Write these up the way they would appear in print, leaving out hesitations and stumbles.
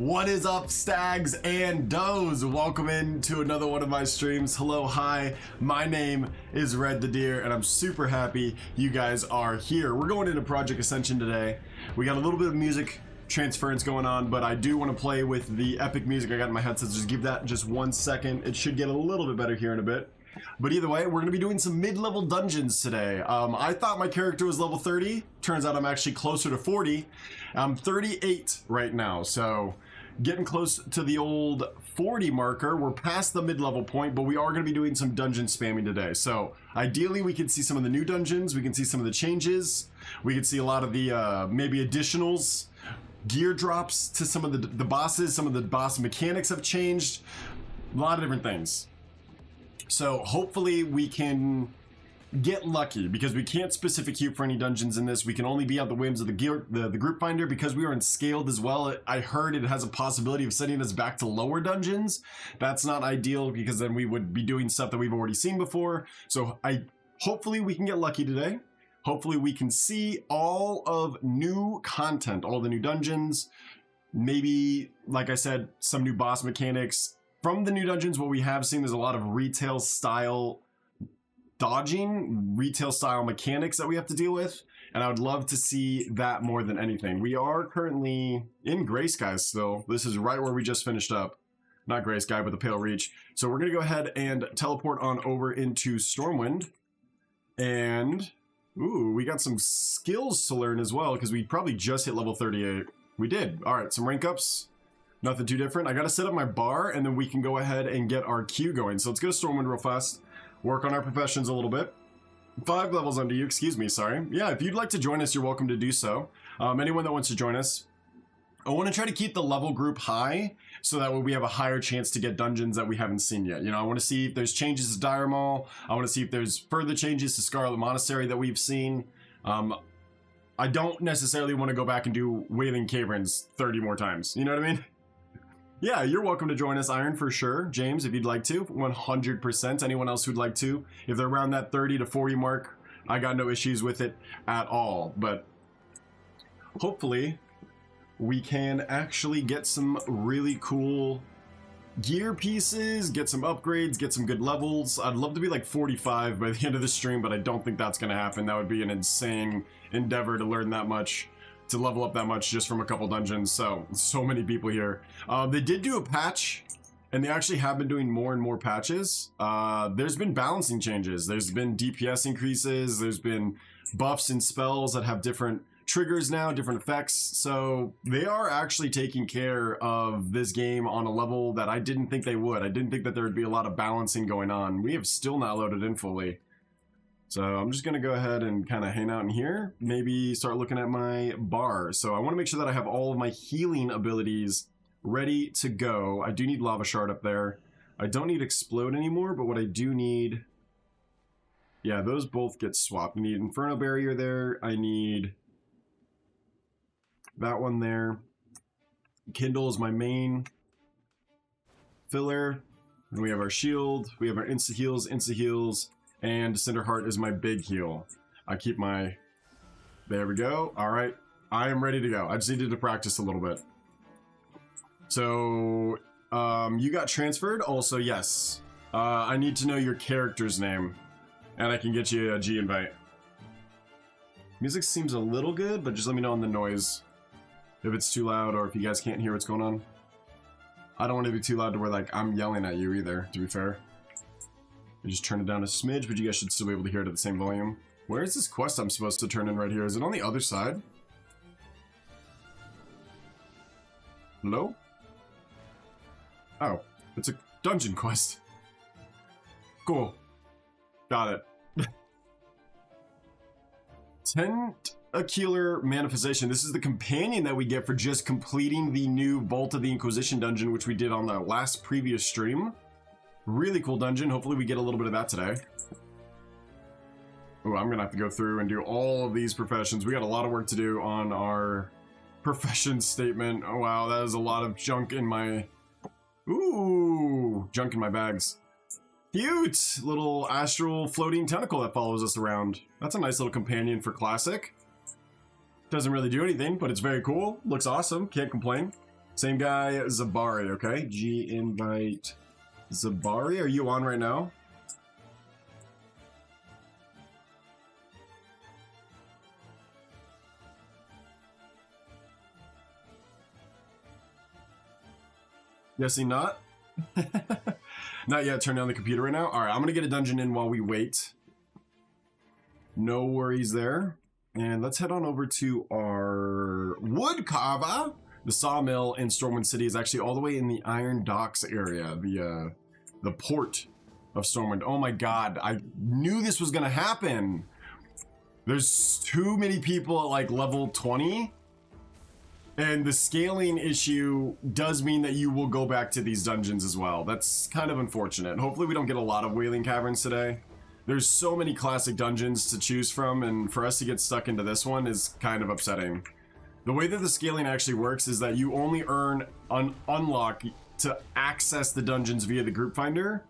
What is up, stags and does? Welcome into another one of my streams. Hello, hi, my name is Redthedeer and I'm super happy you guys are here. We're going into Project Ascension today. We got a little bit of music transference going on, but I do want to play with the epic music I got in my headset. Just give that just 1 second. It should get a little bit better here in a bit. But either way, we're going to be doing some mid-level dungeons today. I thought my character was level 30. Turns out I'm actually closer to 40. I'm 38 right now, so getting close to the old 40 marker. We're past the mid-level point, but we are going to be doing some dungeon spamming today. So ideally, we can see some of the new dungeons. We can see some of the changes. We can see a lot of the maybe additionals, gear drops to some of the bosses. Some of the boss mechanics have changed. A lot of different things. So hopefully we can get lucky, because we can't specific queue for any dungeons in this. We can only be at the whims of the group finder, because we are in scaled as well. I heard it has a possibility of sending us back to lower dungeons. That's not ideal, because then we would be doing stuff that we've already seen before. So hopefully we can get lucky today. Hopefully we can see all of new content, all the new dungeons, maybe, like I said, some new boss mechanics. From the new dungeons, what we have seen, there's a lot of retail style dodging, retail style mechanics that we have to deal with, and I would love to see that more than anything. We are currently in Gray Sky still. This is right where we just finished up. Not Gray Sky, but the Pale Reach. So we're gonna go ahead and teleport on over into Stormwind. And, ooh, we got some skills to learn as well, because we probably just hit level 38. We did. All right, some rank ups. Nothing too different. I gotta set up my bar, and then we can go ahead and get our queue going. So let's go to Stormwind real fast. Work on our professions a little bit. 5 levels under you, excuse me, sorry. Yeah, if you'd like to join us, you're welcome to do so. Anyone that wants to join us, I want to try to keep the level group high, so that way we have a higher chance to get dungeons that we haven't seen yet. You know, I want to see if there's changes to Dire Maul. I want to see if there's further changes to Scarlet Monastery that we've seen. I don't necessarily want to go back and do Wailing Caverns 30 more times. You know what I mean? Yeah, you're welcome to join us, Iron, for sure. James, if you'd like to, 100%. Anyone else who'd like to, if they're around that 30 to 40 mark, I got no issues with it at all. But hopefully, we can actually get some really cool gear pieces, get some upgrades, get some good levels. I'd love to be like 45 by the end of the stream, but I don't think that's going to happen. That would be an insane endeavor to learn that much, to level up that much just from a couple dungeons. So many people here. They did do a patch, and they actually have been doing more and more patches. There's been balancing changes. There's been DPS increases. There's been buffs and spells that have different triggers now, different effects. So they are actually taking care of this game on a level that I didn't think they would. I didn't think that there would be a lot of balancing going on. We have still not loaded in fully. So I'm just going to go ahead and kind of hang out in here, maybe start looking at my bar. So I want to make sure that I have all of my healing abilities ready to go. I do need Lava Shard up there. I don't need Explode anymore, but what I do need... Yeah, those both get swapped. I need Inferno Barrier there. I need that one there. Kindle is my main filler. And we have our shield. We have our insta-heals, and Cinderheart is my big heal. I keep my... There we go. All right. I am ready to go. I just needed to practice a little bit. So, you got transferred? Also, yes. I need to know your character's name, and I can get you a G invite. Music seems a little good, but just let me know on the noise if it's too loud, or if you guys can't hear what's going on. I don't want to be too loud to where, like, I'm yelling at you either, to be fair. I just turn it down a smidge, but you guys should still be able to hear it at the same volume. Where is this quest I'm supposed to turn in right here? Is it on the other side? Hello? Oh, it's a dungeon quest. Cool. Got it. Tentacular Manifestation. This is the companion that we get for just completing the new Vault of the Inquisition dungeon, which we did on the last previous stream. Really cool dungeon. Hopefully we get a little bit of that today. Oh, I'm gonna have to go through and do all of these professions. We got a lot of work to do on our profession statement. Oh wow, that is a lot of junk in my... Ooh, junk in my bags. Cute! Little astral floating tentacle that follows us around. That's a nice little companion for Classic. Doesn't really do anything, but it's very cool. Looks awesome. Can't complain. Same guy, Zabari, okay? G invite Zabari. Are you on right now? Guessing not. Not yet. Turn down the computer right now. All right, I'm gonna get a dungeon in while we wait. No worries there. And let's head on over to our wood carver. The sawmill in Stormwind City is actually all the way in the Iron Docks area, the port of Stormwind. Oh my god, I knew this was gonna happen. There's too many people at like level 20. And the scaling issue does mean that you will go back to these dungeons as well. That's kind of unfortunate. Hopefully we don't get a lot of Wailing Caverns today. There's so many classic dungeons to choose from, and for us to get stuck into this one is kind of upsetting. The way that the scaling actually works is that you only earn an unlock to access the dungeons via the group finder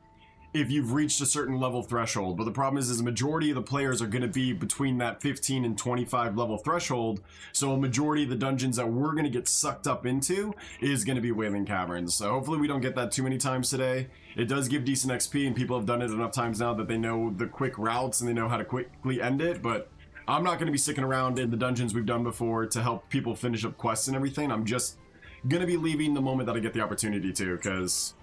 if you've reached a certain level threshold. But the problem is the majority of the players are going to be between that 15 and 25 level threshold. So a majority of the dungeons that we're going to get sucked up into is going to be Wailing Caverns. So hopefully we don't get that too many times today. It does give decent XP, and people have done it enough times now that they know the quick routes and they know how to quickly end it. But I'm not going to be sticking around in the dungeons we've done before to help people finish up quests and everything. I'm just going to be leaving the moment that I get the opportunity to, because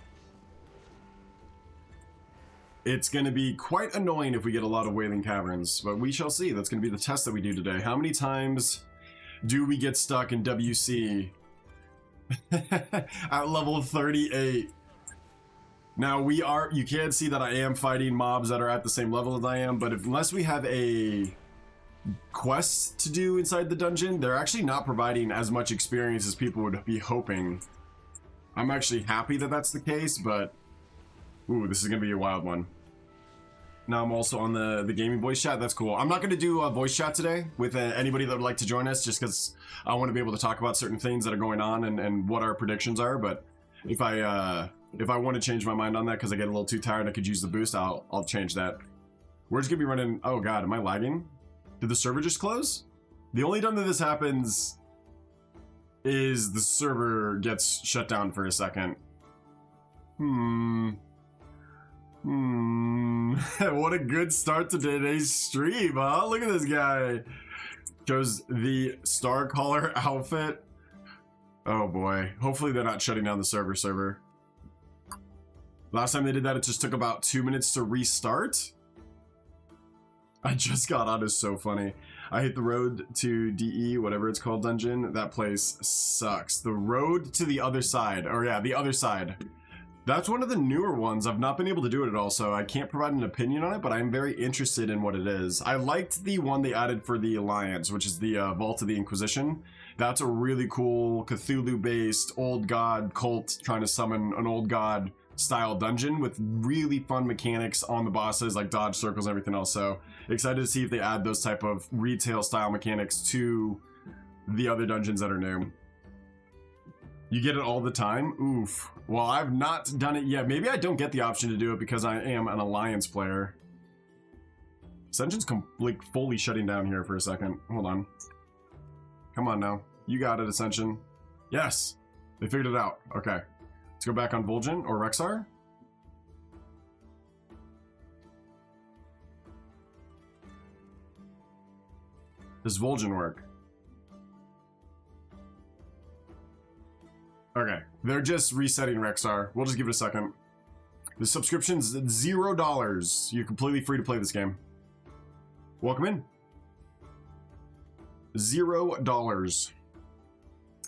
it's going to be quite annoying if we get a lot of Wailing Caverns, but we shall see. That's going to be the test that we do today. How many times do we get stuck in WC at level 38? Now you can't see that I am fighting mobs that are at the same level as I am, but unless we have a quest to do inside the dungeon, they're actually not providing as much experience as people would be hoping. I'm actually happy that that's the case, but ooh, this is going to be a wild one. Now I'm also on the gaming voice chat. That's cool. I'm not going to do a voice chat today with anybody that would like to join us, just because I want to be able to talk about certain things that are going on and what our predictions are. But if I want to change my mind on that because I get a little too tired and I could use the boost, I'll change that. We're just going to be running... Oh god, am I lagging? Did the server just close? The only time that this happens is the server gets shut down for a second. What a good start to today's stream, huh? Look at this guy. Chose the Star Caller outfit. Oh boy. Hopefully they're not shutting down the server. Last time they did that, it just took about 2 minutes to restart. I just got on, is so funny. I hate the road to DE, whatever it's called, dungeon. That place sucks. The road to the other side. Or yeah, the other side. That's one of the newer ones. I've not been able to do it at all, so I can't provide an opinion on it, but I'm very interested in what it is. I liked the one they added for the Alliance, which is the Vault of the Inquisition. That's a really cool Cthulhu-based old god cult trying to summon an old god style dungeon with really fun mechanics on the bosses, like dodge circles and everything else. So excited to see if they add those type of retail style mechanics to the other dungeons that are new. You get it all the time? Oof. Well, I've not done it yet. Maybe I don't get the option to do it because I am an Alliance player. Ascension's like fully shutting down here for a second. Hold on. Come on now. You got it, Ascension. Yes. They figured it out. Okay. Let's go back on Vol'jin or Rexar. Does Vol'jin work? Okay, they're just resetting Rexar. We'll just give it a second. The subscription's $0. You're completely free to play this game. Welcome in. $0.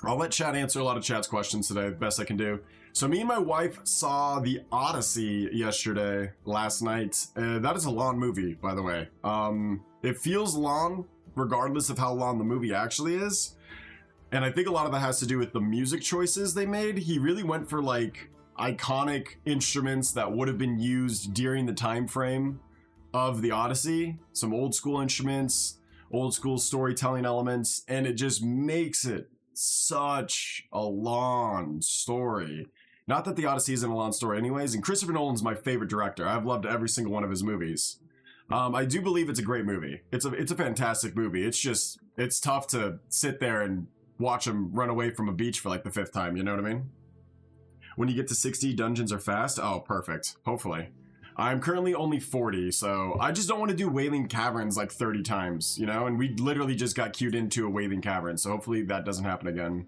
I'll let chat answer a lot of chat's questions today, the best I can do. So me and my wife saw The Odyssey last night. That is a long movie, by the way. It feels long, regardless of how long the movie actually is. And I think a lot of that has to do with the music choices they made. He really went for like iconic instruments that would have been used during the time frame of the Odyssey. Some old school instruments, old school storytelling elements, and it just makes it such a long story. Not that the Odyssey isn't a long story anyways, and Christopher Nolan's my favorite director. I've loved every single one of his movies. I do believe it's a great movie. It's a fantastic movie. It's tough to sit there and watch them run away from a beach for like the 5th time, you know what I mean? When you get to 60, dungeons are fast. Oh, perfect. Hopefully. I'm currently only 40, so I just don't want to do Wailing Caverns like 30 times, you know? And we literally just got queued into a Wailing Cavern, so hopefully that doesn't happen again.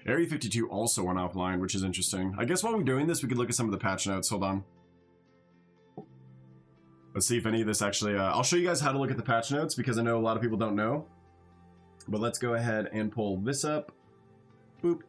Area 52 also went offline, which is interesting. I guess while we're doing this, we could look at some of the patch notes. Hold on. Let's see if any of this actually... I'll show you guys how to look at the patch notes, because I know a lot of people don't know. But let's go ahead and pull this up. Boop.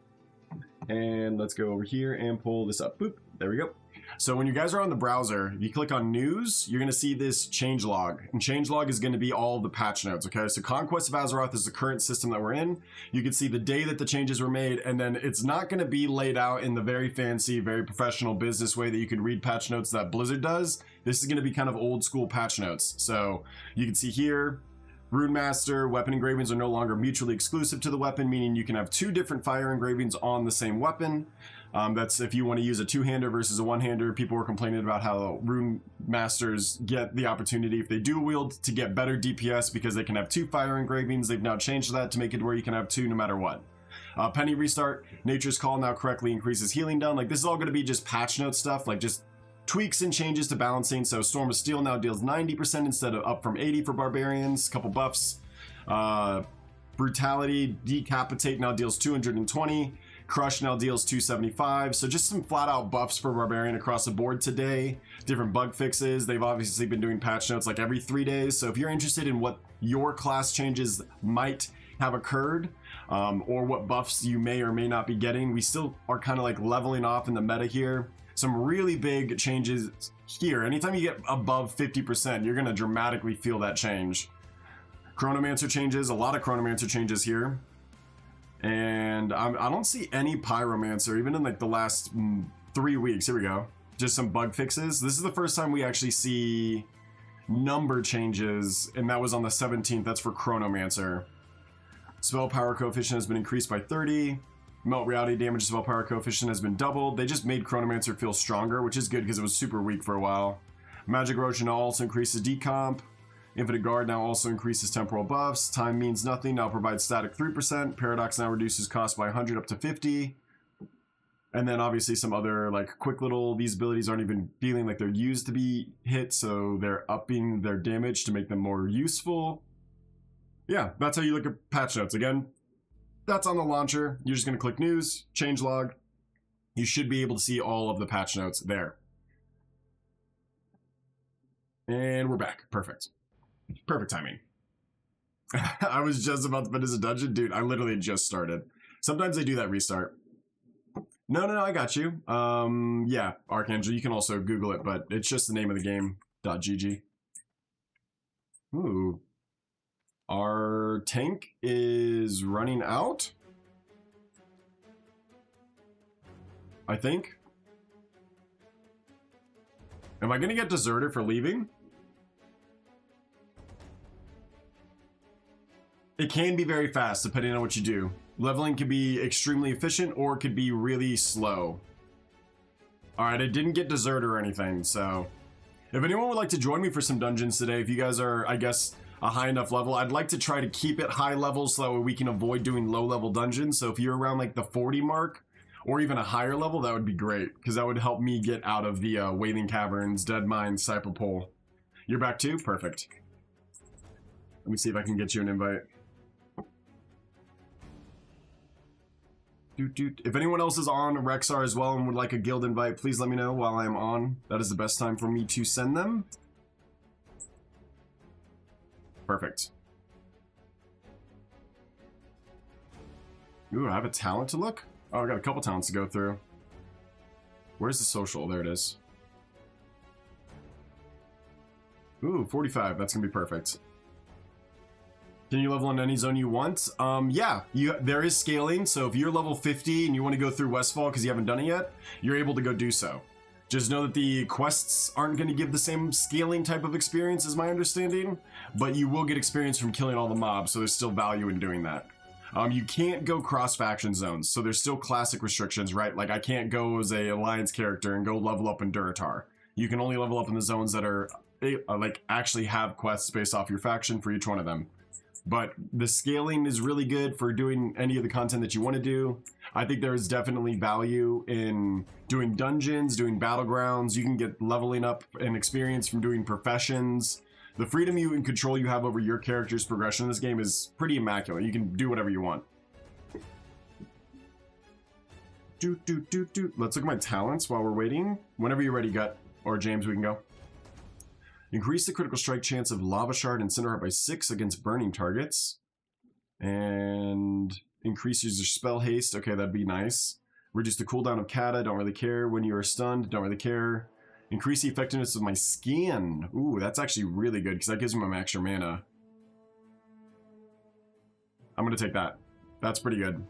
And let's go over here and pull this up. Boop. There we go. So when you guys are on the browser, you click on news, you're going to see this changelog. And changelog is going to be all the patch notes, okay? So Conquest of Azeroth is the current system that we're in. You can see the day that the changes were made, and then it's not going to be laid out in the very fancy, very professional business way that you can read patch notes that Blizzard does. This is going to be kind of old school patch notes. So you can see here, Rune Master, weapon engravings are no longer mutually exclusive to the weapon, meaning you can have 2 different fire engravings on the same weapon. That's if you want to use a 2-hander versus a 1-hander. People were complaining about how Rune Masters get the opportunity, if they dual wield, to get better DPS because they can have 2 fire engravings. They've now changed that to make it where you can have 2 no matter what. Penny Restart, Nature's Call now correctly increases healing down. Like, this is all going to be just patch note stuff, like just tweaks and changes to balancing. So Storm of Steel now deals 90% instead of up from 80 for Barbarians. Couple buffs. Brutality, Decapitate now deals 220. Crush now deals 275. So just some flat out buffs for Barbarian across the board today. Different bug fixes. They've obviously been doing patch notes like every 3 days. So if you're interested in what your class changes might have occurred, or what buffs you may or may not be getting, we still are kind of like leveling off in the meta here. Some really big changes here. Anytime you get above 50%, you're going to dramatically feel that change. Chronomancer changes. A lot of Chronomancer changes here. And I don't see any Pyromancer, even in like the last 3 weeks. Here we go. Just some bug fixes. This is the first time we actually see number changes, and that was on the 17th. That's for Chronomancer. Spell power coefficient has been increased by 30. Melt reality damage spell power coefficient has been doubled. They just made Chronomancer feel stronger, which is good because it was super weak for a while. Magic Roach now also increases decomp. Infinite Guard now also increases temporal buffs. Time Means Nothing now provides static 3%. Paradox now reduces cost by 100 up to 50. And then obviously some other like quick little, these abilities aren't even feeling like they're used to be hit, so they're upping their damage to make them more useful. Yeah, that's how you look at patch notes. Again, that's on the launcher. You're just going to click news, changelog. You should be able to see all of the patch notes there. And we're back. Perfect. Perfect timing. I was just about to finish a dungeon. Dude, I literally just started. Sometimes they do that restart. No, I got you. Yeah, Archangel, you can also Google it, but it's just the name of the game. .gg. Ooh. Our tank is running out, I think. Am I gonna get deserted for leaving? It can be very fast depending on what you do. Leveling can be extremely efficient or it could be really slow. Alright, I didn't get deserted or anything, so if anyone would like to join me for some dungeons today, if you guys are, I guess, a high enough level, I'd like to try to keep it high level so that way we can avoid doing low level dungeons. So if you're around like the 40 mark or even a higher level, that would be great because that would help me get out of the Wailing Caverns, Dead Mines, Cypher Pole. You're back too? Perfect. Let me see if I can get you an invite. If anyone else is on Rexar as well and would like a guild invite, please let me know while I am on. That is the best time for me to send them. Perfect. Ooh, I have a talent to look? Oh, I got a couple talents to go through. Where's the social? There it is. Ooh, 45. That's gonna be perfect. Can you level in any zone you want? Yeah, there is scaling. So if you're level 50 and you want to go through Westfall because you haven't done it yet, you're able to go do so. Just know that the quests aren't going to give the same scaling type of experience as my understanding, but you will get experience from killing all the mobs, so there's still value in doing that. You can't go cross-faction zones, so there's still classic restrictions, right? Like I can't go as a Alliance character and go level up in Durotar. You can only level up in the zones that are like actually have quests based off your faction for each one of them. but the scaling is really good for doing any of the content that you want to do. I think there is definitely value in doing dungeons, doing battlegrounds. You can get leveling up and experience from doing professions. The freedom you and control you have over your character's progression in this game is pretty immaculate. You can do whatever you want. Let's look at my talents while we're waiting. Whenever you're ready, Gut, or James, we can go. Increase the critical strike chance of Lava Shard and Cinderheart by 6 against burning targets. And increases your spell haste. Okay, that'd be nice. Reduce the cooldown of Kata. Don't really care. When you are stunned, don't really care. Increase the effectiveness of my skin. Ooh, that's actually really good because that gives me my extra mana. I'm going to take that. That's pretty good.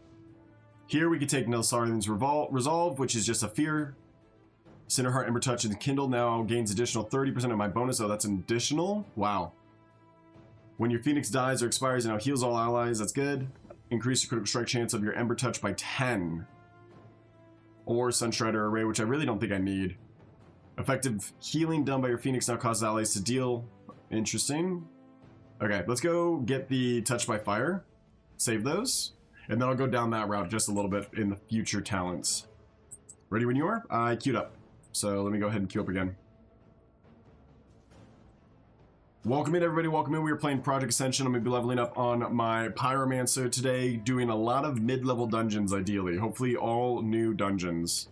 Here we could take Nilsarian's Resolve, which is just a fear. Cinderheart, Ember Touch, and Kindle now gains additional 30% of my bonus. Oh, that's an additional? Wow. When your Phoenix dies or expires, it now heals all allies. That's good. Increase your critical strike chance of your Ember Touch by 10. Or Sunstrider Array, which I really don't think I need. Effective healing done by your Phoenix now causes allies to deal. Interesting. Okay, let's go get the Touch by Fire. Save those. And then I'll go down that route just a little bit in the future talents. Ready when you are? I queued up. So let me go ahead and queue up again. Welcome in, everybody. Welcome in. We are playing Project Ascension. I'm going to be leveling up on my Pyromancer today, doing a lot of mid-level dungeons, ideally. Hopefully all new dungeons.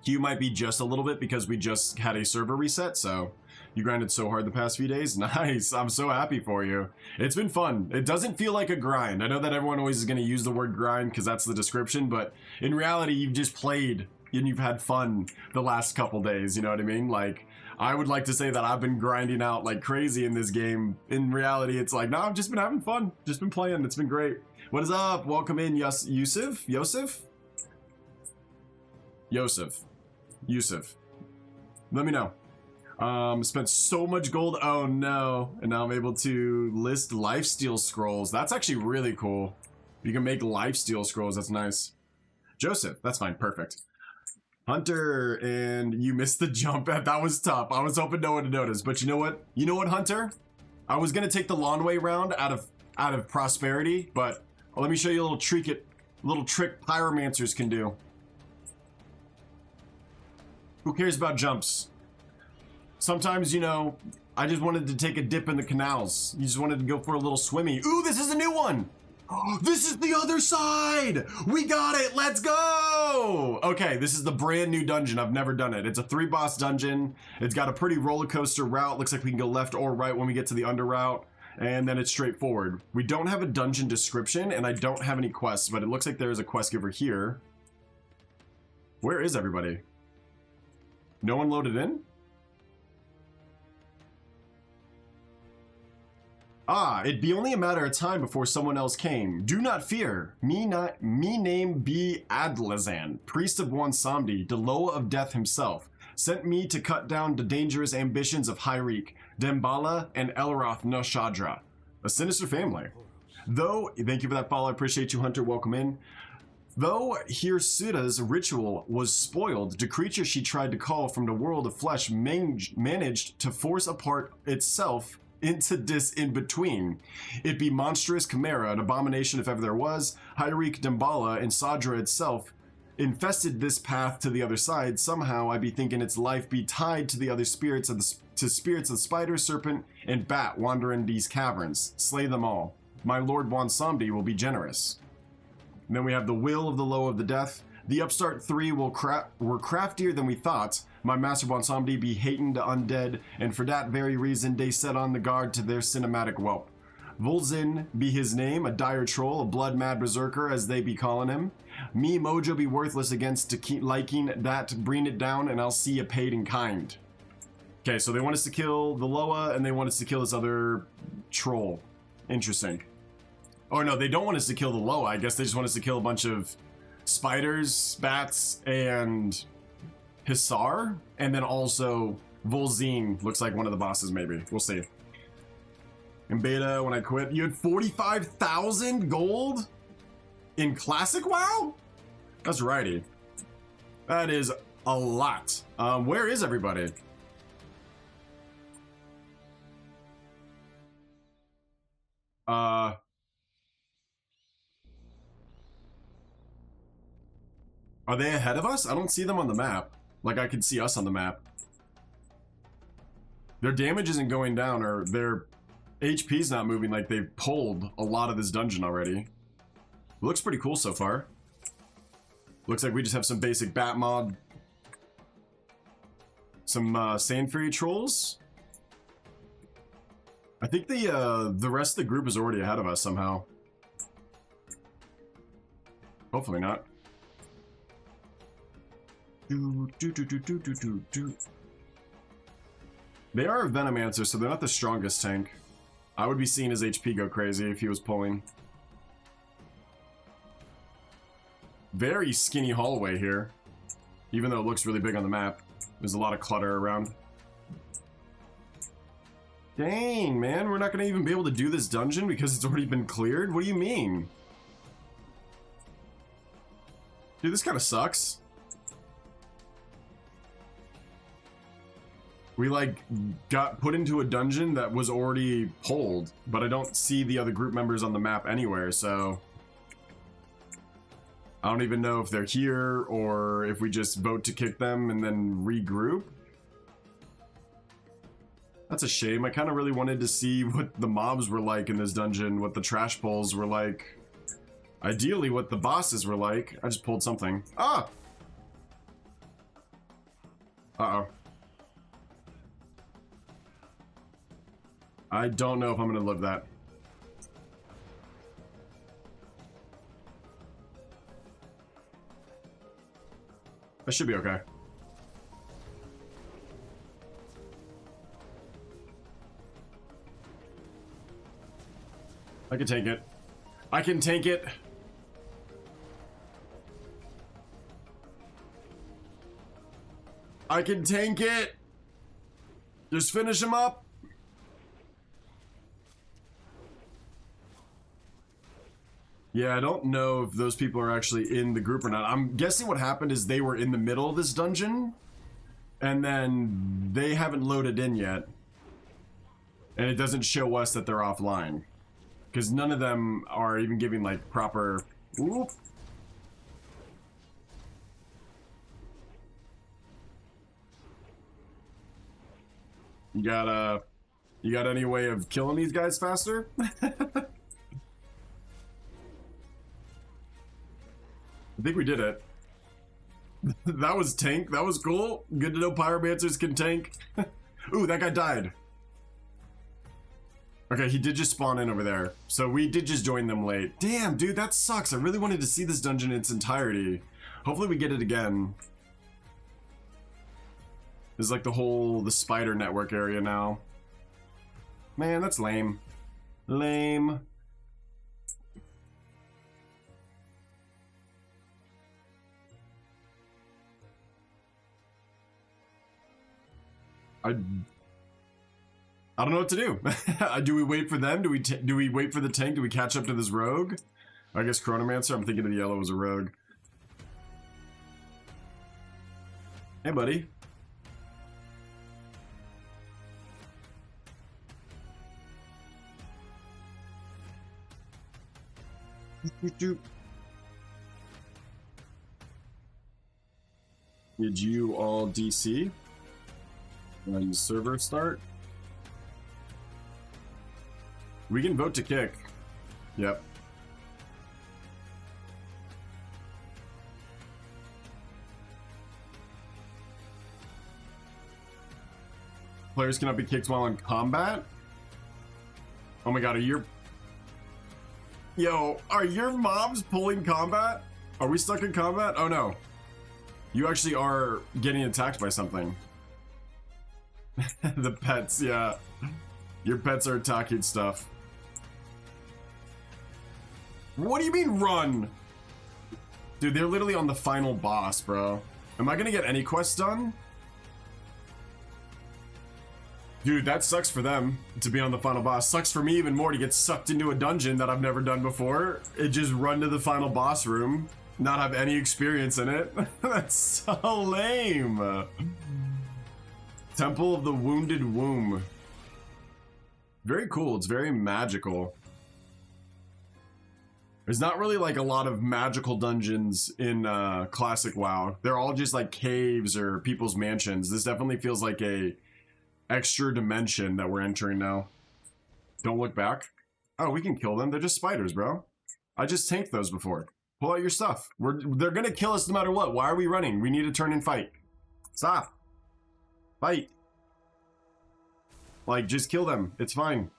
Queue might be just a little bit because we just had a server reset, so you grinded so hard the past few days. Nice. I'm so happy for you. It's been fun. It doesn't feel like a grind. I know that everyone always is going to use the word grind because that's the description, but in reality, you've just played and you've had fun the last couple days, you know what I mean? Like, I would like to say that I've been grinding out like crazy in this game. In reality, it's like, no, I've just been having fun. Just been playing. It's been great. What is up? Welcome in, Yusuf? Yosef? Yusuf. Let me know. Spent so much gold. Oh no. And now I'm able to list lifesteal scrolls. That's actually really cool. You can make lifesteal scrolls. That's nice. Joseph. That's fine. Perfect. Hunter, and you missed the jump. That was tough. I was hoping no one would notice, but you know what? You know what, Hunter? I was gonna take the Lawnway round out of prosperity, but let me show you a little trick pyromancers can do. Who cares about jumps? Sometimes, you know, I just wanted to take a dip in the canals. You just wanted to go for a little swimmy. Ooh, this is a new one. This is the other side. We got it. Let's go. Okay, this is the brand new dungeon. I've never done it. It's a 3-boss dungeon. It's got a pretty roller coaster route. Looks like we can go left or right when we get to the under route. And then it's straightforward. We don't have a dungeon description, and I don't have any quests, but it looks like there is a quest giver here. Where is everybody? No one loaded in? Ah, it'd be only a matter of time before someone else came. Do not fear. Me name be Adlazan, priest of Wansamdi, Deloa of death himself, sent me to cut down the dangerous ambitions of Hyreek, Dembala, and Elroth Noshadra. A sinister family. Though, thank you for that follow, I appreciate you, Hunter, welcome in. Though Hirsuta's ritual was spoiled, the creature she tried to call from the world of flesh managed to force apart itself into this in-between. It be monstrous chimera, an abomination if ever there was. Hyreek, Dembala, and Sadra itself infested this path to the other side. Somehow I be thinking its life be tied to the other spirits of the spirits of spider, serpent, and bat wandering these caverns. Slay them all. My lord Wansamdi will be generous. And then we have the will of the low of the death. The upstart 3 were craftier than we thought. My master Wansamdi be hating the undead, and for that very reason they set on the guard to their cinematic whelp. Volzin be his name, a dire troll, a blood-mad berserker as they be calling him. Me mojo be worthless against to keep liking that, bring it down, and I'll see you paid in kind. Okay, so they want us to kill the Loa, and they want us to kill this other troll. Interesting. Oh no, they don't want us to kill the Loa. I guess they just want us to kill a bunch of spiders, bats, and Hisar, and then also Volzin looks like one of the bosses, maybe. We'll see. In beta, when I quit, you had 45,000 gold in Classic WoW? That's righty. That is a lot. Where is everybody? Are they ahead of us? I don't see them on the map. Like I can see us on the map. Their damage isn't going down, or their HP's not moving. Like they've pulled a lot of this dungeon already. It looks pretty cool so far. Looks like we just have some basic bat mod. Some Sand Fury trolls. I think the rest of the group is already ahead of us somehow. Hopefully not. They are a Venomancer, so they're not the strongest tank. I would be seeing his HP go crazy if he was pulling. Very skinny hallway here. Even though it looks really big on the map. There's a lot of clutter around. Dang, man, we're not gonna even be able to do this dungeon because it's already been cleared? What do you mean? Dude, this kind of sucks. We, like, got put into a dungeon that was already pulled, but I don't see the other group members on the map anywhere, so... I don't even know if they're here, or if we just vote to kick them and then regroup. That's a shame. I kind of really wanted to see what the mobs were like in this dungeon, what the trash pulls were like. Ideally, what the bosses were like. I just pulled something. Ah! Uh-oh. I don't know if I'm gonna live that. I should be okay. I can take it. I can take it. I can tank it. Just finish him up. Yeah, I don't know if those people are actually in the group or not. I'm guessing what happened is they were in the middle of this dungeon, and then they haven't loaded in yet. And it doesn't show us that they're offline. Because none of them are even giving, like, proper... Oop. You got any way of killing these guys faster? I think we did it. That was tank. That was cool. Good to know pyromancers can tank. Ooh, that guy died. Okay, he did just spawn in over there. So we did just join them late. Damn, dude, that sucks. I really wanted to see this dungeon in its entirety. Hopefully we get it again. This is like the spider network area now. Man, that's lame. Lame. I don't know what to do. Do we wait for them? Do we wait for the tank? Do we catch up to this rogue? I guess Chronomancer. I'm thinking of the yellow as a rogue. Hey, buddy. Did you all DC? When server start? We can vote to kick. Yep. Players cannot be kicked while in combat? Oh my god, Yo, are your mobs pulling combat? Are we stuck in combat? Oh no. You actually are getting attacked by something. The pets, yeah. Your pets are attacking stuff. What do you mean run? Dude, they're literally on the final boss, bro. Am I gonna get any quests done? Dude, that sucks for them to be on the final boss. Sucks for me even more to get sucked into a dungeon that I've never done before. It just run to the final boss room, not have any experience in it. That's so lame. Temple of the Wounded Womb. Very cool. It's very magical. There's not really like a lot of magical dungeons in classic WoW. They're all just like caves or people's mansions. This definitely feels like a extra dimension that we're entering now. Don't look back. Oh, we can kill them. They're just spiders, bro. I just tanked those before. Pull out your stuff. They're gonna kill us no matter what. Why are we running? We need to turn and fight. Stop. Fight. Like, just kill them. It's fine.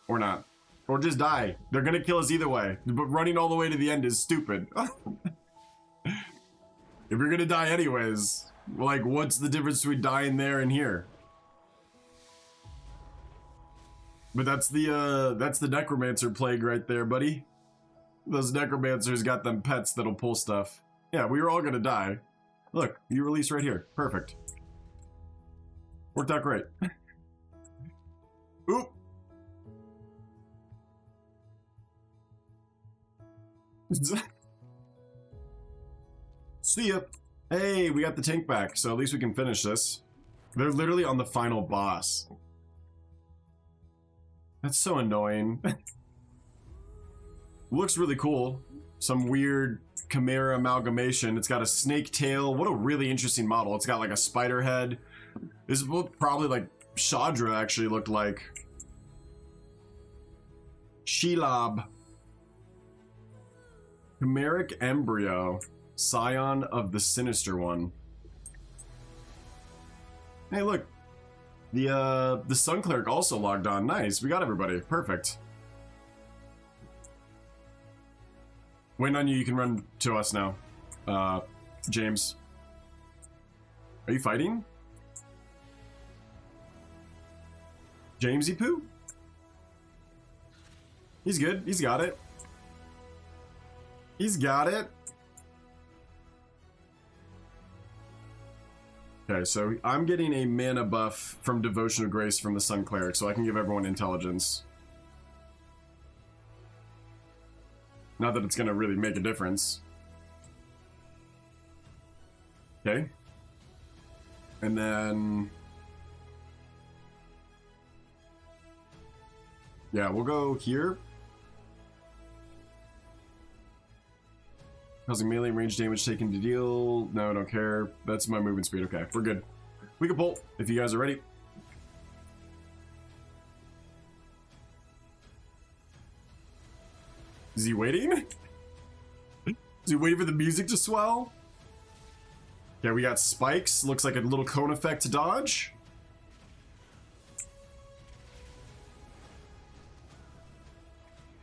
Or not. Or just die. They're gonna kill us either way. But running all the way to the end is stupid. If you're gonna die anyways, like, what's the difference between dying there and here? But that's the necromancer plague right there, buddy. Those necromancers got them pets that'll pull stuff. Yeah, we were all gonna die. Look, you release right here. Perfect. Worked out great. Oop. See ya. Hey, we got the tank back, so at least we can finish this. They're literally on the final boss. That's so annoying. Looks really cool. Some weird chimera amalgamation. It's got a snake tail. What a really interesting model. It's got like a spider head. This is what probably like Shadra actually looked like. Shelob. Chimeric embryo. Scion of the Sinister One. Hey, look. The Sun Cleric also logged on. Nice. We got everybody. Perfect. Waiting on you. You can run to us now. James. Are you fighting? Jamesy Poo? He's good. He's got it. He's got it. Okay, so I'm getting a mana buff from Devotion of Grace from the Sun Cleric, so I can give everyone intelligence. Not that it's gonna really make a difference. Okay. And then... yeah, we'll go here. Causing melee range damage taken to deal. No, I don't care. That's my movement speed. Okay, we're good. We can pull if you guys are ready. Is he waiting? Is he waiting for the music to swell? Okay, we got spikes. Looks like a little cone effect to dodge.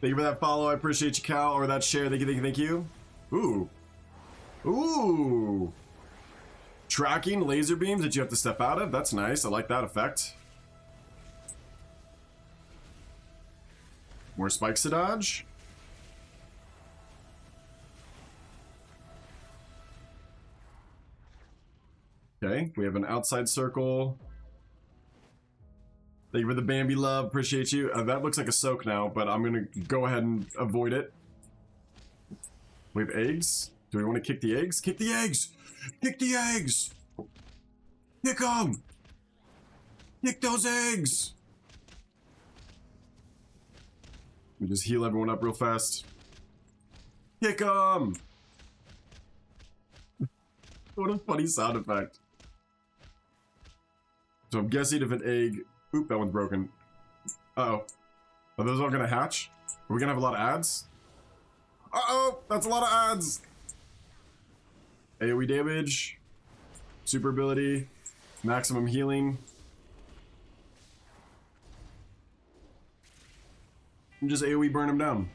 Thank you for that follow. I appreciate you, Cal. Or that share. Thank you, thank you, thank you. Ooh. Ooh. Tracking laser beams that you have to step out of. That's nice. I like that effect. More spikes to dodge. Okay, we have an outside circle. Thank you for the Bambi love. Appreciate you. That looks like a soak now, but I'm going to go ahead and avoid it. We have eggs. Do we want to kick the eggs? Kick the eggs! Kick the eggs! Kick them! Kick those eggs! Let me just heal everyone up real fast. Kick them! What a funny sound effect. So I'm guessing if an egg... oop, that one's broken. Uh-oh. Are those all gonna hatch? Are we gonna have a lot of ads? Uh-oh! That's a lot of ads! AoE damage. Super ability. Maximum healing. And just AoE burn them down.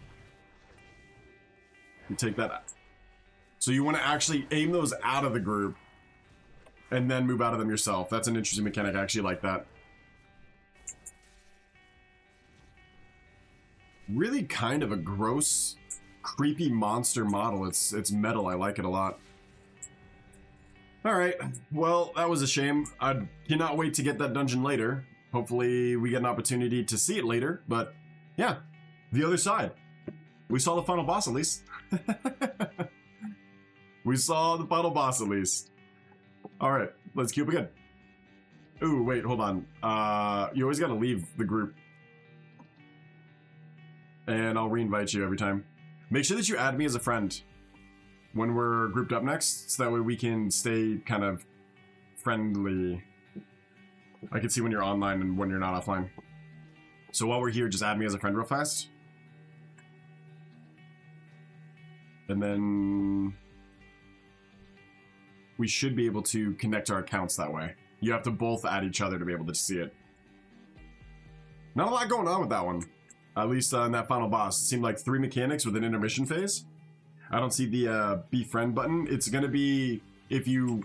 You take that out. So you want to actually aim those out of the group and then move out of them yourself. That's an interesting mechanic. I actually like that. Really kind of a gross, creepy monster model. It's metal. I like it a lot. Alright, well, that was a shame. I cannot wait to get that dungeon later. Hopefully we get an opportunity to see it later, but yeah, the other side. We saw the final boss at least. We saw the final boss at least. Alright, let's queue up again. Ooh, wait, hold on. You always gotta leave the group. and I'll re-invite you every time. Make sure that you add me as a friend when we're grouped up next, so that way we can stay kind of friendly. I can see when you're online and when you're not offline. So while we're here, just add me as a friend real fast. And then we should be able to connect our accounts that way. You have to both add each other to be able to see it. Not a lot going on with that one. At least in that final boss. It seemed like 3 mechanics with an intermission phase. I don't see the befriend button. It's going to be if you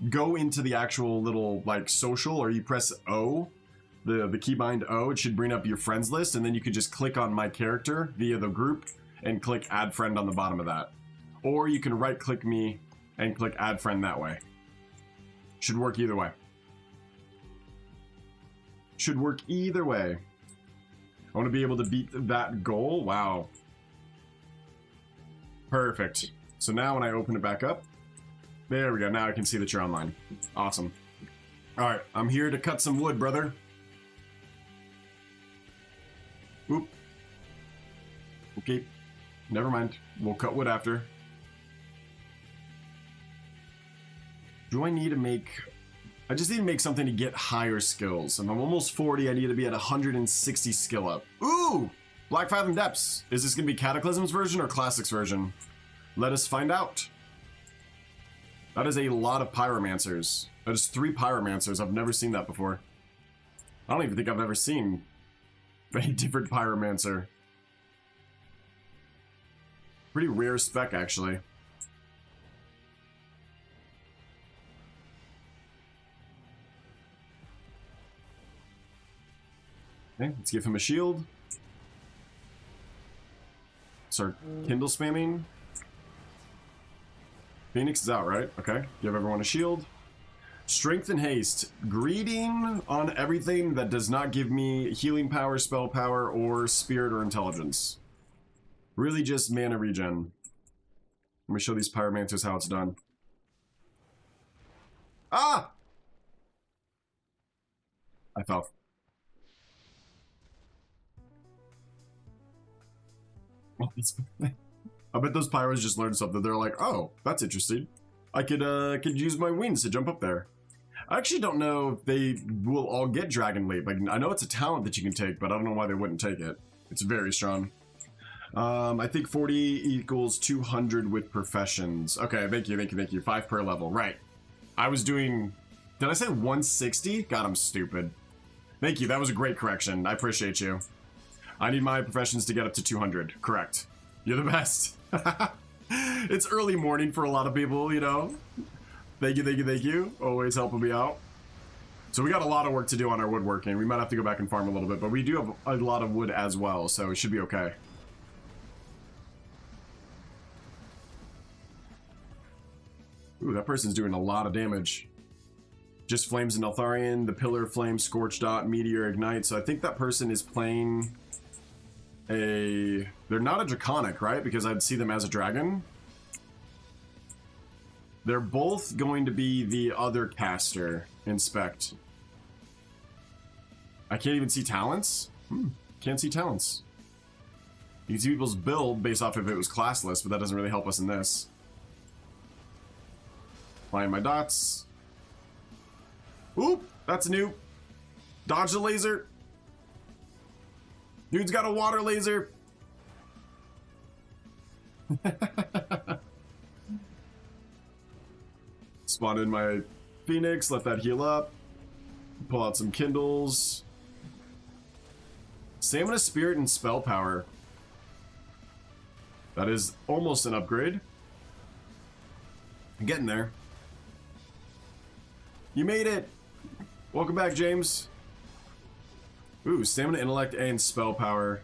go into the actual little like social, or you press O, the keybind O, it should bring up your friends list, and then you could just click on my character via the group and click add friend on the bottom of that. Or you can right click me and click add friend that way. Should work either way. Should work either way. I want to be able to beat that goal. Wow. Perfect. So now when I open it back up, there we go. Now I can see that you're online. Awesome. All right, I'm here to cut some wood, brother. Oop. Okay. Never mind. We'll cut wood after. Do I need to make... I just need to make something to get higher skills. If I'm almost 40, I need to be at 160 skill up. Ooh! Black Fathom Depths. Is this going to be Cataclysm's version or Classic's version? Let us find out. That is a lot of Pyromancers. That is 3 Pyromancers. I've never seen that before. I don't even think I've ever seen a different Pyromancer. Pretty rare spec, actually. Okay, let's give him a shield. Start Kindle spamming. Phoenix is out, right? Okay. Give everyone a shield. Strength and haste. Greeting on everything that does not give me healing power, spell power, or spirit or intelligence. Really just mana regen. Let me show these Pyromancers how it's done. Ah! I fell. I bet those pyros just learned something. They're like, oh, that's interesting. I could use my wings to jump up there. I actually don't know if they will all get Dragon Leap. Like, I know it's a talent that you can take, but I don't know why they wouldn't take it. It's very strong. I think 40 equals 200 with professions. Okay, thank you. 5 per level. Right. I was doing... Did I say 160? God, I'm stupid. Thank you. That was a great correction. I appreciate you. I need my professions to get up to 200. Correct. You're the best. It's early morning for a lot of people, you know. Thank you. Always helping me out. So we got a lot of work to do on our woodworking. We might have to go back and farm a little bit, but we do have a lot of wood as well, so it should be okay. Ooh, that person's doing a lot of damage. Just Flames and Eltharion, the Pillar of Flame, Scorch Dot, Meteor, Ignite. So I think that person is playing a... They're not a Draconic, right? Because I'd see them as a dragon. They're both going to be the other caster, Inspect. I can't even see talents? Can't see talents. You can see people's build based off if it was classless, but that doesn't really help us in this. Applying my dots. Oop, that's new. Dodge the laser. Dude's got a water laser. Spawn in my Phoenix, let that heal up. Pull out some Kindles. Stamina, Spirit, and Spell Power. That is almost an upgrade. I'm getting there. You made it! Welcome back, James. Ooh, Stamina, Intellect, and Spell Power.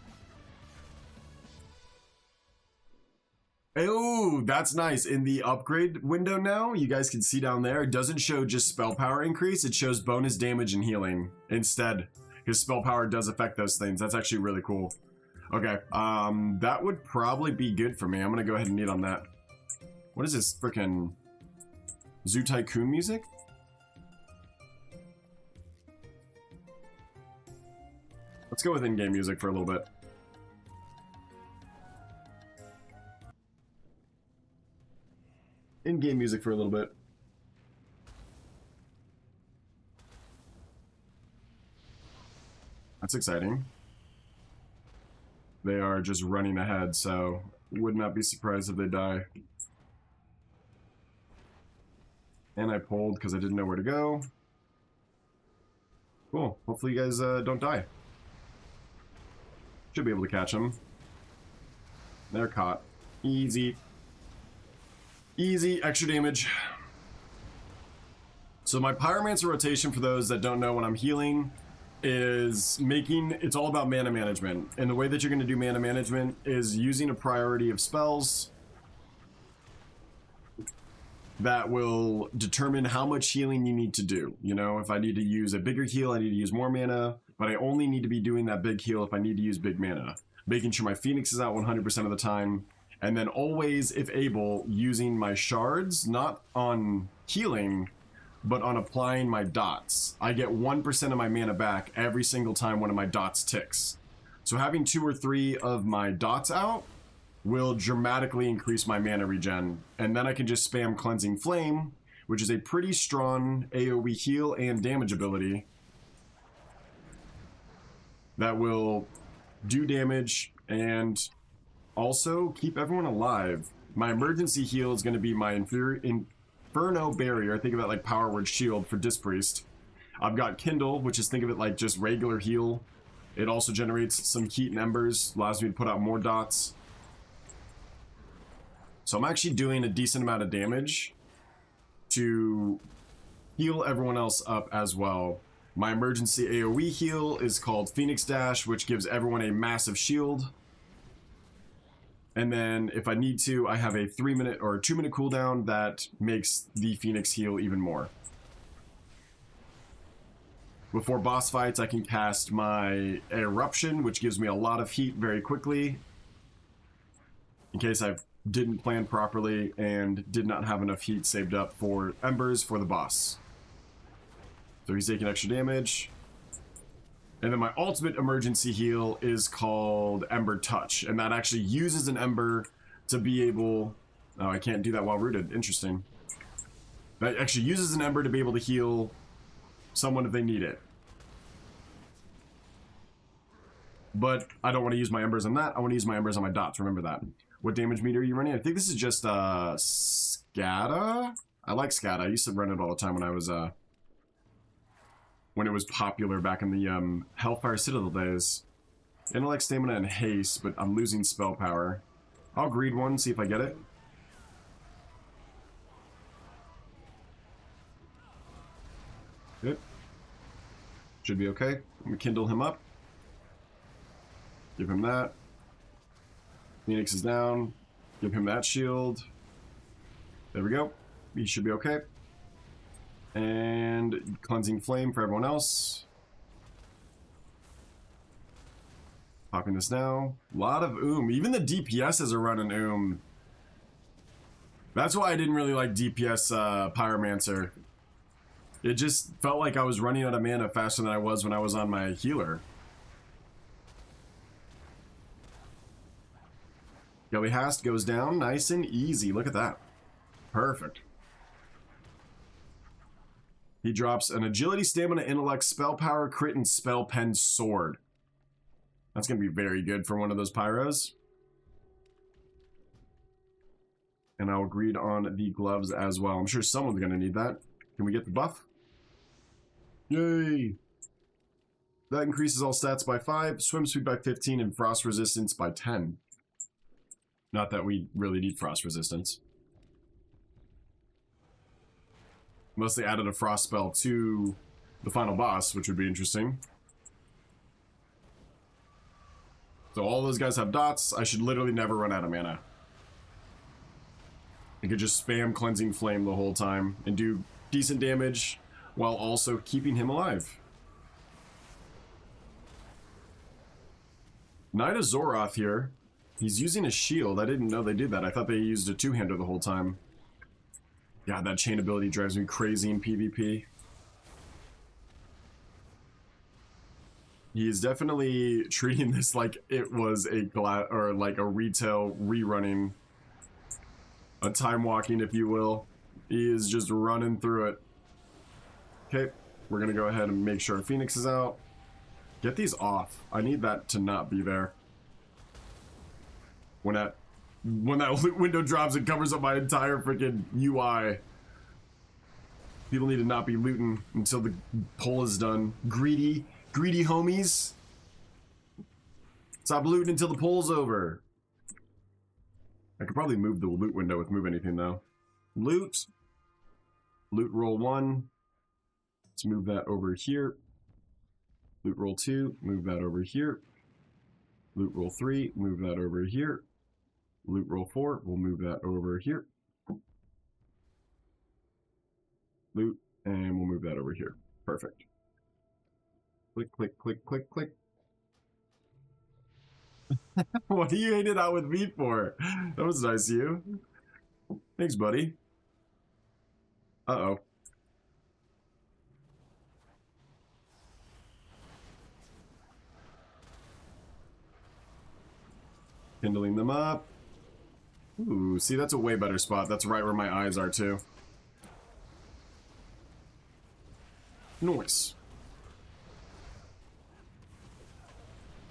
Oh, that's nice. In the upgrade window now, you guys can see down there, it doesn't show just spell power increase, it shows bonus damage and healing instead. Because spell power does affect those things. That's actually really cool. Okay, that would probably be good for me. I'm gonna go ahead and need on that. What is this frickin' Zoo Tycoon music? Let's go with in-game music for a little bit. in-game music for a little bit. That's exciting. They are just running ahead, so would not be surprised if they die. And I pulled because I didn't know where to go. Cool. Hopefully you guys don't die. Should be able to catch them. They're caught. Easy. Easy. Extra damage. So my Pyromancer rotation, for those that don't know when I'm healing, is it's all about mana management. And the way that you're going to do mana management is using a priority of spells that will determine how much healing you need to do. You know, if I need to use a bigger heal, I need to use more mana, but I only need to be doing that big heal if I need to use big mana. Making sure my Phoenix is out 100% of the time, and then always, if able, using my shards, not on healing, but on applying my dots. I get 1% of my mana back every single time one of my dots ticks. So having 2 or 3 of my dots out will dramatically increase my mana regen, and then I can just spam Cleansing Flame, which is a pretty strong AoE heal and damage ability that will do damage and also keep everyone alive. My emergency heal is going to be my Inferno Barrier. Think of it like Power Word Shield for Disc Priest. I've got Kindle, which is, think of it like just regular heal. It also generates some heat and embers, allows me to put out more dots. So I'm actually doing a decent amount of damage to heal everyone else up as well. My emergency AoE heal is called Phoenix Dash, which gives everyone a massive shield. And then if I need to, I have a 3-minute or 2-minute cooldown that makes the Phoenix heal even more. Before boss fights, I can cast my Eruption, which gives me a lot of heat very quickly, in case I didn't plan properly and did not have enough heat saved up for embers for the boss. So he's taking extra damage. And then my ultimate emergency heal is called Ember Touch, and that actually uses an ember to be able... Oh, I can't do that while rooted. Interesting. That actually uses an ember to be able to heal someone if they need it. But I don't want to use my embers on that. I want to use my embers on my dots. Remember that. What damage meter are you running? I think this is just Scada. I like Scada. I used to run it all the time when I was when it was popular back in the Hellfire Citadel days. Intellect, stamina, and haste, but I'm losing spell power. I'll greed one, see if I get it. Good. Should be okay. I'm gonna kindle him up. Give him that. Phoenix is down. Give him that shield. There we go. He should be okay. And Cleansing Flame for everyone else. Popping this now. A lot of Even the DPSs are running That's why I didn't really like DPS Pyromancer. It just felt like I was running out of mana faster than I was when I was on my healer. Skelly Hast goes down nice and easy. Look at that. Perfect. He drops an agility, stamina, intellect, spell power, crit, and spell pen sword. That's going to be very good for one of those pyros. And I'll greed on the gloves as well. I'm sure someone's going to need that. Can we get the buff? Yay! That increases all stats by 5, swim speed by 15, and frost resistance by 10. Not that we really need frost resistance. Unless they added a frost spell to the final boss, which would be interesting. So all those guys have dots. I should literally never run out of mana. I could just spam Cleansing Flame the whole time and do decent damage while also keeping him alive. Knight of Zoroth here. He's using a shield. I didn't know they did that. I thought they used a two-hander the whole time. God, that chain ability drives me crazy in PvP. He is definitely treating this like it was a like a retail rerunning a time walking, if you will. He is just running through it. Okay, we're gonna go ahead and make sure our Phoenix is out. Get these off. I need that to not be there. When that loot window drops, it covers up my entire freaking UI. People need to not be looting until the pull is done. Greedy homies. Stop looting until the pull's over. I could probably move the loot window with move anything though. Loot roll 1. Let's move that over here. Loot roll 2, move that over here. Loot roll 3, move that over here. Loot roll 4, we'll move that over here. Loot, and we'll move that over here. Perfect. Click, click, click, click, click. What do you hate it out with me for? That was nice of you. Thanks, buddy. Uh-oh. Kindling them up. Ooh, see, that's a way better spot. That's right where my eyes are, too. Nice.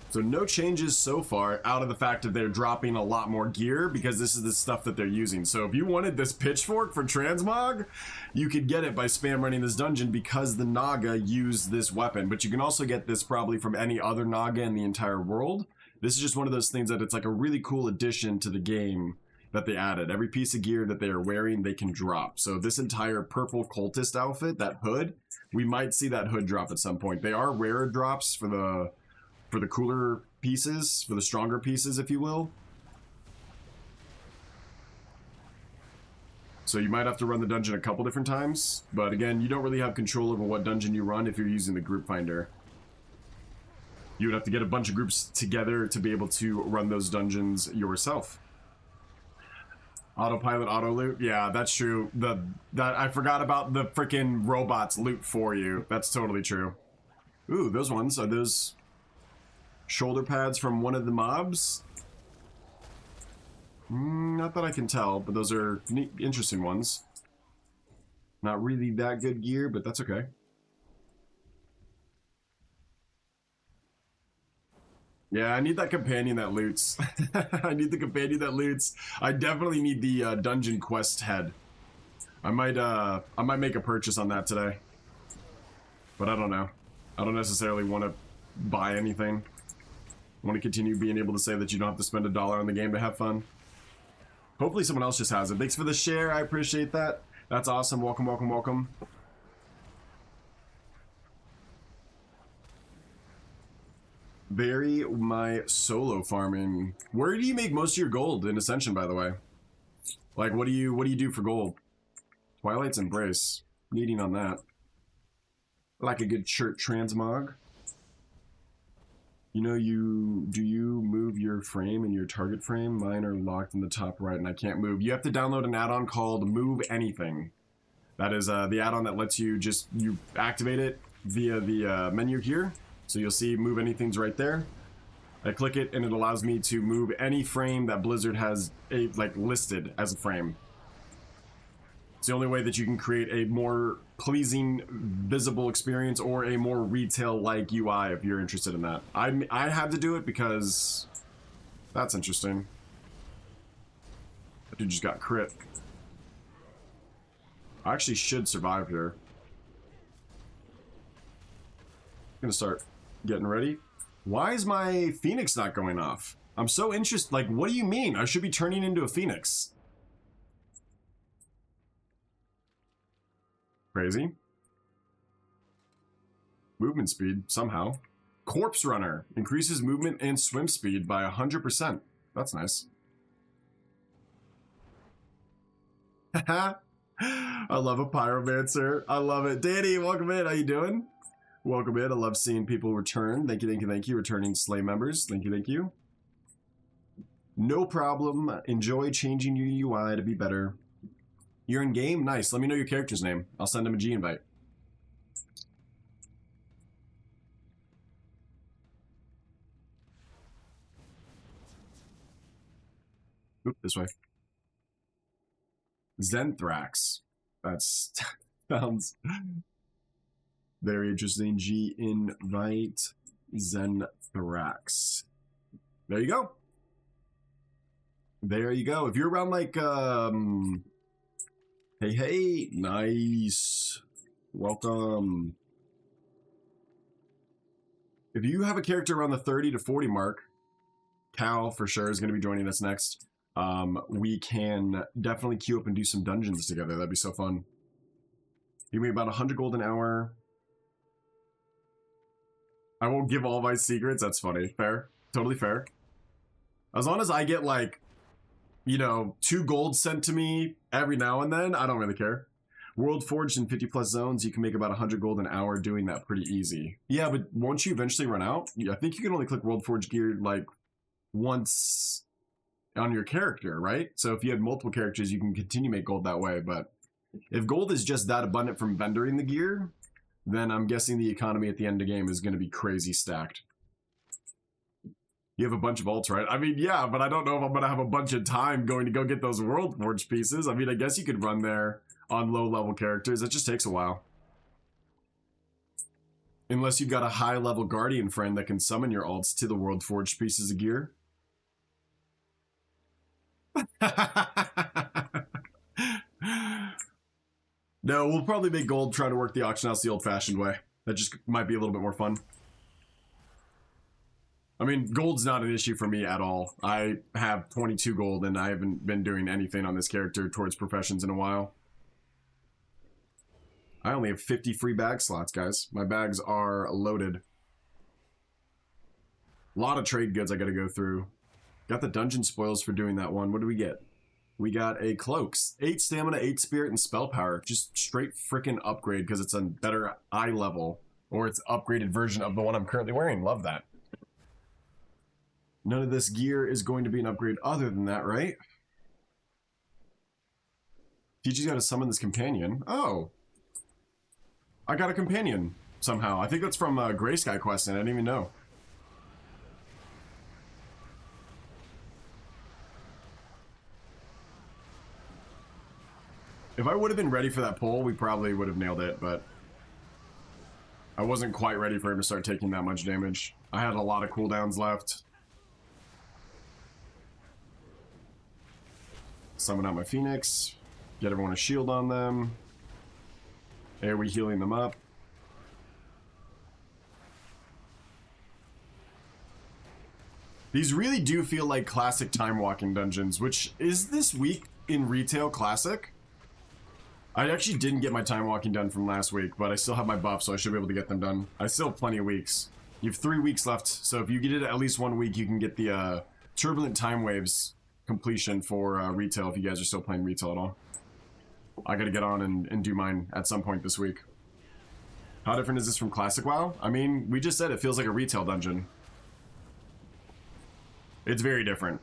So no changes so far, out of the fact that they're dropping a lot more gear, because this is the stuff that they're using. So if you wanted this pitchfork for transmog, you could get it by spam running this dungeon, because the Naga used this weapon. But you can also get this probably from any other Naga in the entire world. This is just one of those things that it's like a really cool addition to the game that they added. Every piece of gear that they are wearing, they can drop. So this entire purple cultist outfit, that hood, we might see that hood drop at some point. They are rarer drops for the cooler pieces, for the stronger pieces, if you will. So you might have to run the dungeon a couple different times, but again, you don't really have control over what dungeon you run if you're using the group finder. You would have to get a bunch of groups together to be able to run those dungeons yourself. Autopilot, auto loot, yeah, that's true. I forgot about the freaking robots loot for you. That's totally true. Ooh, those ones, are those shoulder pads from one of the mobs? Not that I can tell, but those are neat, interesting ones. Not really that good gear, but that's okay. Yeah, I need that companion that loots. I need the companion that loots. I definitely need the dungeon quest head. I might make a purchase on that today. But I don't know. I don't necessarily want to buy anything. I want to continue being able to say that you don't have to spend $1 on the game to have fun. Hopefully someone else just has it. Thanks for the share. I appreciate that. That's awesome. Welcome, welcome, welcome. Bury my solo farming. Where do you make most of your gold in Ascension, by the way? Like, what do you do for gold? Twilight's Embrace. Needing on that. Like a good shirt transmog. You know, do you move your frame and your target frame? Mine are locked in the top right and I can't move. You have to download an add-on called Move Anything. That is the add-on that lets you you activate it via the menu here. So you'll see Move Anything's right there. I click it and it allows me to move any frame that Blizzard has listed as a frame. It's the only way that you can create a more pleasing, visible experience or a more retail-like UI if you're interested in that. I had to do it because that's interesting. That dude just got crit. I actually should survive here. I'm gonna start getting ready. Why is my Phoenix not going off? I'm so interested. Like, what do you mean? I should be turning into a Phoenix. Crazy. Movement speed, somehow. Corpse Runner increases movement and swim speed by 100%. That's nice. I love a pyromancer. I love it. Danny, welcome in. How you doing? Welcome in. I love seeing people return. Thank you, thank you, thank you. Returning Slay members. Thank you, thank you. No problem. Enjoy changing your UI to be better. You're in game? Nice. Let me know your character's name. I'll send him a G invite. Oop, this way. Zenthrax. That's sounds very interesting. G invite Zenthrax. There you go. There you go. If you're around like hey, nice. Welcome. If you have a character around the 30 to 40 mark, Cal for sure is going to be joining us next. We can definitely queue up and do some dungeons together. That'd be so fun. Give me about 100 gold an hour. I won't give all my secrets. That's funny. Fair. Totally fair. As long as I get like, you know, 2 gold sent to me every now and then, I don't really care. World Forged in 50 plus zones, you can make about 100 gold an hour doing that pretty easy. Yeah, but won't you eventually run out? I think you can only click World Forged gear like once on your character, right? So if you had multiple characters, you can continue to make gold that way. But if gold is just that abundant from vendoring the gear, then I'm guessing the economy at the end of the game is going to be crazy stacked. You have a bunch of alts, right? I mean, yeah, but I don't know if I'm going to have a bunch of time going to go get those World Forged pieces. I mean, I guess you could run there on low-level characters. It just takes a while. Unless you've got a high-level Guardian friend that can summon your alts to the World Forged pieces of gear. No, we'll probably make gold trying to work the auction house the old-fashioned way. That just might be a little bit more fun. I mean, gold's not an issue for me at all. I have 22 gold, and I haven't been doing anything on this character towards professions in a while. I only have 50 free bag slots, guys. My bags are loaded. A lot of trade goods I gotta go through. Got the dungeon spoils for doing that one. What do we get? We got a cloaks. 8 stamina, 8 spirit, and spell power. Just straight freaking upgrade because it's a better eye level. Or it's upgraded version of the one I'm currently wearing. Love that. None of this gear is going to be an upgrade other than that, right? TG's got to summon this companion. Oh. I got a companion somehow. I think that's from Gray Sky Quest, and I didn't even know. If I would have been ready for that pull, we probably would have nailed it, but I wasn't quite ready for him to start taking that much damage. I had a lot of cooldowns left. Summon out my Phoenix. Get everyone a shield on them. Are we healing them up? These really do feel like classic time walking dungeons, which is this week in retail classic. I actually didn't get my time walking done from last week, but I still have my buff, so I should be able to get them done. I still have plenty of weeks. You have 3 weeks left, so if you get it at least 1 week, you can get the Turbulent Time Waves completion for retail if you guys are still playing retail at all. I gotta get on and do mine at some point this week. How different is this from Classic WoW? I mean, we just said it feels like a retail dungeon. It's very different.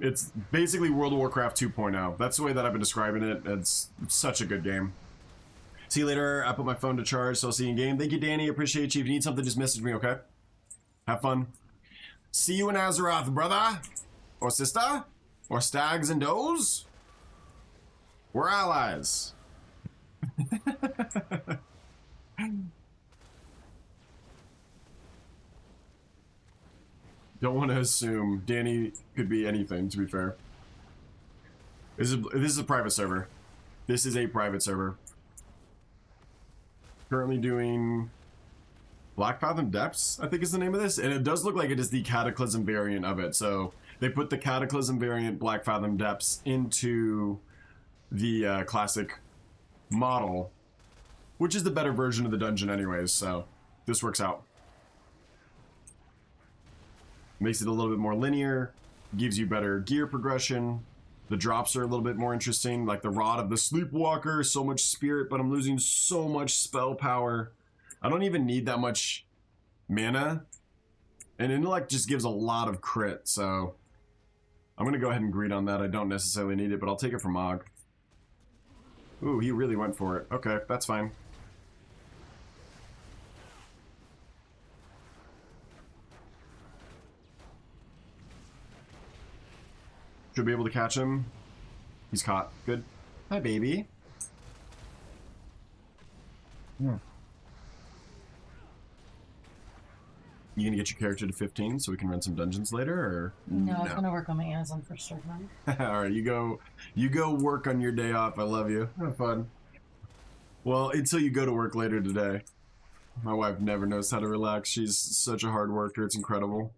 It's basically World of Warcraft 2.0. That's the way that I've been describing it. It's such a good game. See you later. I put my phone to charge, so I'll see you in game. Thank you, Danny. Appreciate you. If you need something, just message me, okay? Have fun. See you in Azeroth, brother. Or sister? Or stags and does? We're allies. Don't want to assume. Danny could be anything, to be fair. This is a private server. This is a private server. Currently doing Black Fathom Depths, I think is the name of this. And it does look like it is the Cataclysm variant of it. So they put the Cataclysm variant Black Fathom Depths into the classic model, which is the better version of the dungeon anyways, so this works out. Makes it a little bit more linear, gives you better gear progression. The drops are a little bit more interesting, like the Rod of the Sleepwalker, so much spirit, but I'm losing so much spell power. I don't even need that much mana, and Intellect just gives a lot of crit, so I'm gonna go ahead and greed on that. I don't necessarily need it, but I'll take it from Mog. Ooh, he really went for it. Okay, that's fine. Should be able to catch him. He's caught. Good. Hi, baby. Yeah. You gonna get your character to 15 so we can run some dungeons later, or no? I was gonna work on my Amazon for start now. All right, you go work on your day off. I love you. Have fun. Well, until you go to work later today. My wife never knows how to relax. She's such a hard worker. It's incredible.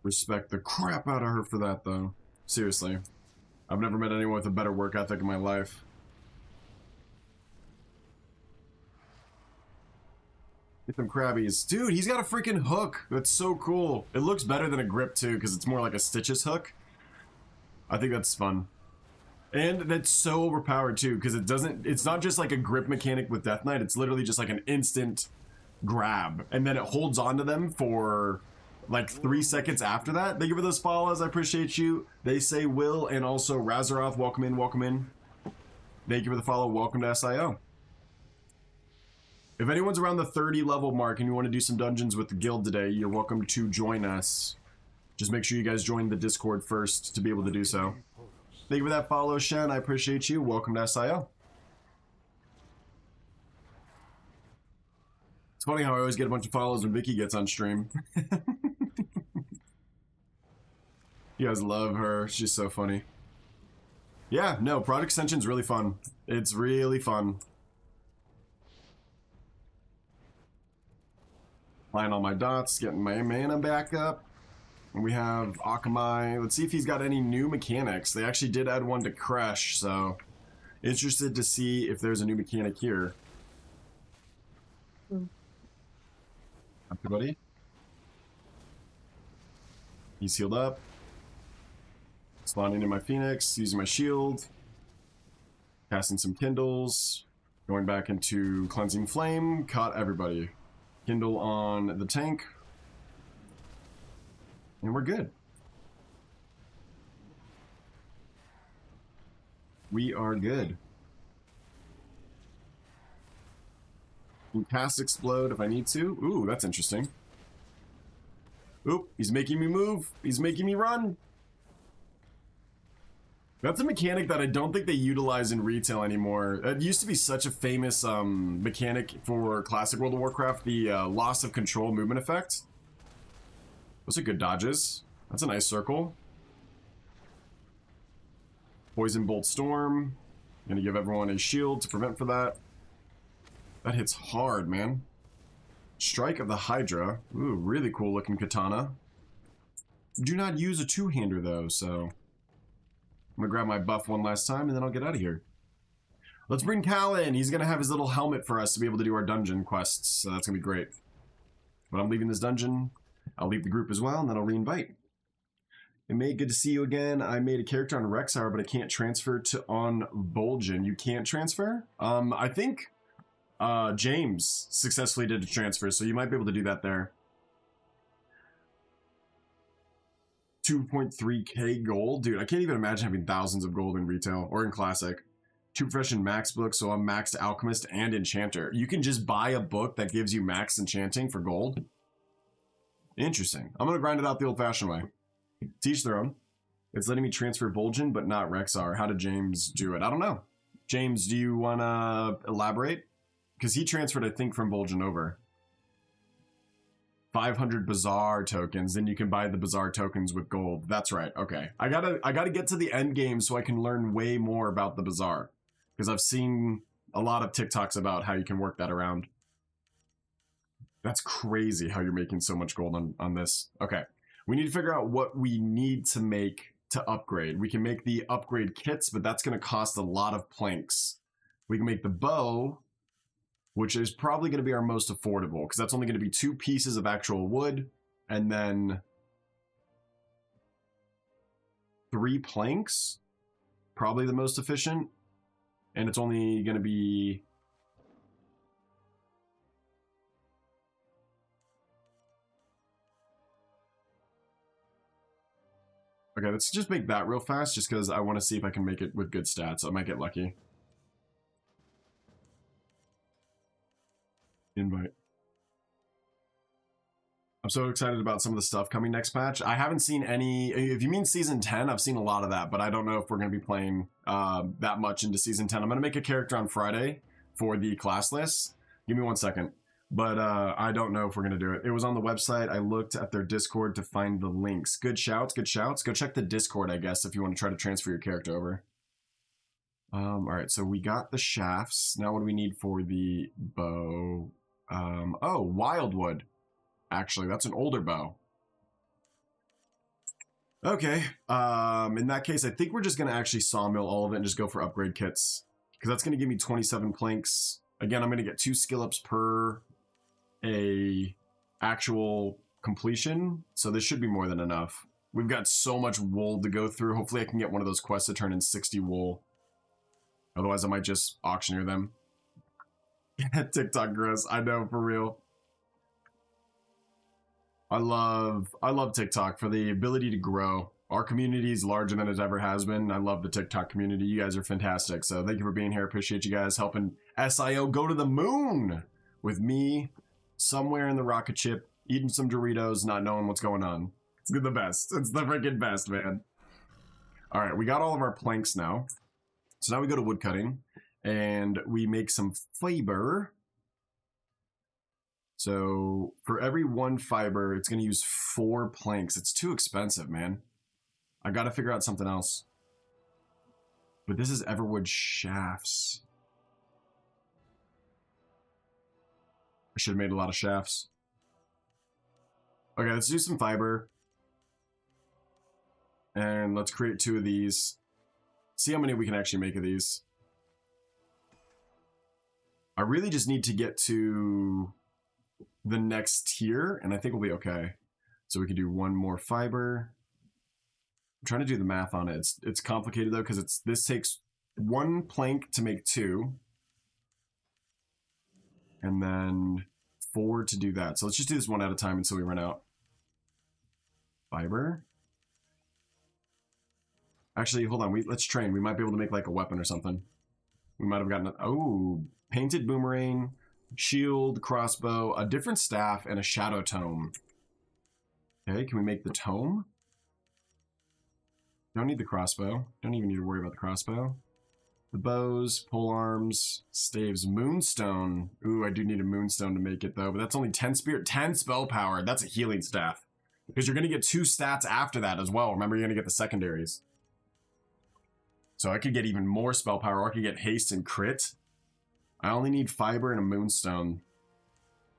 Respect the crap out of her for that, though. Seriously. I've never met anyone with a better work ethic in my life. Get them crabbies. Dude, he's got a freaking hook. That's so cool. It looks better than a grip, too, because it's more like a Stitches hook. I think that's fun. And that's so overpowered, too, because it's not just like a grip mechanic with Death Knight. It's literally just like an instant grab. And then it holds onto them for like 3 seconds after that. Thank you for those follows. I appreciate you. They say Will and also Razaroth. Welcome in, welcome in. Thank you for the follow. Welcome to SIO. If anyone's around the 30 level mark and you want to do some dungeons with the guild today, you're welcome to join us. Just make sure you guys join the Discord first to be able to do so. Thank you for that follow, Shen. I appreciate you. Welcome to SIO. It's funny how I always get a bunch of follows when Vicky gets on stream. You guys love her. She's so funny. Yeah, no, Project Ascension's really fun. It's really fun. Flying all my dots, getting my mana back up. And we have Akamai. Let's see if he's got any new mechanics. They actually did add one to Crash, so interested to see if there's a new mechanic here. Everybody? He's healed up. Spawning in my Phoenix, using my shield. Casting some Kindles. Going back into Cleansing Flame. Caught everybody. Kindle on the tank. And we're good. We are good. Can cast Explode if I need to. Ooh, that's interesting. Oop, he's making me move. He's making me run. That's a mechanic that I don't think they utilize in retail anymore. It used to be such a famous mechanic for classic World of Warcraft, the loss of control movement effect. Those are good dodges. That's a nice circle. Poison Bolt Storm. Gonna give everyone a shield to prevent for that. That hits hard, man. Strike of the Hydra. Ooh, really cool looking katana. Do not use a two-hander though, so I'm gonna grab my buff one last time and then I'll get out of here. Let's bring Cal in. He's gonna have his little helmet for us to be able to do our dungeon quests, so that's gonna be great. But I'm leaving this dungeon. I'll leave the group as well, and then I'll re-invite. And May, good to see you again. I made a character on Rexar, but I can't transfer to on Vol'jin. You can't transfer? I think James successfully did a transfer, so you might be able to do that there. 2.3k gold? Dude, I can't even imagine having thousands of gold in retail or in classic. 2 profession max books, so I'm maxed alchemist and enchanter. You can just buy a book that gives you max enchanting for gold. Interesting. I'm gonna grind it out the old-fashioned way. Teach their own. It's letting me transfer Vol'jin, but not Rexar. How did James do it? I don't know. James, do you wanna elaborate? Because he transferred, I think, from Vol'jin over. 500 Bazaar tokens, then you can buy the Bazaar tokens with gold. That's right. Okay. I gotta get to the end game so I can learn way more about the Bazaar. Because I've seen a lot of TikToks about how you can work that around. That's crazy how you're making so much gold on this. Okay. We need to figure out what we need to make to upgrade. We can make the upgrade kits, but that's going to cost a lot of planks. We can make the bow, which is probably going to be our most affordable, because that's only going to be 2 pieces of actual wood, and then 3 planks. Probably the most efficient. And it's only going to be... Okay, let's just make that real fast, just because I want to see if I can make it with good stats. I might get lucky. Invite. I'm so excited about some of the stuff coming next patch. I haven't seen any, if you mean Season 10, I've seen a lot of that, but I don't know if we're going to be playing that much into Season 10. I'm going to make a character on Friday for the class list. Give me 1 second. But I don't know if we're going to do it. It was on the website. I looked at their Discord to find the links. Good shouts, good shouts. Go check the Discord, I guess, if you want to try to transfer your character over. All right, so we got the shafts. Now what do we need for the bow? Oh, wildwood. Actually, that's an older bow. Okay, in that case, I think we're just going to actually sawmill all of it and just go for upgrade kits. Because that's going to give me 27 planks. Again, I'm going to get 2 skill ups per a actual completion. So this should be more than enough. We've got so much wool to go through. Hopefully I can get one of those quests to turn in 60 wool. Otherwise, I might just auctioneer them. TikTok gross. I know, for real. I love TikTok for the ability to grow. Our community is larger than it ever has been. I love the TikTok community. You guys are fantastic. So thank you for being here. Appreciate you guys helping SIO go to the moon with me somewhere in the rocket ship, eating some Doritos, not knowing what's going on. It's the best. It's the freaking best, man. All right, we got all of our planks now. So now we go to wood cutting and we make some fiber. So for every 1 fiber, it's going to use 4 planks. It's too expensive, man. I got to figure out something else. But this is Everwood shafts. I should have made a lot of shafts. Okay, let's do some fiber. And let's create 2 of these. See how many we can actually make of these. I really just need to get to the next tier, and I think we'll be okay. So we can do 1 more fiber. I'm trying to do the math on it. It's complicated though, because this takes 1 plank to make 2. And then 4 to do that. So let's just do this one at a time until we run out. Fiber. Actually, hold on. Let's train. We might be able to make like a weapon or something. We might have gotten oh, painted boomerang, shield, crossbow, a different staff, and a shadow tome. Okay, can we make the tome? Don't need the crossbow. Don't even need to worry about the crossbow. The bows, pole arms, staves, moonstone. Ooh, I do need a moonstone to make it though, but that's only 10 spirit, 10 spell power. That's a healing staff. Because you're going to get 2 stats after that as well. Remember, you're going to get the secondaries. So I could get even more spell power, or I could get haste and crit. I only need fiber and a moonstone.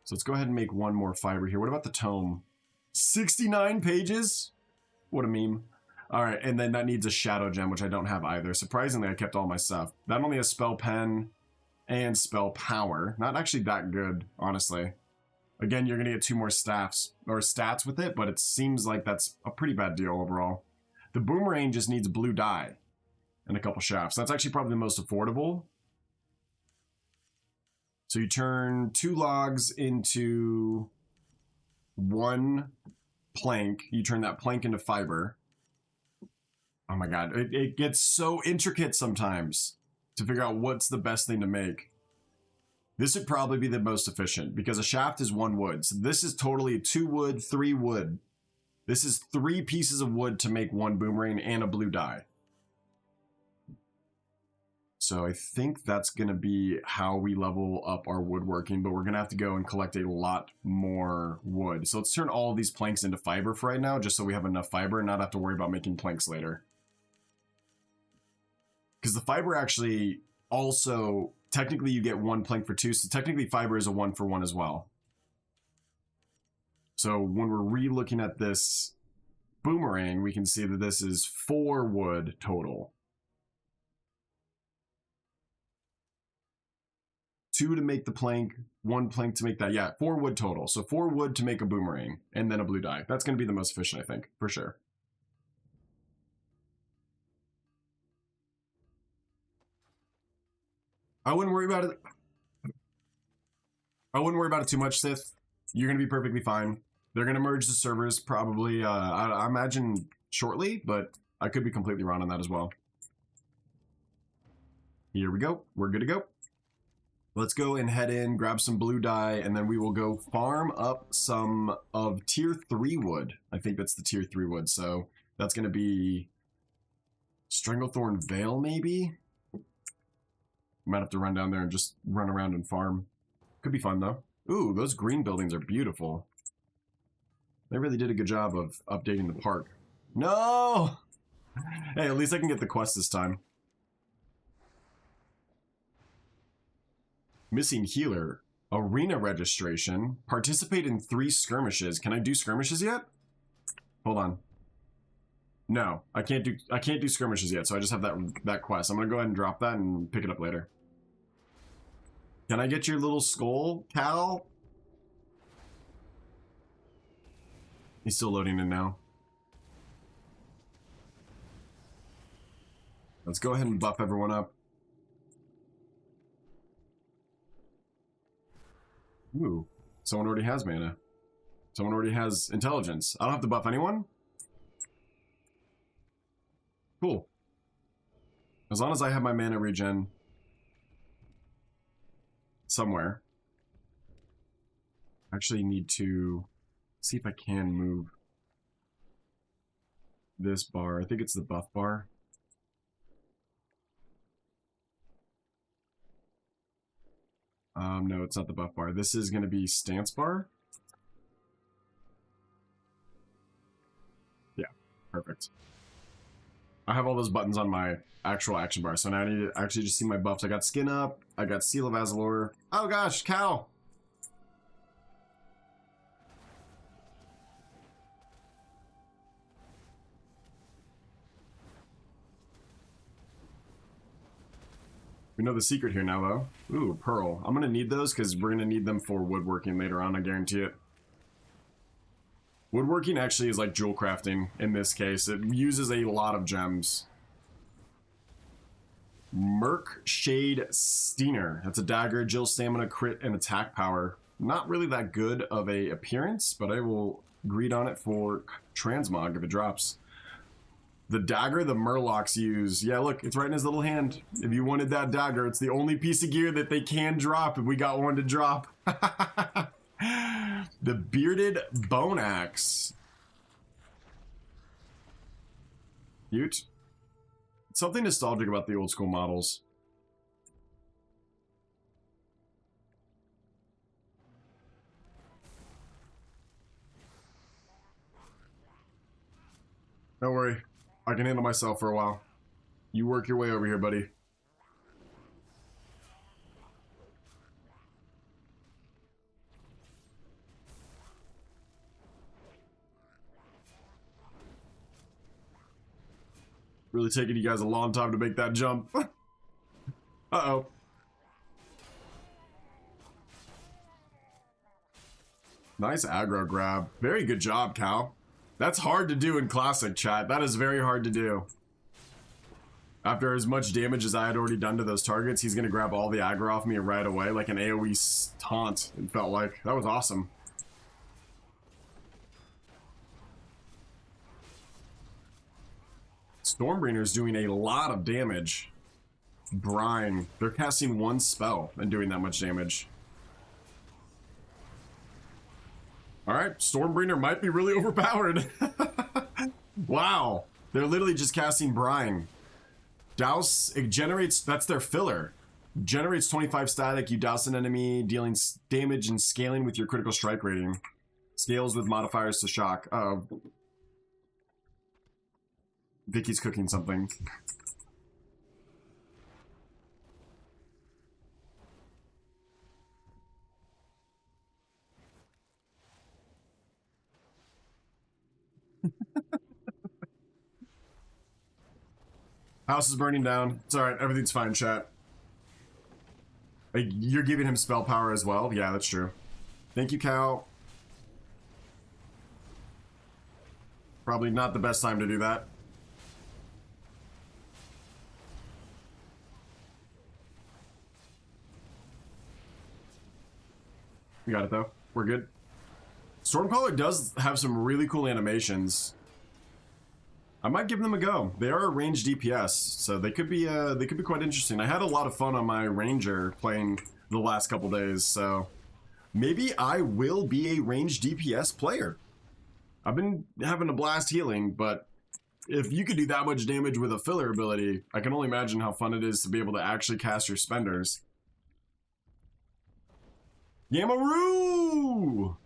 So let's go ahead and make 1 more fiber here. What about the tome? 69 pages? What a meme. All right, and then that needs a shadow gem, which I don't have either. Surprisingly, I kept all my stuff. That only has spell pen and spell power. Not actually that good, honestly. Again, you're going to get 2 more staffs or stats with it, but it seems like that's a pretty bad deal overall. The boomerang just needs blue dye and a couple shafts. That's actually probably the most affordable. So you turn 2 logs into 1 plank. You turn that plank into fiber. Oh my god, it gets so intricate sometimes to figure out what's the best thing to make. This would probably be the most efficient because a shaft is 1 wood. So this is totally 2 wood, 3 wood. This is 3 pieces of wood to make 1 boomerang and a blue dye. So I think that's going to be how we level up our woodworking, but we're going to have to go and collect a lot more wood. So let's turn all of these planks into fiber for right now, just so we have enough fiber and not have to worry about making planks later. Because the fiber actually also, technically you get 1 plank for 2, so technically fiber is a 1 for 1 as well. So when we're re-looking at this boomerang, we can see that this is 4 wood total. 2 to make the plank, 1 plank to make that. Yeah, 4 wood total. So 4 wood to make a boomerang, and then a blue dye. That's going to be the most efficient, I think, for sure. I wouldn't worry about it. I wouldn't worry about it too much, Sith. You're going to be perfectly fine. They're going to merge the servers probably, I imagine, shortly, but I could be completely wrong on that as well. Here we go. We're good to go. Let's go and head in, grab some blue dye, and then we will go farm up some of tier 3 wood. I think that's the tier 3 wood, so that's going to be Stranglethorn Vale, maybe? Might have to run down there and just run around and farm. Could be fun, though. Ooh, those green buildings are beautiful. They really did a good job of updating the park. No! Hey, at least I can get the quest this time. Missing healer. Arena registration. Participate in 3 skirmishes. Can I do skirmishes yet? Hold on. No, I can't do skirmishes yet, so I just have that quest. I'm gonna go ahead and drop that and pick it up later. Can I get your little skull, Cal? He's still loading in now. Let's go ahead and buff everyone up. Ooh, someone already has mana. Someone already has intelligence. I don't have to buff anyone? Cool. As long as I have my mana regen somewhere. I actually need to see if I can move this bar. I think it's the buff bar. No, it's not the buff bar. This is going to be stance bar. Yeah, perfect. I have all those buttons on my actual action bar, so now I need to actually just see my buffs. I got skin up, I got Seal of Azalor. Oh gosh, cow! We know the secret here now, though. Ooh, pearl. I'm gonna need those because we're gonna need them for woodworking later on, I guarantee it. Woodworking actually is like jewel crafting in this case. It uses a lot of gems. Merc Shade Steiner. That's a dagger, Jill stamina, crit, and attack power. Not really that good of a appearance, but I will greed on it for transmog if it drops. The dagger the Murlocs use. Yeah, look, it's right in his little hand. If you wanted that dagger, it's the only piece of gear that they can drop, and we got one to drop. The Bearded Bone Axe. Cute. Something nostalgic about the old school models. Don't worry. I can handle myself for a while. You work your way over here, buddy. Really taking you guys a long time to make that jump. Uh-oh. Nice aggro grab. Very good job, Cal. That's hard to do in Classic, chat. That is very hard to do. After as much damage as I had already done to those targets, he's going to grab all the aggro off me right away, like an AoE taunt, it felt like. That was awesome. Stormbringer's doing a lot of damage. Brine. They're casting one spell and doing that much damage. Alright, Stormbringer might be really overpowered. Wow. They're literally just casting Brine. Douse, it generates, that's their filler. Generates 25 static, you douse an enemy, dealing damage and scaling with your critical strike rating. Scales with modifiers to shock. Uh-oh. Vicky's cooking something. House is burning down. It's alright, everything's fine, chat. Like, you're giving him spell power as well? Yeah, that's true. Thank you, Cal. Probably not the best time to do that. We got it, though. We're good. Stormcaller does have some really cool animations. I might give them a go. They are a ranged DPS, so they could be quite interesting. I had a lot of fun on my Ranger playing the last couple days, so maybe I will be a ranged DPS player. I've been having a blast healing, but if you could do that much damage with a filler ability, I can only imagine how fun it is to be able to actually cast your spenders. Yamaroo!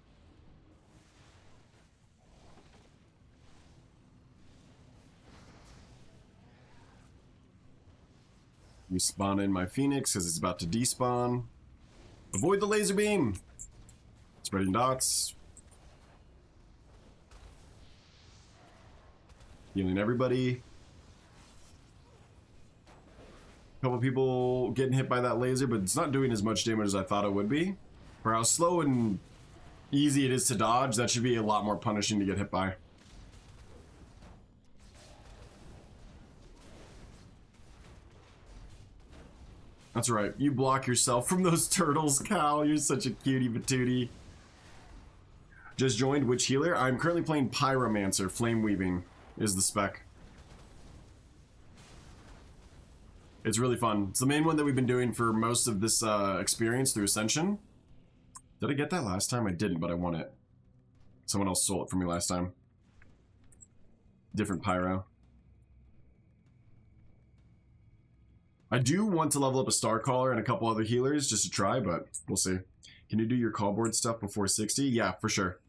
You spawn in my Phoenix because it's about to despawn. Avoid the laser beam! Spreading dots. Healing everybody. Couple people getting hit by that laser, but it's not doing as much damage as I thought it would be. For how slow and easy it is to dodge, that should be a lot more punishing to get hit by. That's right, you block yourself from those turtles, Cal. You're such a cutie patootie. Just joined, which healer? I'm currently playing Pyromancer. Flame Weaving is the spec. It's really fun. It's the main one that we've been doing for most of this experience through Ascension. Did I get that last time? I didn't, but I won it. Someone else stole it from me last time. Different Pyro. I do want to level up a Star Caller and a couple other healers just to try, but we'll see. Can you do your callboard stuff before 60? Yeah, for sure.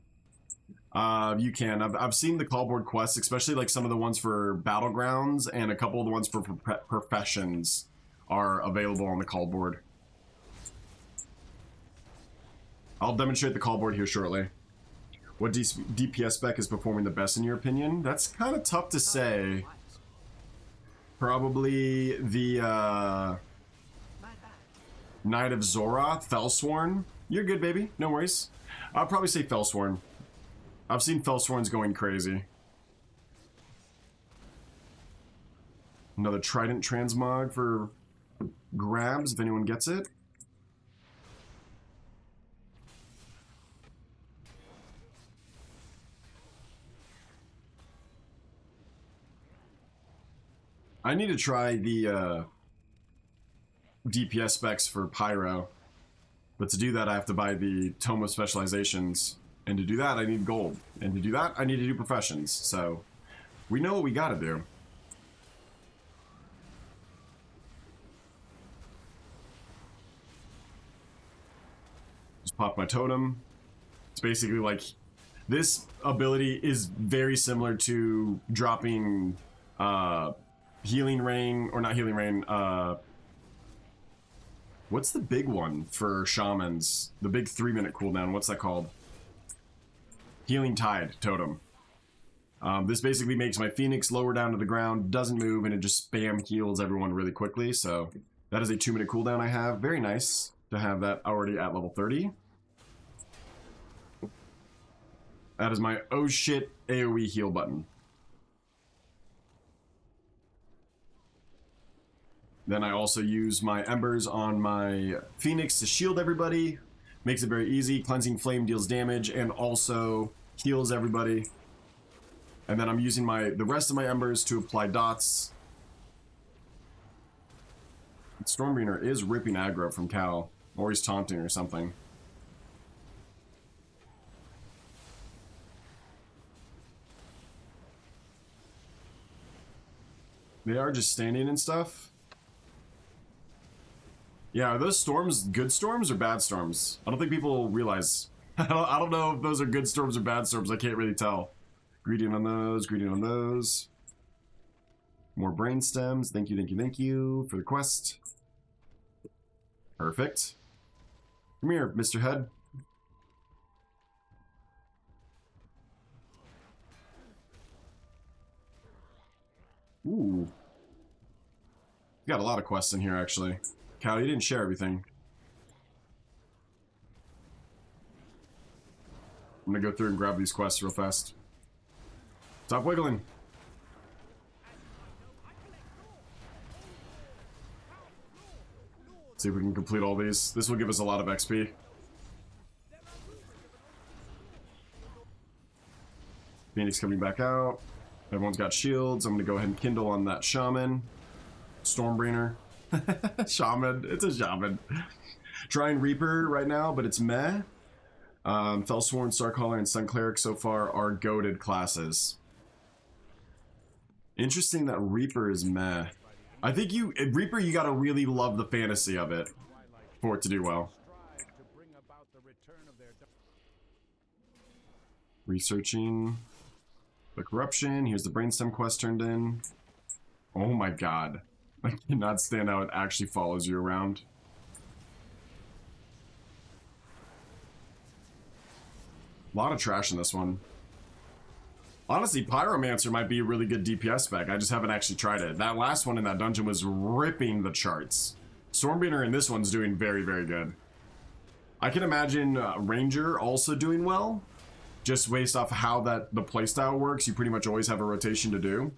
You can. I've seen the callboard quests, especially like some of the ones for Battlegrounds and a couple of the ones for Professions are available on the callboard. I'll demonstrate the callboard here shortly. What DPS spec is performing the best in your opinion? That's kind of tough to say. Probably the Knight of Zoroth, Fellsworn. You're good, baby. No worries. I'll probably say Fellsworn. I've seen Fellsworns going crazy. Another Trident Transmog for grabs if anyone gets it. I need to try the DPS specs for Pyro, but to do that I have to buy the Tome of Specializations, and to do that I need gold, and to do that I need to do Professions, so we know what we gotta do. Just pop my totem. It's basically like, this ability is very similar to dropping Healing Rain, or not Healing Rain, what's the big one for shamans? The big 3-minute cooldown, what's that called? Healing Tide totem. This basically makes my Phoenix lower down to the ground, doesn't move, and it just spam heals everyone really quickly, so that is a 2-minute cooldown I have. Very nice to have that already at level 30. That is my oh shit AoE heal button. Then I also use my Embers on my Phoenix to shield everybody. Makes it very easy. Cleansing Flame deals damage and also heals everybody. And then I'm using the rest of my Embers to apply dots. Stormbringer is ripping aggro from Cal, or he's taunting or something. They are just standing and stuff. Yeah, are those storms good storms or bad storms? I don't think people realize. I don't know if those are good storms or bad storms. I can't really tell. Greeting on those, greeting on those. More brain stems. Thank you, thank you, thank you for the quest. Perfect. Come here, Mr. Head. Ooh. Got a lot of quests in here, actually. Cal, you didn't share everything. I'm gonna go through and grab these quests real fast. Stop wiggling. See if we can complete all these. This will give us a lot of XP. Phoenix coming back out. Everyone's got shields. I'm gonna go ahead and kindle on that shaman. Stormbringer. Shaman. It's a shaman. Trying Reaper right now, but it's meh. Fellsworn, Starcaller, and Sun Cleric so far are goated classes. Interesting that Reaper is meh. I think Reaper, you gotta really love the fantasy of it for it to do well. Researching the corruption. Here's the brainstem quest turned in. Oh my god. I cannot stand how it actually follows you around. A lot of trash in this one. Honestly, Pyromancer might be a really good DPS spec. I just haven't actually tried it. That last one in that dungeon was ripping the charts. Stormbringer in this one's doing very, very good. I can imagine Ranger also doing well. Just based off how the playstyle works, you pretty much always have a rotation to do.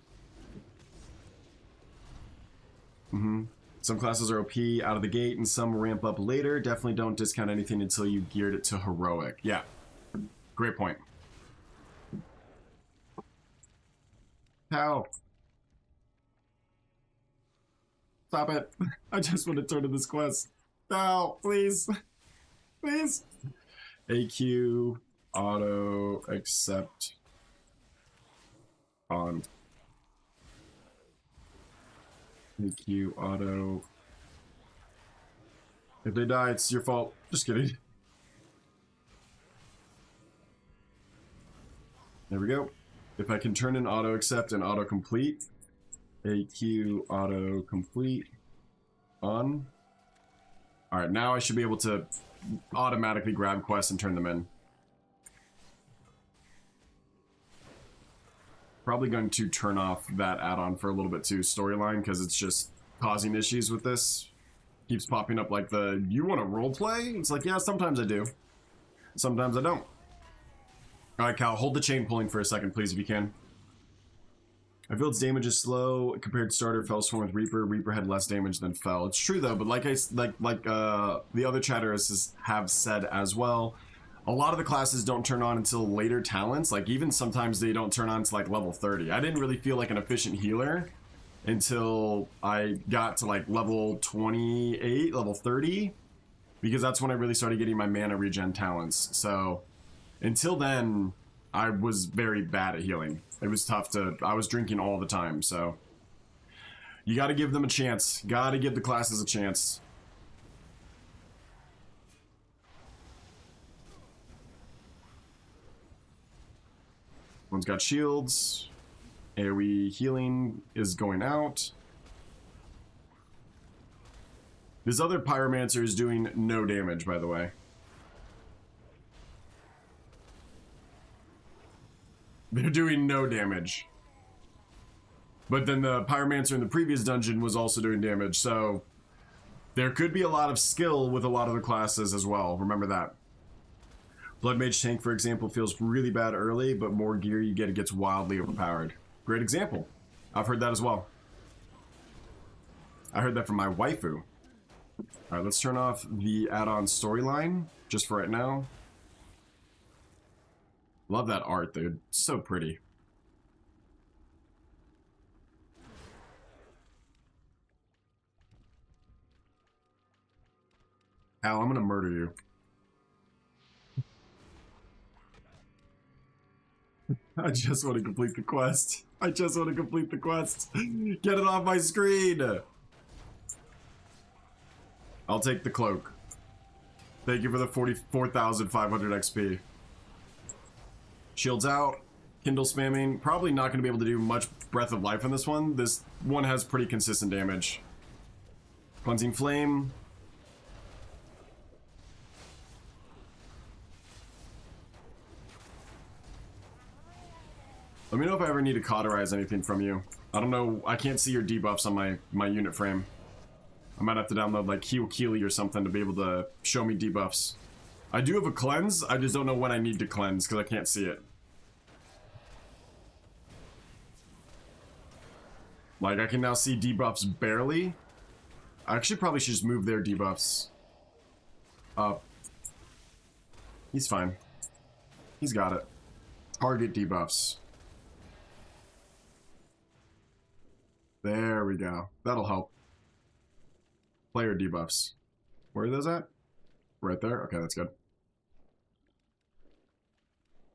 Some classes are OP out of the gate and some ramp up later. Definitely don't discount anything until you geared it to heroic. Yeah, great point. How? Stop it. I just want to turn to this quest. No, please. Please. AQ, auto, accept, on. AQ, auto. If they die, it's your fault. Just kidding. There we go. If I can turn in auto accept and auto complete, AQ auto complete on. All right, now I should be able to automatically grab quests and turn them in. Probably going to turn off that add-on for a little bit too, storyline, because it's just causing issues with this. Keeps popping up like the, you want to roleplay? It's like, yeah, sometimes I do. Sometimes I don't. All right, Cal, hold the chain pulling for a second, please, if you can. I feel its damage is slow compared to starter Fellsworn with Reaper. Reaper had less damage than Fell. It's true though, but like the other chatters have said as well, a lot of the classes don't turn on until later talents. Like even sometimes they don't turn on to like level 30. I didn't really feel like an efficient healer until I got to like level 28, level 30, because that's when I really started getting my mana regen talents. So until then, I was very bad at healing. It was tough I was drinking all the time, so you gotta give them a chance. Gotta give the classes a chance. One's got shields. AoE healing is going out. This other Pyromancer is doing no damage, by the way. They're doing no damage. But then the Pyromancer in the previous dungeon was also doing damage, so there could be a lot of skill with a lot of the classes as well. Remember that. Blood Mage Tank, for example, feels really bad early, but more gear you get, it gets wildly overpowered. Great example. I've heard that as well. I heard that from my waifu. Alright, let's turn off the add-on storyline, just for right now. Love that art, dude. So pretty. Al, I'm gonna murder you. I just want to complete the quest. I just want to complete the quest. Get it off my screen. I'll take the cloak. Thank you for the 44,500 XP. Shields out. Kindle spamming. Probably not going to be able to do much Breath of Life on this one. This one has pretty consistent damage. Cleansing Flame. Let me know if I ever need to cauterize anything from you. I don't know. I can't see your debuffs on my unit frame. I might have to download like Heal Keely or something to be able to show me debuffs. I do have a cleanse. I just don't know when I need to cleanse because I can't see it. Like, I can now see debuffs barely. I actually probably should just move their debuffs up. He's fine. He's got it. Target debuffs. There we go. That'll help. Player debuffs. Where are those at? Right there? Okay, that's good.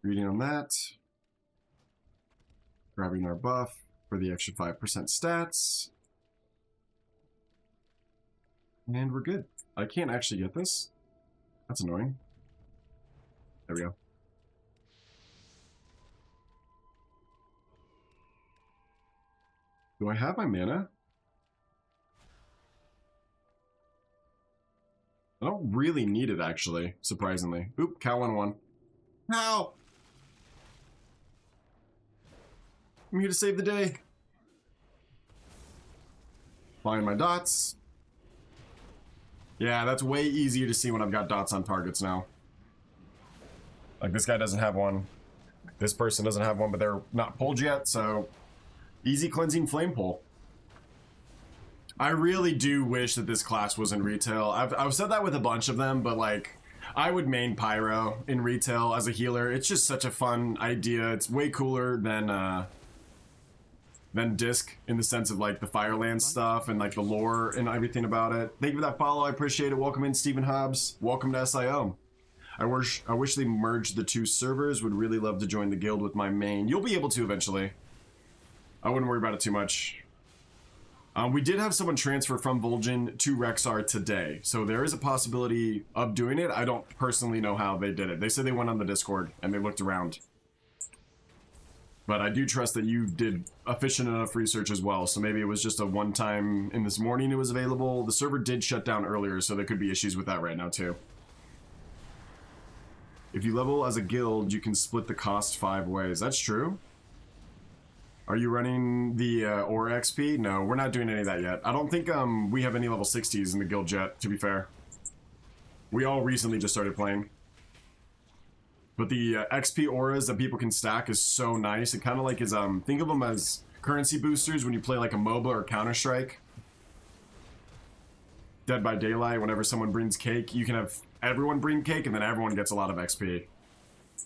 Reading on that. Grabbing our buff for the extra 5% stats. And we're good. I can't actually get this. That's annoying. There we go. Do I have my mana? I don't really need it, actually, surprisingly. Oop, cow 1-1. Cow! I'm here to save the day. Find my dots. Yeah, that's way easier to see when I've got dots on targets now. Like, this guy doesn't have one. This person doesn't have one, but they're not pulled yet, so... Easy cleansing flame pull. I really do wish that this class was in retail. I've said that with a bunch of them, but like, I would main Pyro in retail as a healer. It's just such a fun idea. It's way cooler than Disc in the sense of like the Fireland stuff and like the lore and everything about it. Thank you for that follow. I appreciate it. Welcome in, Stephen Hobbs. Welcome to SIO. I wish they merged the two servers. Would really love to join the guild with my main. You'll be able to eventually. I wouldn't worry about it too much. We did have someone transfer from Vol'jin to Rexxar today, so there is a possibility of doing it. I don't personally know how they did it. They said they went on the Discord and they looked around. But I do trust that you did efficient enough research as well, so maybe it was just a one-time in this morning it was available. The server did shut down earlier, so there could be issues with that right now too. If you level as a guild, you can split the cost 5 ways. That's true. Are you running the Aura XP? No, we're not doing any of that yet. I don't think we have any level 60s in the guild yet, to be fair. We all recently just started playing. But the XP auras that people can stack is so nice. It kind of like is, think of them as currency boosters when you play like a MOBA or Counter-Strike. Dead by Daylight, whenever someone brings cake, you can have everyone bring cake and then everyone gets a lot of XP.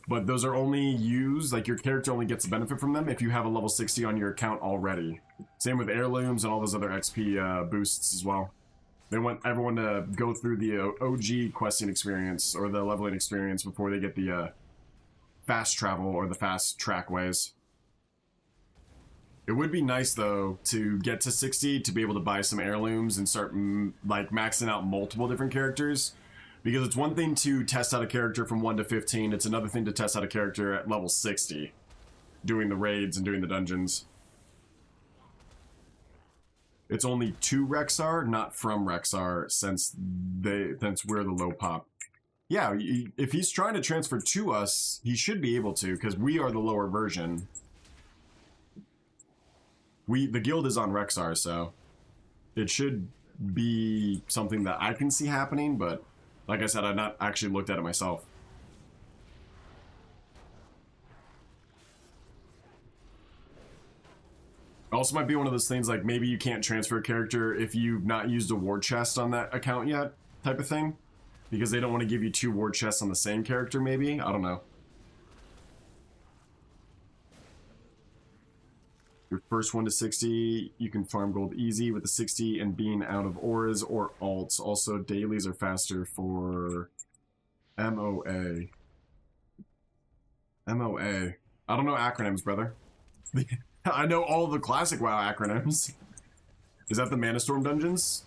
But those are only used, like your character only gets a benefit from them if you have a level 60 on your account already. Same with heirlooms and all those other XP boosts as well. They want everyone to go through the OG questing experience or the leveling experience before they get the fast travel or the fast track ways. It would be nice though to get to 60 to be able to buy some heirlooms and start like maxing out multiple different characters. Because it's one thing to test out a character from 1 to 15, it's another thing to test out a character at level 60, doing the raids and doing the dungeons. It's only to Rexxar, not from Rexxar, since we're the low pop. Yeah, if he's trying to transfer to us, he should be able to, because we are the lower version. The guild is on Rexxar, so it should be something that I can see happening, but like I said, I've not actually looked at it myself. Also might be one of those things like maybe you can't transfer a character if you've not used a war chest on that account yet, type of thing. Because they don't want to give you 2 war chests on the same character, maybe? I don't know. Your first 1 to 60, you can farm gold easy with the 60 and being out of auras or alts. Also, dailies are faster for MOA. MOA. I don't know acronyms, brother. I know all the classic WoW acronyms. Is that the Mana Storm dungeons?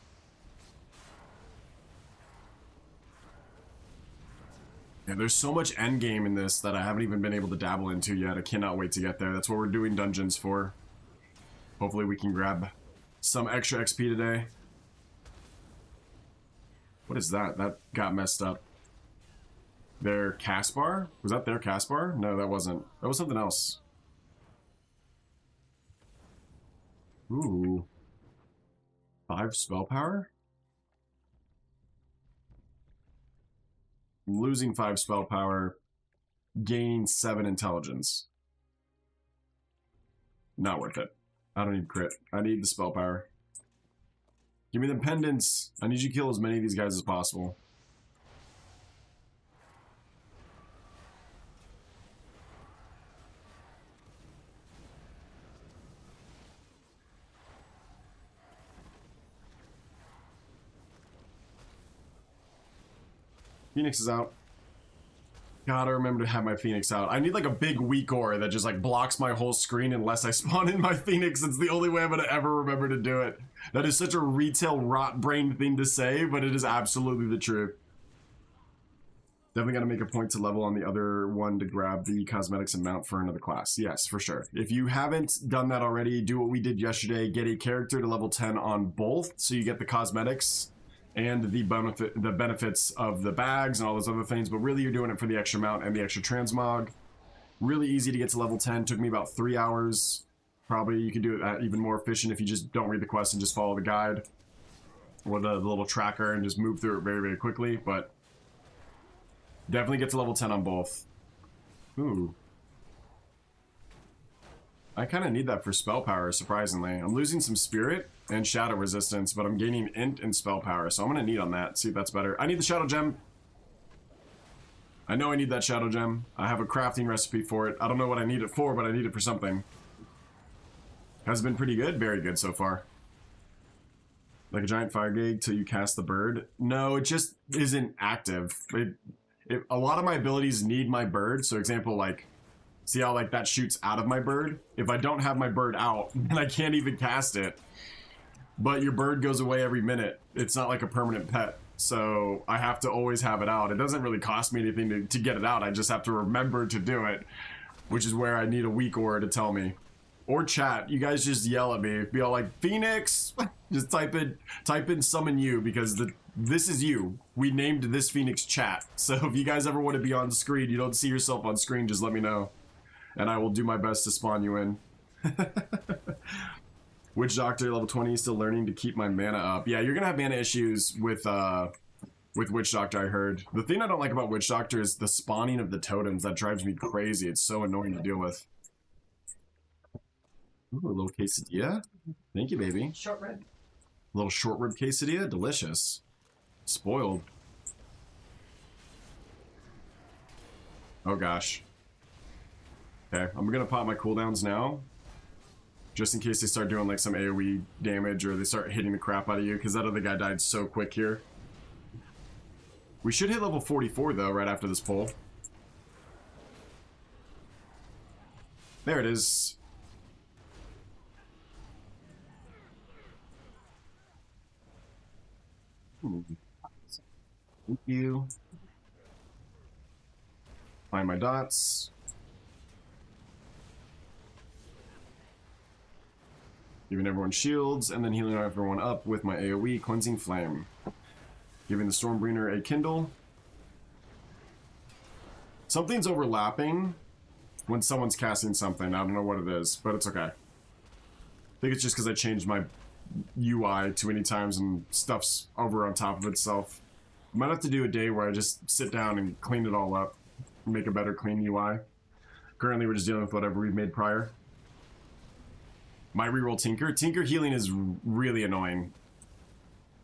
Yeah, there's so much endgame in this that I haven't even been able to dabble into yet. I cannot wait to get there. That's what we're doing dungeons for. Hopefully we can grab some extra XP today. What is that? That got messed up. Their cast bar? Was that their cast bar? No, that wasn't. That was something else. Ooh. 5 spell power? Losing 5 spell power, gaining 7 intelligence. Not worth it. I don't need crit. I need the spell power. Give me the pendants. I need you to kill as many of these guys as possible. Phoenix is out. Gotta remember to have my Phoenix out. I need like a big weak ore that just like blocks my whole screen unless I spawn in my Phoenix. It's the only way I'm gonna ever remember to do it. That is such a retail rot-brained thing to say, but it is absolutely the truth. Definitely gotta make a point to level on the other one to grab the cosmetics and mount for another class. Yes, for sure. If you haven't done that already, do what we did yesterday. Get a character to level 10 on both, so you get the cosmetics and the benefits of the bags and all those other things, but really you're doing it for the extra mount and the extra transmog. Really easy to get to level 10. Took me about 3 hours. Probably you could do it even more efficient if you just don't read the quest and just follow the guide or the little tracker and just move through it very, very quickly, but definitely get to level 10 on both. Ooh. I kind of need that for spell power, surprisingly. I'm losing some spirit and shadow resistance, but I'm gaining int and spell power, so I'm going to need on that. See if that's better. I need the shadow gem. I know I need that shadow gem. I have a crafting recipe for it. I don't know what I need it for, but I need it for something. Has been pretty good. Very good so far. Like a giant fire gig till you cast the bird. No, it just isn't active. A lot of my abilities need my bird. So example, like, see how like that shoots out of my bird? If I don't have my bird out, then I can't even cast it. But your bird goes away every minute. It's not like a permanent pet. So I have to always have it out. It doesn't really cost me anything to get it out. I just have to remember to do it, which is where I need a weak aura to tell me. Or chat. You guys just yell at me. Be all like, Phoenix! Just type in summon you, because this is you. We named this Phoenix chat. So if you guys ever want to be on screen, you don't see yourself on screen, just let me know. And I will do my best to spawn you in. Witch Doctor, level 20, still learning to keep my mana up. Yeah, you're gonna have mana issues with Witch Doctor, I heard. The thing I don't like about Witch Doctor is the spawning of the totems. That drives me crazy. It's so annoying to deal with. Ooh, a little quesadilla. Thank you, baby. Short rib. A little short rib quesadilla. Delicious. Spoiled. Oh, gosh. Okay, I'm gonna pop my cooldowns now. Just in case they start doing like some AoE damage or they start hitting the crap out of you, because that other guy died so quick here. We should hit level 44 though, right after this pull. There it is. Thank you. Find my dots. Giving everyone shields, and then healing everyone up with my AoE Cleansing Flame. Giving the Stormbringer a Kindle. Something's overlapping when someone's casting something. I don't know what it is, but it's okay. I think it's just because I changed my UI too many times and stuff's over on top of itself. Might have to do a day where I just sit down and clean it all up. Make a better clean UI. Currently we're just dealing with whatever we've made prior. My reroll Tinker. Tinker healing is really annoying.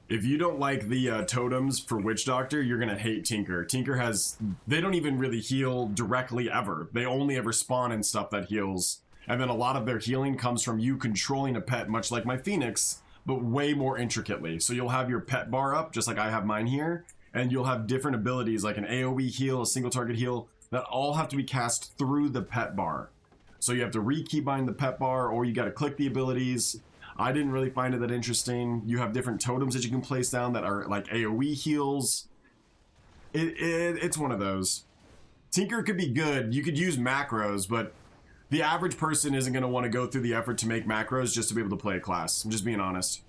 If you don't like the totems for Witch Doctor, you're gonna hate Tinker. Tinker has... They don't even really heal directly ever. They only ever spawn in stuff that heals. And then a lot of their healing comes from you controlling a pet, much like my Phoenix, but way more intricately. So you'll have your pet bar up, just like I have mine here, and you'll have different abilities like an AoE heal, a single target heal, that all have to be cast through the pet bar. So you have to re-keybind the pet bar, or you gotta click the abilities. I didn't really find it that interesting. You have different totems that you can place down that are like AoE heals. It's one of those. Tinker could be good. You could use macros, but the average person isn't going to want to go through the effort to make macros just to be able to play a class. I'm just being honest.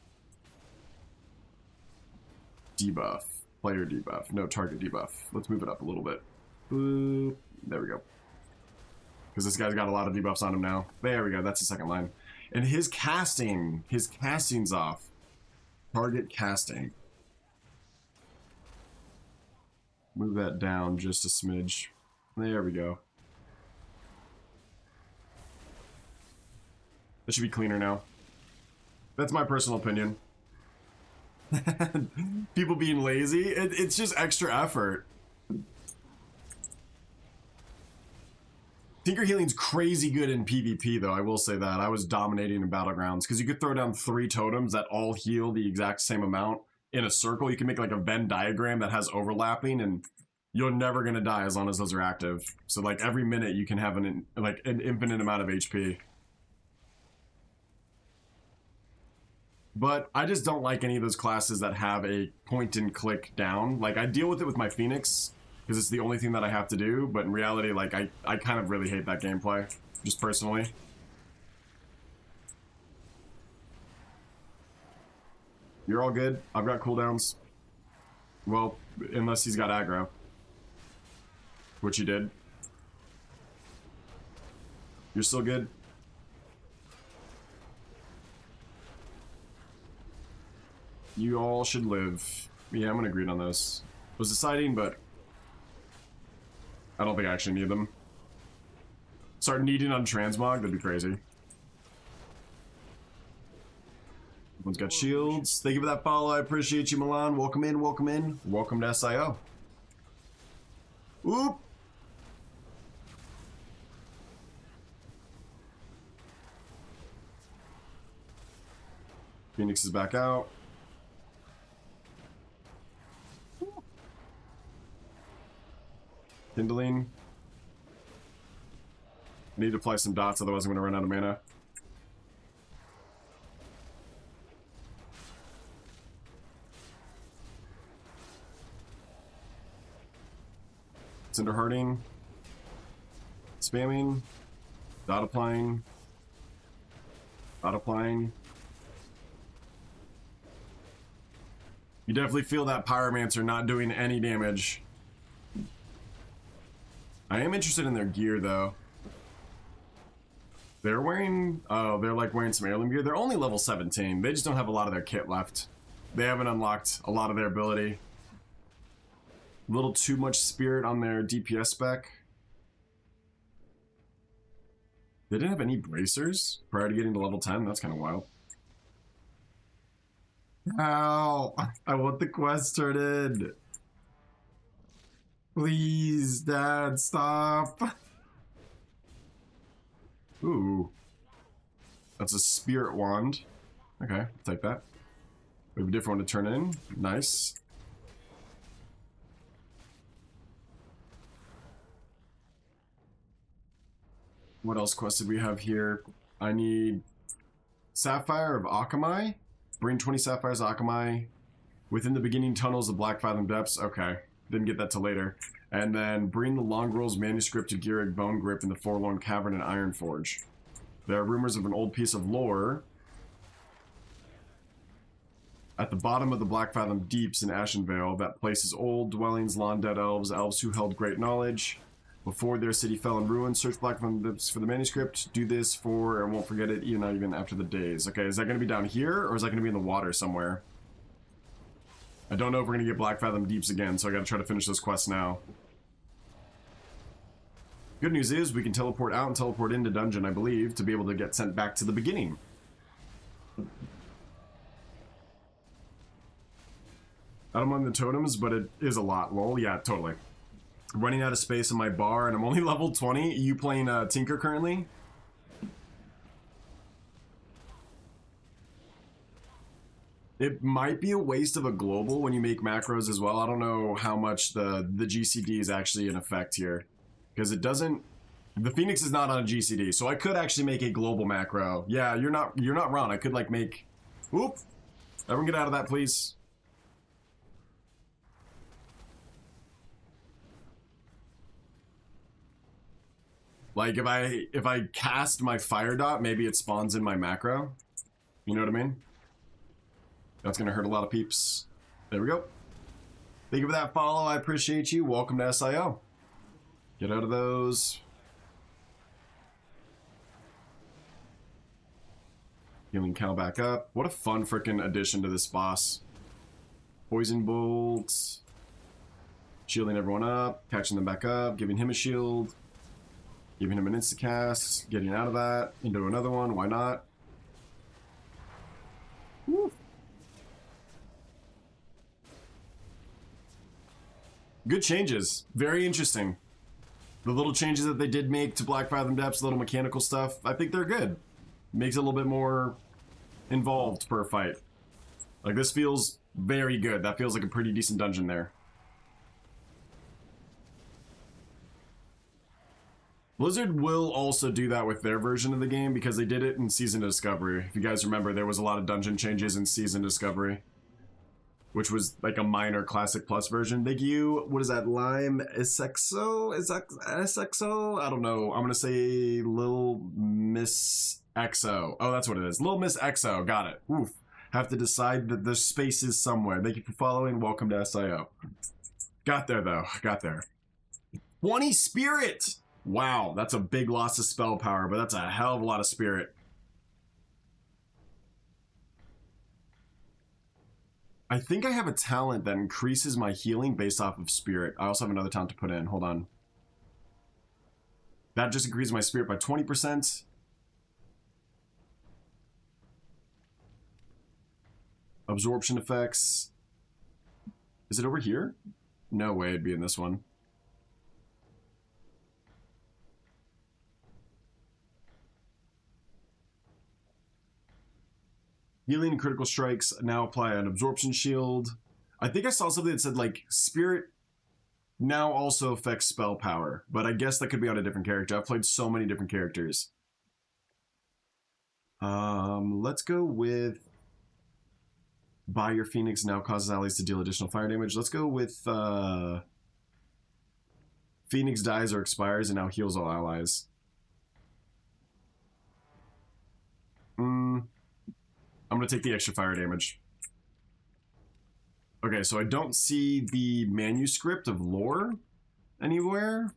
Debuff. Player debuff. No target debuff. Let's move it up a little bit. Boop. There we go. Because this guy's got a lot of debuffs on him now. There we go. That's the second line. And his casting's off. Target casting. Move that down just a smidge. There we go. That should be cleaner now. That's my personal opinion. People being lazy, it's just extra effort. Tinker healing's crazy good in PvP though, I will say that. I was dominating in Battlegrounds because you could throw down 3 totems that all heal the exact same amount in a circle. You can make like a Venn diagram that has overlapping, and you're never gonna die as long as those are active. So like every minute you can have an infinite amount of HP. But I just don't like any of those classes that have a point and click down. Like, I deal with it with my Phoenix, because it's the only thing that I have to do, but in reality, like, I kind of really hate that gameplay, just personally. You're all good. I've got cooldowns. Well, unless he's got aggro. Which he did. You're still good? You all should live. Yeah, I'm gonna agree on those. Was deciding, but I don't think I actually need them. Start needing on transmog, that'd be crazy. Everyone's got shields. Thank you for that follow. I appreciate you, Milan. Welcome in, welcome in. Welcome to SIO. Oop! Phoenix is back out. Kindling. I need to apply some dots, otherwise I'm going to run out of mana. Cinder Hearting. Spamming. Dot applying. Dot applying. You definitely feel that Pyromancer not doing any damage. I am interested in their gear, though. They're wearing... Oh, they're like wearing some heirloom gear. They're only level 17. They just don't have a lot of their kit left. They haven't unlocked a lot of their ability. A little too much spirit on their DPS spec. They didn't have any bracers prior to getting to level 10. That's kind of wild. Ow! I want the quest started. Please, Dad, stop. Ooh. That's a spirit wand. Okay, I'll take that. We have a different one to turn in. Nice. What else quest did we have here? I need Sapphire of Akamai. Bring 20 Sapphires of Akamai within the beginning tunnels of Black Fathom Depths. Okay. Didn't get that till later. And then bring the Longrel's manuscript to Gierig Bone Grip in the Forlorn Cavern in Ironforge. There are rumors of an old piece of lore at the bottom of the Black Fathom Deeps in Ashenvale that places old dwellings, long dead elves, elves who held great knowledge. Before their city fell in ruin, search Black Fathom Deeps for the manuscript. Do this for, and won't forget it, even after the days. Okay, is that going to be down here, or is that going to be in the water somewhere? I don't know if we're going to get Black Fathom Deeps again, so I got to try to finish this quest now. Good news is we can teleport out and teleport into dungeon, I believe, to be able to get sent back to the beginning. I don't mind the totems, but it is a lot. Lol, yeah, totally. Running out of space in my bar, and I'm only level 20. You playing Tinker currently? It might be a waste of a global when you make macros as well. I don't know how much the GCD is actually in effect here. Because it doesn't... The Phoenix is not on a GCD, so I could actually make a global macro. Yeah, you're not wrong. I could like make... Whoop! Everyone get out of that, please. Like, if I cast my fire dot, maybe it spawns in my macro. You know what I mean? That's gonna hurt a lot of peeps. There we go. Thank you for that follow. I appreciate you. Welcome to SIO. Get out of those. Healing Cal back up. What a fun freaking addition to this boss. Poison Bolt. Shielding everyone up. Catching them back up. Giving him a shield. Giving him an insta-cast. Getting out of that. Into another one. Why not? Woo. Good changes. Very interesting. The little changes that they did make to Black Fathom Depths, little mechanical stuff, I think they're good. Makes it a little bit more involved per fight. Like, this feels very good. That feels like a pretty decent dungeon there. Blizzard will also do that with their version of the game because they did it in Season Discovery. If you guys remember, there was a lot of dungeon changes in Season Discovery, which was like a minor Classic Plus version. Thank you. What is that? Lime Esexo? Is that Esexo? I don't know. I'm going to say Lil Miss Exo. Oh, that's what it is. Lil Miss Exo. Got it. Oof. Have to decide that there's spaces somewhere. Thank you for following. Welcome to SIO. Got there, though. Got there. 20 spirit! Wow, that's a big loss of spell power, but that's a hell of a lot of spirit. I think I have a talent that increases my healing based off of spirit. I also have another talent to put in. Hold on. That just increases my spirit by 20%. Absorption effects. Is it over here? No way it'd be in this one. Healing and critical strikes now apply an absorption shield. I think I saw something that said like spirit now also affects spell power, but I guess that could be on a different character. I've played so many different characters. Let's go with buy your Phoenix now causes allies to deal additional fire damage. Let's go with Phoenix dies or expires and now heals all allies. I'm going to take the extra fire damage. Okay, so I don't see the manuscript of lore anywhere,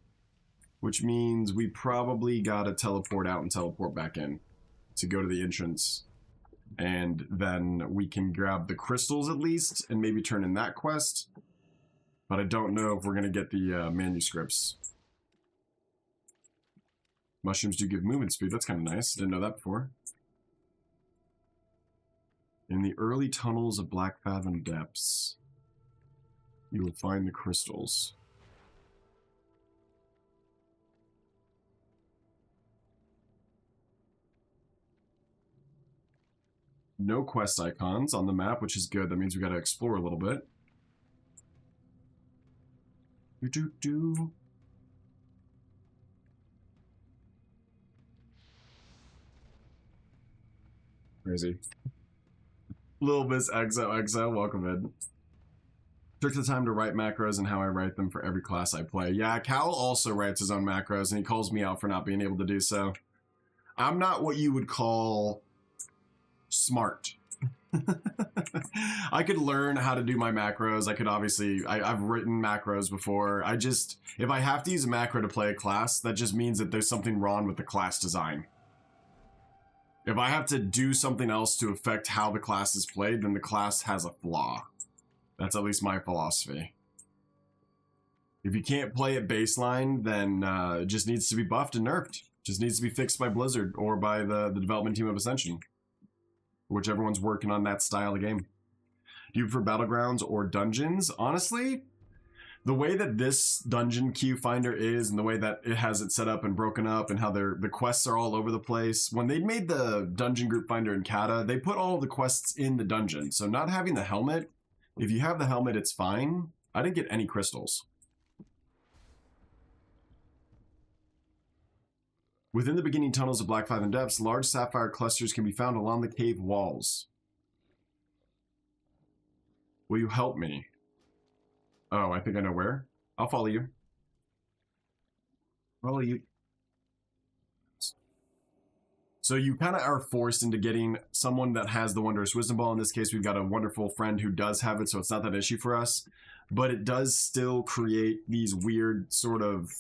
which means we probably got to teleport out and teleport back in to go to the entrance. And then we can grab the crystals at least and maybe turn in that quest. But I don't know if we're going to get the manuscripts. Mushrooms do give movement speed. That's kind of nice. Didn't know that before. In the early tunnels of Black Fathom Depths, you will find the crystals. No quest icons on the map, which is good. That means we got to explore a little bit. Where is he? Little Miss XOXO, welcome in. Took the time to write macros and how I write them for every class I play. Yeah, Cal also writes his own macros, and he calls me out for not being able to do so. I'm not what you would call smart. I could learn how to do my macros. I could obviously, I've written macros before. I just, if I have to use a macro to play a class, that just means that there's something wrong with the class design. If I have to do something else to affect how the class is played, then the class has a flaw. That's at least my philosophy. If you can't play at baseline, then it just needs to be buffed and nerfed. Just needs to be fixed by Blizzard or by the development team of Ascension. Whichever one's working on that style of game. Do you prefer Battlegrounds or Dungeons? Honestly, the way that this dungeon queue finder is and the way that it has it set up and broken up and how the quests are all over the place. When they made the dungeon group finder in Kata, they put all the quests in the dungeon. So not having the helmet, if you have the helmet, it's fine. I didn't get any crystals. Within the beginning tunnels of Black Fathom Depths, large sapphire clusters can be found along the cave walls. Will you help me? Oh, I think I know where. I'll follow you. Follow you. So you kind of are forced into getting someone that has the Wondrous Wisdom Ball. In this case, we've got a wonderful friend who does have it, so it's not that issue for us. But it does still create these weird sort of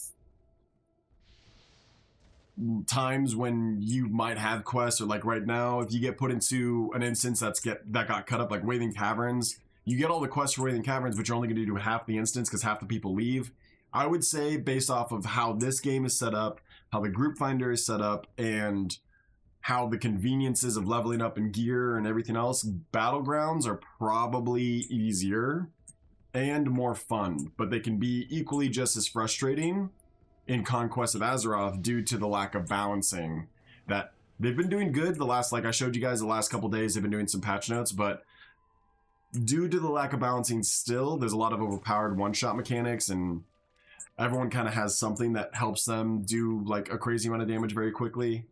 times when you might have quests, or like right now, if you get put into an instance that got cut up, like Wailing Caverns, you get all the quests for Wailing Caverns, but you're only going to do half the instance because half the people leave. I would say, based off of how this game is set up, how the group finder is set up, and how the conveniences of leveling up and gear and everything else, Battlegrounds are probably easier and more fun, but they can be equally just as frustrating in Conquest of Azeroth due to the lack of balancing. That they've been doing good the last, like I showed you guys the last couple days, they've been doing some patch notes, but due to the lack of balancing still, there's a lot of overpowered one-shot mechanics, and everyone kind of has something that helps them do like a crazy amount of damage very quickly.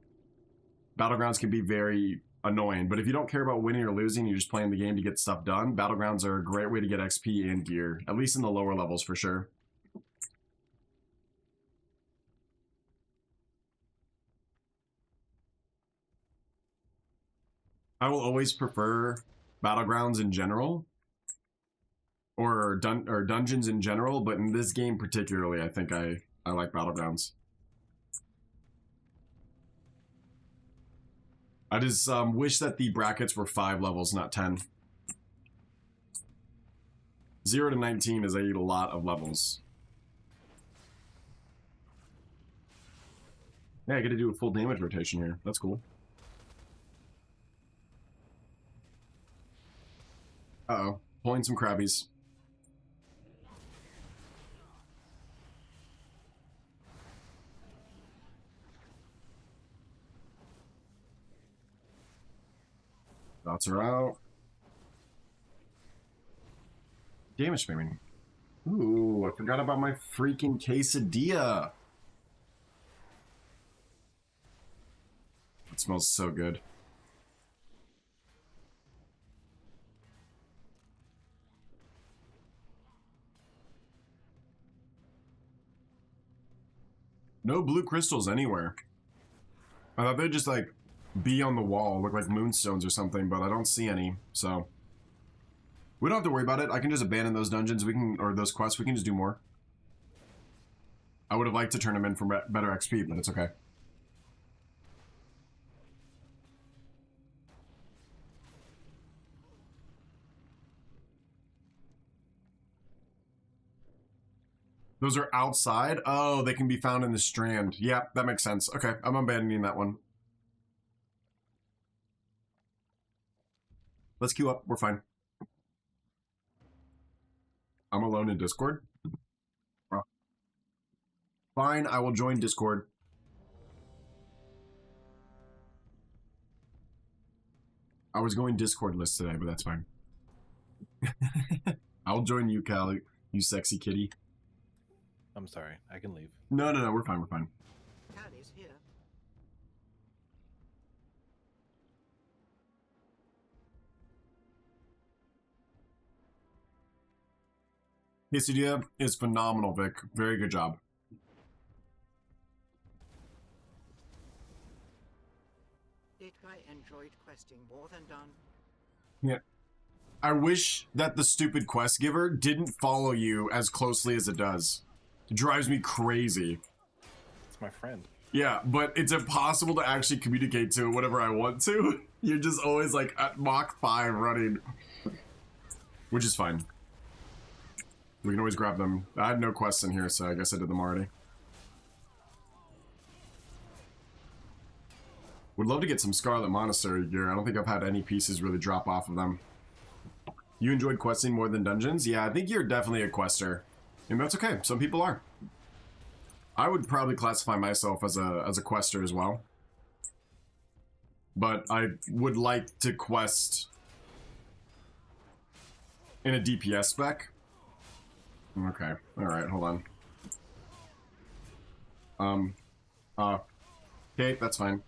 Battlegrounds can be very annoying, but if you don't care about winning or losing, you're just playing the game to get stuff done, Battlegrounds are a great way to get XP and gear, at least in the lower levels for sure. I will always prefer Battlegrounds in general, or dungeons in general, but in this game particularly, I think I like Battlegrounds. I just wish that the brackets were 5 levels, not 10. 0 to 19 is a lot of levels. Yeah, I get to do a full damage rotation here. That's cool. Uh-oh. Pulling some crabbies. Dots are out. Damage spamming. Ooh, I forgot about my freaking quesadilla. It smells so good. No blue crystals anywhere. I thought they'd just like be on the wall, look like moonstones or something, but I don't see any, so we don't have to worry about it. I can just abandon those dungeons, or those quests, we can just do more. I would have liked to turn them in for better XP, but it's okay. Those are outside? Oh, they can be found in the strand. Yeah, that makes sense. Okay, I'm abandoning that one. Let's queue up. We're fine. I'm alone in Discord. Oh. Fine, I will join Discord. I was going Discord list today, but that's fine. I'll join you, Callie, you sexy kitty. I'm sorry, I can leave. No, we're fine, we're fine. Callie's here. Quesadilla is phenomenal, Vic. Very good job. Did I enjoyed questing more than done? Yeah. I wish that the stupid quest giver didn't follow you as closely as it does. It drives me crazy. It's my friend. Yeah, but it's impossible to actually communicate to it whenever I want to. You're just always like at Mach 5 running. Which is fine. We can always grab them. I had no quests in here, so I guess I did them already. Would love to get some Scarlet Monastery gear. I don't think I've had any pieces really drop off of them. You enjoyed questing more than dungeons? Yeah, I think you're definitely a quester. And that's okay. Some people are. I would probably classify myself as a quester as well. But I would like to quest in a DPS spec. Okay. Alright, hold on. Okay, that's fine.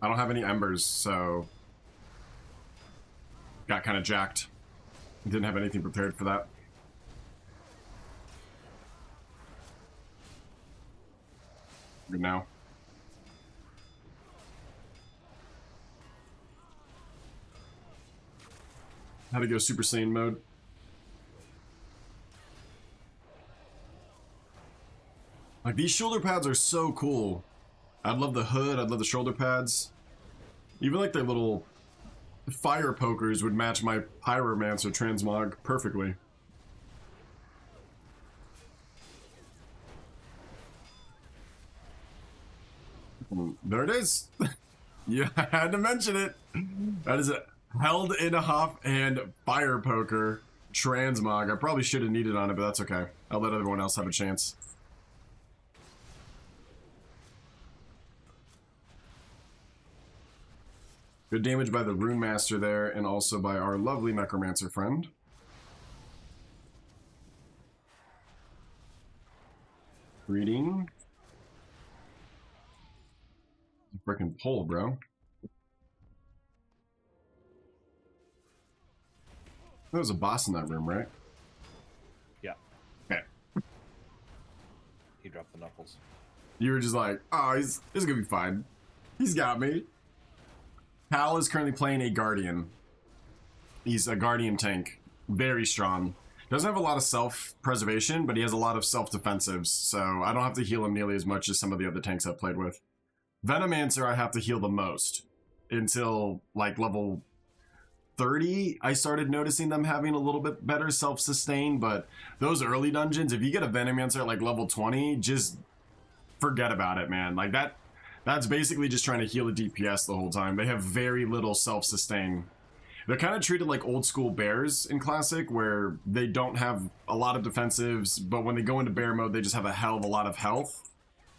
I don't have any embers, so got kind of jacked. Didn't have anything prepared for that. Good now. How to go Super Saiyan mode. Like, these shoulder pads are so cool. I'd love the hood, I'd love the shoulder pads. Even like their little fire pokers would match my Pyromancer transmog perfectly. There it is. Yeah, I had to mention it. That is a held in a huff and fire poker transmog. I probably should have needed on it, but that's okay. I'll let everyone else have a chance. Good damage by the Rune Master there, and also by our lovely Necromancer friend. Reading. Freaking pole, bro. There was a boss in that room, right? Yeah. Okay. He dropped the knuckles. You were just like, oh, he's gonna be fine. He's got me. Hal is currently playing a Guardian. He's a Guardian tank. Very strong. Doesn't have a lot of self-preservation, but he has a lot of self-defensives, so I don't have to heal him nearly as much as some of the other tanks I've played with. Venomancer I have to heal the most. Until, like, level 30, I started noticing them having a little bit better self-sustain, but those early dungeons, if you get a Venomancer at, like, level 20, just forget about it, man. Like, that's basically just trying to heal a DPS the whole time. They have very little self-sustain. They're kind of treated like old school bears in Classic, where they don't have a lot of defensives, but when they go into bear mode, they just have a hell of a lot of health.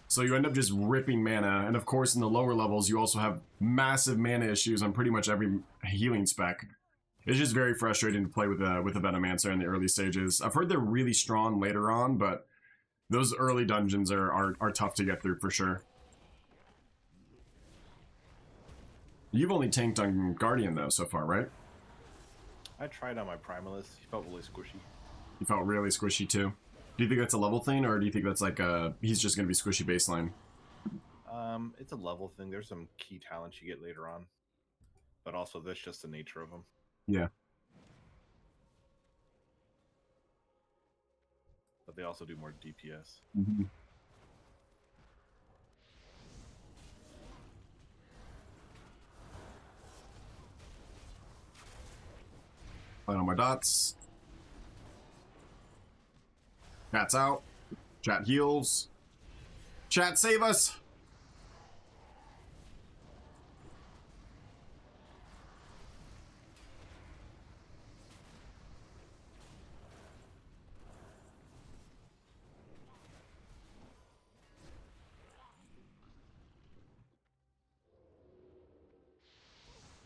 So you end up just ripping mana, and of course in the lower levels, you also have massive mana issues on pretty much every healing spec. It's just very frustrating to play with a Venomancer in the early stages. I've heard they're really strong later on, but those early dungeons are tough to get through for sure. You've only tanked on Guardian though so far, right? I tried on my Primalist. He felt really squishy. He felt really squishy too. Do you think that's a level thing, or do you think that's like he's just gonna be squishy baseline? It's a level thing. There's some key talents you get later on, but also that's just the nature of them. Yeah. But they also do more DPS. Mm-hmm. Find all my dots. Chat's out. Chat heals. Chat, save us!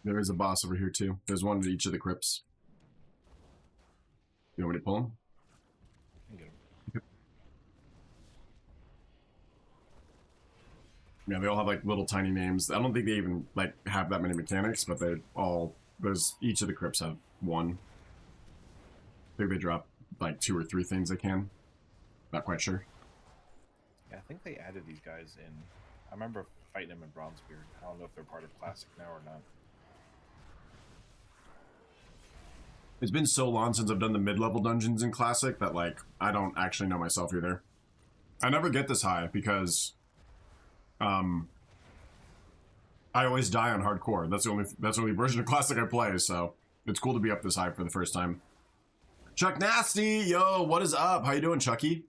There is a boss over here too. There's one at each of the crypts. You want me to pull him? I can get him. Yeah, they all have like little tiny names. I don't think they even like have that many mechanics, but they all each of the crypts have one. I think they drop like 2 or 3 things they can. Not quite sure. Yeah, I think they added these guys in. I remember fighting them in Bronzebeard. I don't know if they're part of Classic now or not. It's been so long since I've done the mid-level dungeons in Classic that like I don't actually know myself either. I never get this high because I always die on hardcore. That's the only version of Classic I play, so it's cool to be up this high for the first time. Chuck Nasty, yo, what is up? How you doing, Chucky?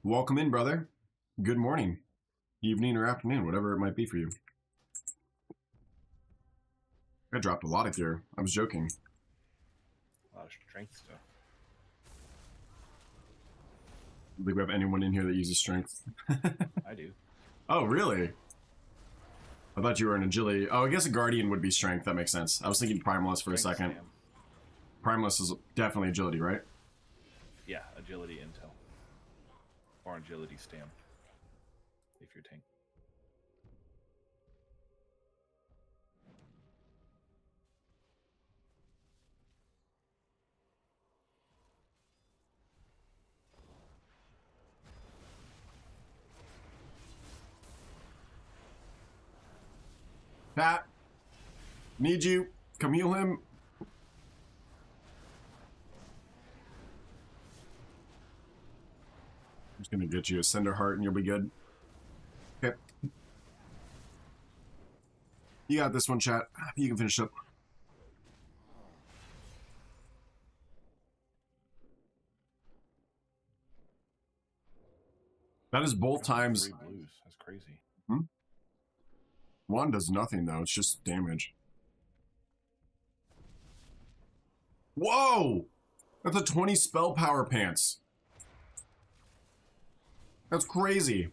Welcome in, brother. Good morning, evening, or afternoon, whatever it might be for you. I dropped a lot of gear. I was joking. A lot of strength stuff. I think we have anyone in here that uses strength. I do. Oh, really? I thought you were an agility. Oh, I guess a guardian would be strength. That makes sense. I was thinking primalist for a second. Stam. Primalist is definitely agility, right? Yeah, agility intel. Or agility stam. If you're tank. Pat, need you. Come heal him. I'm just gonna get you a Cinder Heart and you'll be good. Okay. You got this one, chat. You can finish up. That is both times. 3 blues. That's crazy. One does nothing though, it's just damage. Whoa! That's a 20 spell power pants. That's crazy.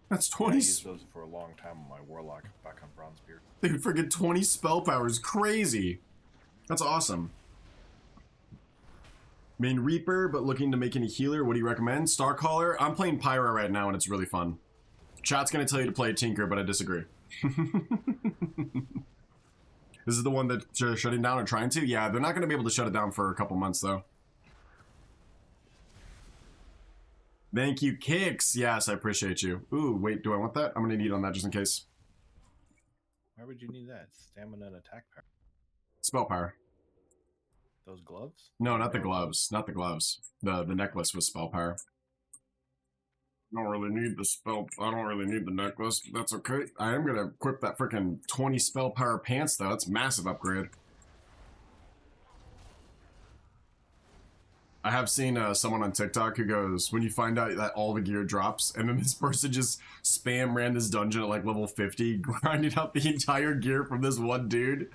That's 20. I used those for a long time on my Warlock back on Bronzebeard. Dude, freaking 20 spell power is crazy. That's awesome. Main Reaper, but looking to make any healer. What do you recommend? Starcaller? I'm playing Pyra right now, and it's really fun. Chat's gonna tell you to play Tinker, but I disagree. This is the one that they're shutting down or trying to? Yeah, they're not gonna be able to shut it down for a couple months, though. Thank you, Kicks. Yes, I appreciate you. Ooh, wait, do I want that? I'm gonna need on that just in case. Why would you need that? Stamina and attack power. Spell power. Those gloves? No, not the gloves. Not the gloves. The necklace was spell power. I don't really need the spell. I don't really need the necklace. That's okay. I am gonna equip that freaking 20 spell power pants though. That's a massive upgrade. I have seen someone on TikTok who goes, when you find out that all the gear drops, and then this person just spam ran this dungeon at like level 50, grinding out the entire gear from this one dude.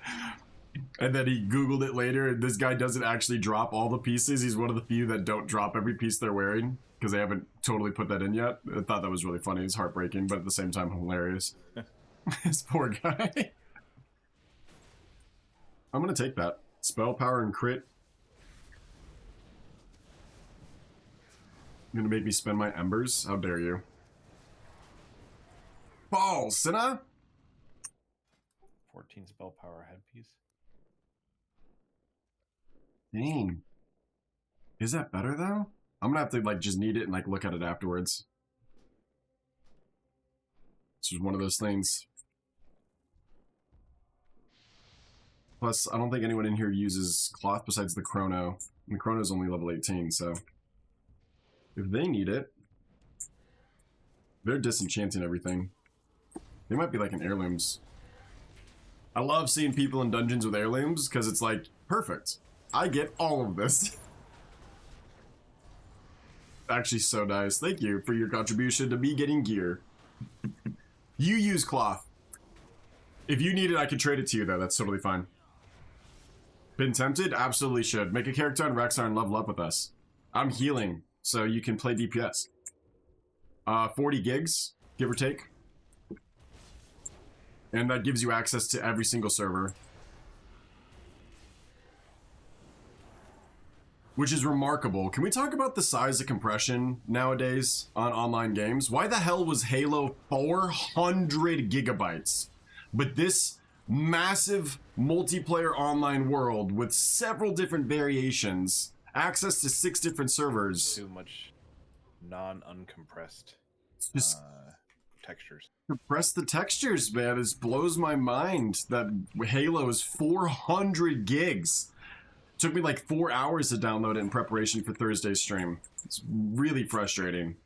And then he Googled it later, and this guy doesn't actually drop all the pieces. He's one of the few that don't drop every piece they're wearing, because they haven't totally put that in yet. I thought that was really funny. It's heartbreaking, but at the same time, hilarious. This poor guy. I'm gonna take that. Spell power and crit. You're gonna make me spend my embers? How dare you? Balls, Sinna! 14 spell power headpiece. Dang. Is that better though? I'm gonna have to like just need it and like look at it afterwards. It's just one of those things. Plus, I don't think anyone in here uses cloth besides the Chrono. And the Chrono's only level 18, so if they need it, they're disenchanting everything. They might be like in heirlooms. I love seeing people in dungeons with heirlooms because it's like, perfect. I get all of this. Actually, so nice. Thank you for your contribution to me getting gear. You use cloth. If you need it, I can trade it to you, though. That's totally fine. Been tempted? Absolutely should. Make a character on Rexar and level up with us. I'm healing, so you can play DPS. 40 gigs, give or take. And that gives you access to every single server. Which is remarkable. Can we talk about the size of compression nowadays on online games? Why the hell was Halo 400 gigabytes? But this massive multiplayer online world with several different variations, access to 6 different servers. Too much non-uncompressed textures. Compress the textures, man. It blows my mind that Halo is 400 gigs. Took me like 4 hours to download it in preparation for Thursday's stream. It's really frustrating.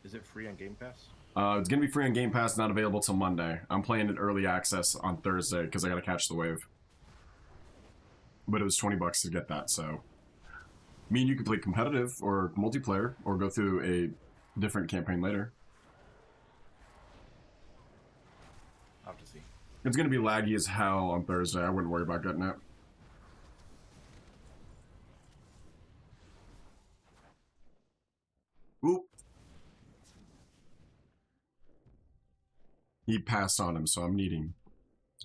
Is it free on Game Pass? It's gonna be free on Game Pass, not available till Monday. I'm playing it early access on Thursday because I gotta catch the wave. But it was 20 bucks to get that, so. I mean, you can play competitive or multiplayer or go through a different campaign later. I'll have to see. It's gonna be laggy as hell on Thursday. I wouldn't worry about getting it. Oop. He passed on him, so I'm needing.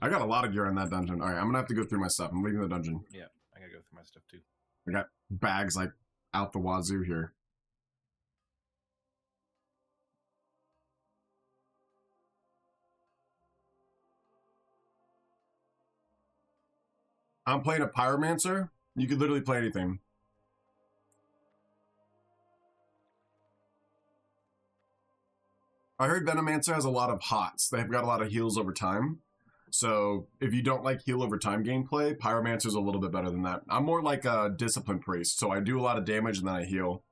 I got a lot of gear in that dungeon. Alright, I'm gonna have to go through my stuff. I'm leaving the dungeon. Yeah, I gotta go through my stuff too. I got bags like out the wazoo here. I'm playing a pyromancer. You could literally play anything. I heard Venomancer has a lot of hots. They've got a lot of heals over time. So if you don't like heal over time gameplay, Pyromancer's a little bit better than that. I'm more like a Discipline Priest, so I do a lot of damage and then I heal.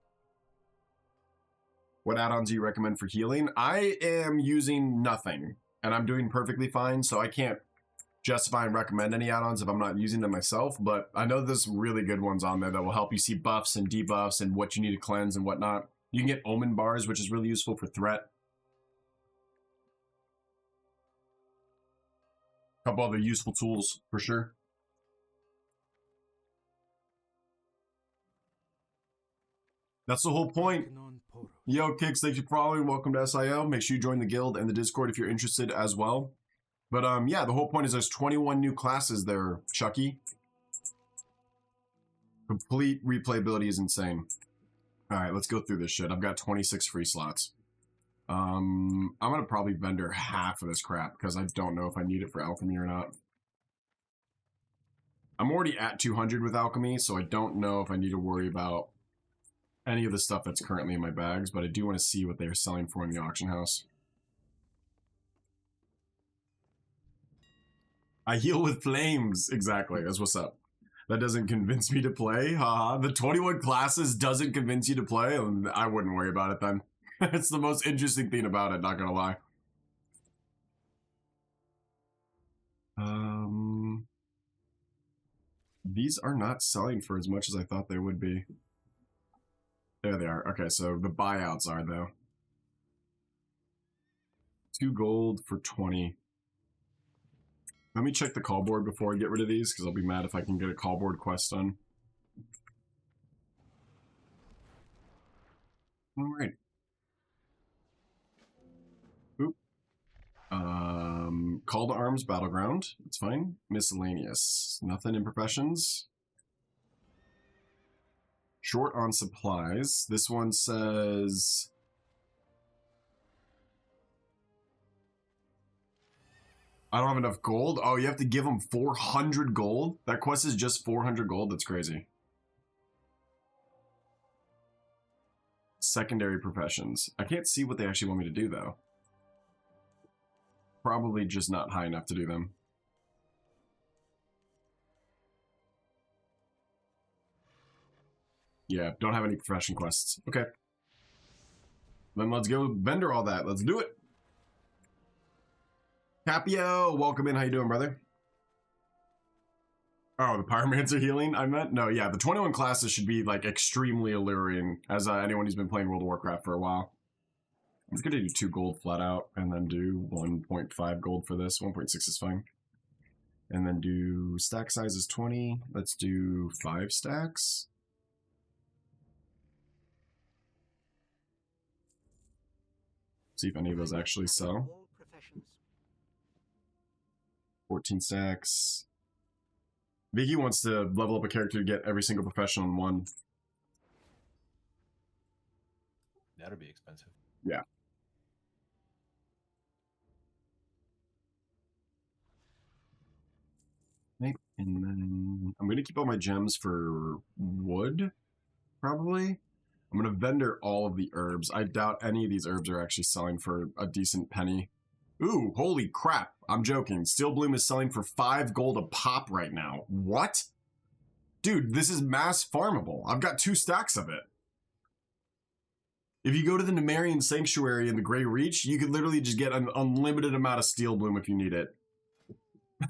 What add-ons do you recommend for healing? I am using nothing, and I'm doing perfectly fine, so I can't justify and recommend any add-ons if I'm not using them myself, but I know there's some really good ones on there that will help you see buffs and debuffs and what you need to cleanse and whatnot. You can get Omen Bars, which is really useful for threat. A couple other useful tools, for sure. That's the whole point. Yo, Kicks, thank you for following. Welcome to SIO. Make sure you join the guild and the Discord if you're interested as well. But yeah, the whole point is there's 21 new classes there, Chucky. Complete replayability is insane. All right, let's go through this shit. I've got 26 free slots. I'm gonna probably vendor half of this crap because I don't know if I need it for alchemy or not. I'm already at 200 with alchemy, so I don't know if I need to worry about any of the stuff that's currently in my bags, but I do want to see what they're selling for in the auction house. I heal with flames. Exactly, that's what's up. That doesn't convince me to play. Haha. The 21 classes doesn't convince you to play, and I wouldn't worry about it then. It's the most interesting thing about it, not gonna lie. These are not selling for as much as I thought they would be. There they are. Okay, so the buyouts are, though. 2 gold for 20. Let me check the call board before I get rid of these, because I'll be mad if I can get a call board quest done. Alright. Oop. Call to Arms Battleground. It's fine. Miscellaneous. Nothing in professions. Short on supplies. This one says... I don't have enough gold. Oh, you have to give them 400 gold? That quest is just 400 gold? That's crazy. Secondary professions. I can't see what they actually want me to do, though. Probably just not high enough to do them. Yeah, don't have any profession quests. Okay. Then let's go vendor all that. Let's do it. Capio, welcome in. How you doing, brother? Oh, the Pyromancer healing, I meant? No, yeah, the 21 classes should be, like, extremely alluring, as anyone who's been playing World of Warcraft for a while. I'm just gonna do 2 gold flat out, and then do 1.5 gold for this. 1.6 is fine. And then do stack size is 20. Let's do 5 stacks. See if any of those actually sell. 14 stacks. Vicky wants to level up a character to get every single profession on one. That'd be expensive. Yeah. Okay, and then I'm going to keep all my gems for wood, probably. I'm going to vendor all of the herbs. I doubt any of these herbs are actually selling for a decent penny. Ooh, holy crap. I'm joking. Steel Bloom is selling for 5 gold a pop right now. What? Dude, this is mass farmable. I've got 2 stacks of it. If you go to the Nemerian Sanctuary in the Grey Reach, you could literally just get an unlimited amount of Steel Bloom if you need it.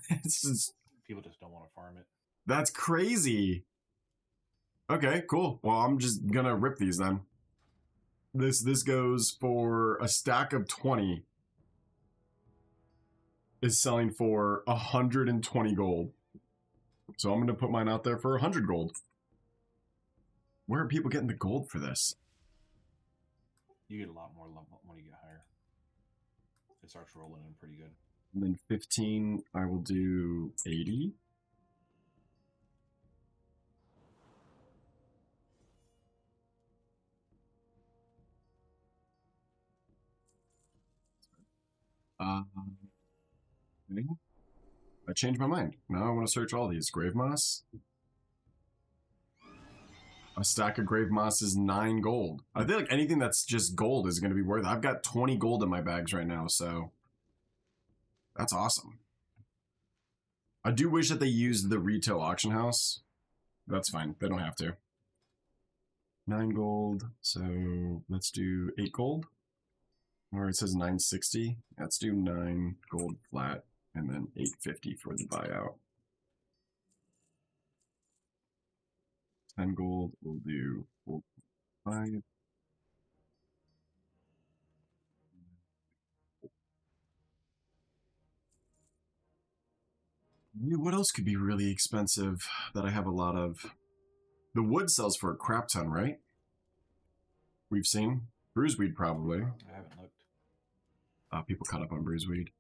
It's just... People just don't want to farm it. That's crazy. Okay, cool. Well, I'm just gonna rip these then. This goes for a stack of 20. Is selling for 120 gold. So I'm gonna put mine out there for 100 gold. Where are people getting the gold for this? You get a lot more when you get higher. It starts rolling in pretty good. And then 15, I will do 80. I changed my mind. Now I want to search all these. Grave Moss. A stack of Grave Moss is 9 gold. I feel like anything that's just gold is going to be worth it. I've got 20 gold in my bags right now, so that's awesome. I do wish that they used the retail auction house. That's fine. They don't have to. 9 gold. So let's do 8 gold. Or it says 960. Let's do 9 gold flat and then 850 for the buyout. 10 gold. We'll do 5. What else could be really expensive that I have a lot of? The wood sells for a crap ton, right? We've seen. Bruiseweed probably. I haven't looked. People caught up on Bruiseweed.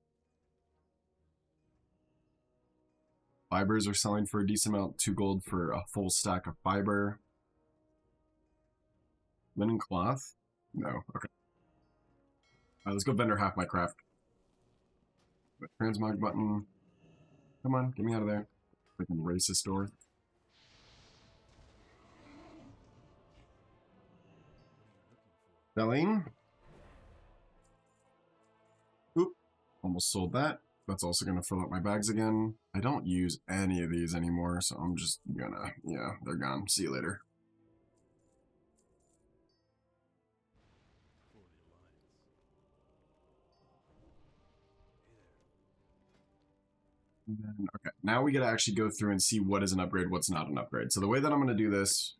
Fibers are selling for a decent amount. 2 gold for a full stack of fiber. Linen cloth? No. Okay. Let's go vendor half my craft. Transmog button. Come on, get me out of there. Freaking racist door. Selling. Oop. Almost sold that. That's also going to fill up my bags again. I don't use any of these anymore, so I'm just gonna... Yeah, they're gone. See you later. And then, okay, now we gotta actually go through and see what is an upgrade, what's not an upgrade. So the way that I'm gonna do this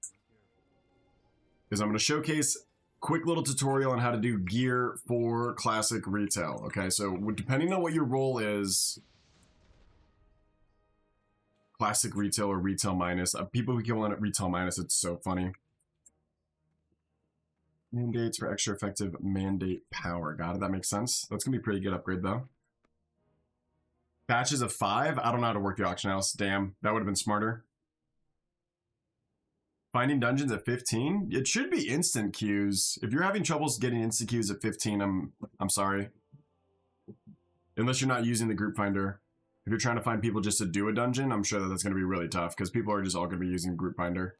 is I'm gonna showcase quick little tutorial on how to do gear for classic retail. Okay, so depending on what your role is, classic retail or retail minus, people who kill on it retail minus, it's so funny. Mandates for extra effective mandate power. Got it, that makes sense. That's gonna be a pretty good upgrade though. Batches of 5? I don't know how to work the auction house. Damn, that would have been smarter. Finding dungeons at 15? It should be instant queues. If you're having troubles getting instant queues at 15, I'm sorry. Unless you're not using the group finder. If you're trying to find people just to do a dungeon, I'm sure that that's going to be really tough because people are just all going to be using group finder.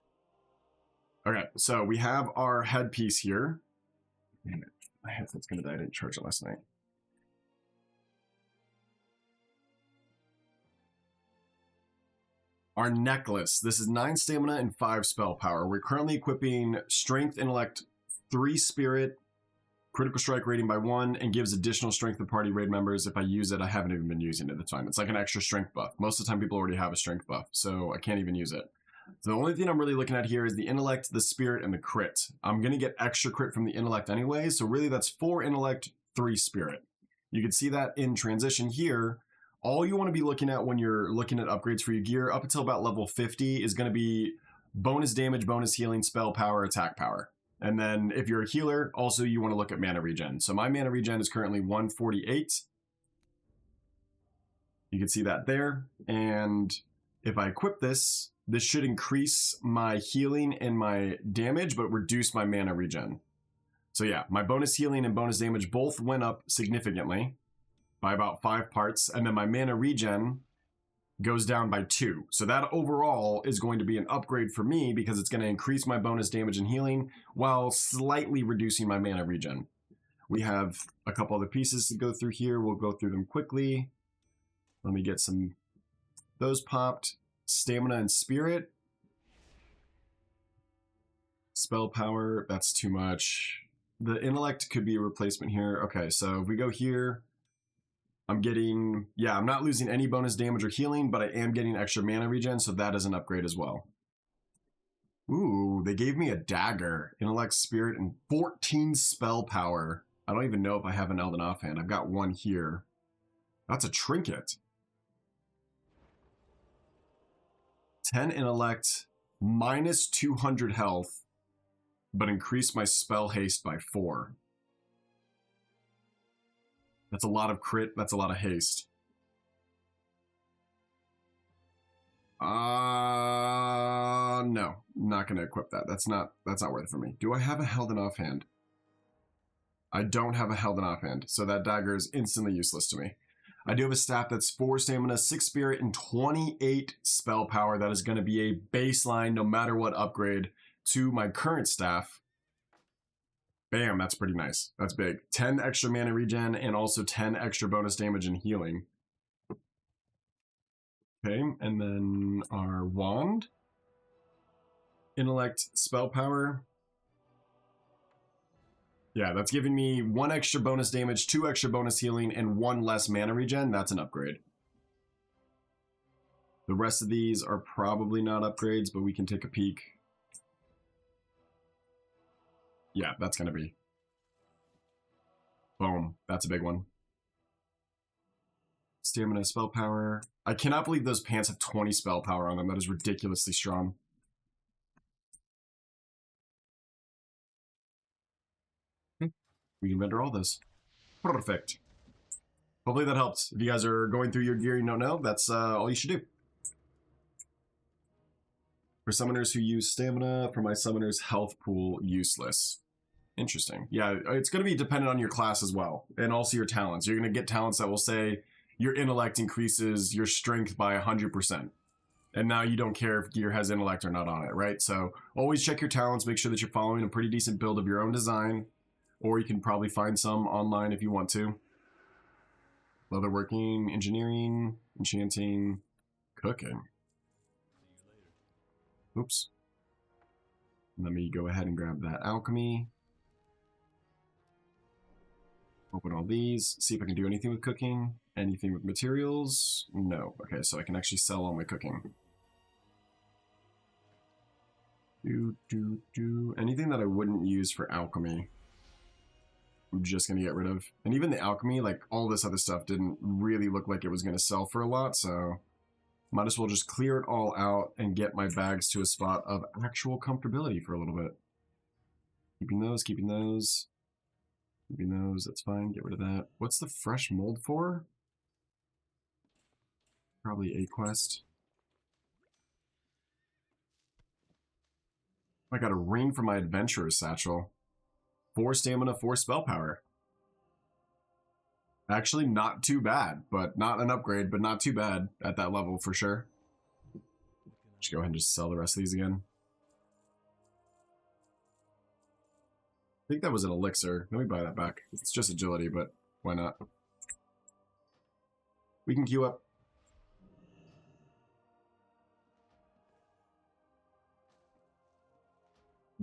Okay, so we have our headpiece here. Damn it, my headset's going to die. I didn't charge it last night. Our necklace. This is 9 stamina and 5 spell power. We're currently equipping strength, intellect, 3 spirit, critical strike rating by 1, and gives additional strength to party raid members. If I use it, I haven't even been using it. That's fine. It's like an extra strength buff. Most of the time people already have a strength buff, so I can't even use it. So the only thing I'm really looking at here is the intellect, the spirit, and the crit. I'm going to get extra crit from the intellect anyway, so really that's 4 intellect, 3 spirit. You can see that in transition here. All you want to be looking at when you're looking at upgrades for your gear up until about level 50 is going to be bonus damage, bonus healing, spell power, attack power. And then if you're a healer, also you want to look at mana regen. So my mana regen is currently 148. You can see that there. And if I equip this, this should increase my healing and my damage, but reduce my mana regen. So yeah, my bonus healing and bonus damage both went up significantly by about 5 parts, and then my mana regen goes down by 2. So that overall is going to be an upgrade for me because it's going to increase my bonus damage and healing while slightly reducing my mana regen. We have a couple other pieces to go through here. We'll go through them quickly. Let me get some those popped. Stamina and spirit. Spell power, that's too much. The intellect could be a replacement here. Okay, so if we go here, I'm getting, yeah, I'm not losing any bonus damage or healing, but I am getting extra mana regen, so that is an upgrade as well. Ooh, they gave me a dagger, intellect, spirit, and 14 spell power. I don't even know if I have an Elden offhand. I've got one here. That's a trinket. 10 intellect, minus 200 health, but increase my spell haste by 4. That's a lot of crit. That's a lot of haste. No, not going to equip that. That's not worth it for me. Do I have a Helden offhand? I don't have a Helden offhand, so that dagger is instantly useless to me. I do have a staff that's 4 stamina, 6 spirit, and 28 spell power. That is going to be a baseline, no matter what upgrade, to my current staff. Bam, that's pretty nice. That's big. 10 extra mana regen and also 10 extra bonus damage and healing. Okay, and then our wand. Intellect, spell power. Yeah, that's giving me 1 extra bonus damage, 2 extra bonus healing, and 1 less mana regen. That's an upgrade. The rest of these are probably not upgrades, but we can take a peek. Yeah, that's going to be. Boom. That's a big one. Stamina, spell power. I cannot believe those pants have 20 spell power on them. That is ridiculously strong. We can vendor all this. Perfect. Hopefully that helps. If you guys are going through your gear you don't know, that's all you should do. For summoners who use stamina, for my summoner's health pool, useless. Interesting. Yeah, it's going to be dependent on your class as well, and also your talents. You're going to get talents that will say your intellect increases your strength by 100%. And now you don't care if gear has intellect or not on it, right? So always check your talents, make sure that you're following a pretty decent build of your own design, or you can probably find some online if you want to. Leatherworking, engineering, enchanting, cooking. Oops. Let me go ahead and grab that alchemy. Open all these, see if I can do anything with cooking. Anything with materials? No. Okay, so I can actually sell all my cooking. Anything that I wouldn't use for alchemy, I'm just going to get rid of. And even the alchemy, like all this other stuff didn't really look like it was going to sell for a lot, so might as well just clear it all out and get my bags to a spot of actual comfortability for a little bit. Keeping those, keeping those. Keeping those, that's fine, get rid of that. What's the fresh mold for? Probably a quest. I got a ring for my adventurer's satchel. 4 stamina, 4 spell power. Actually, not too bad, but not an upgrade, but not too bad at that level for sure. Just go ahead and just sell the rest of these again. I think that was an elixir. Let me buy that back. It's just agility, but why not? We can queue up.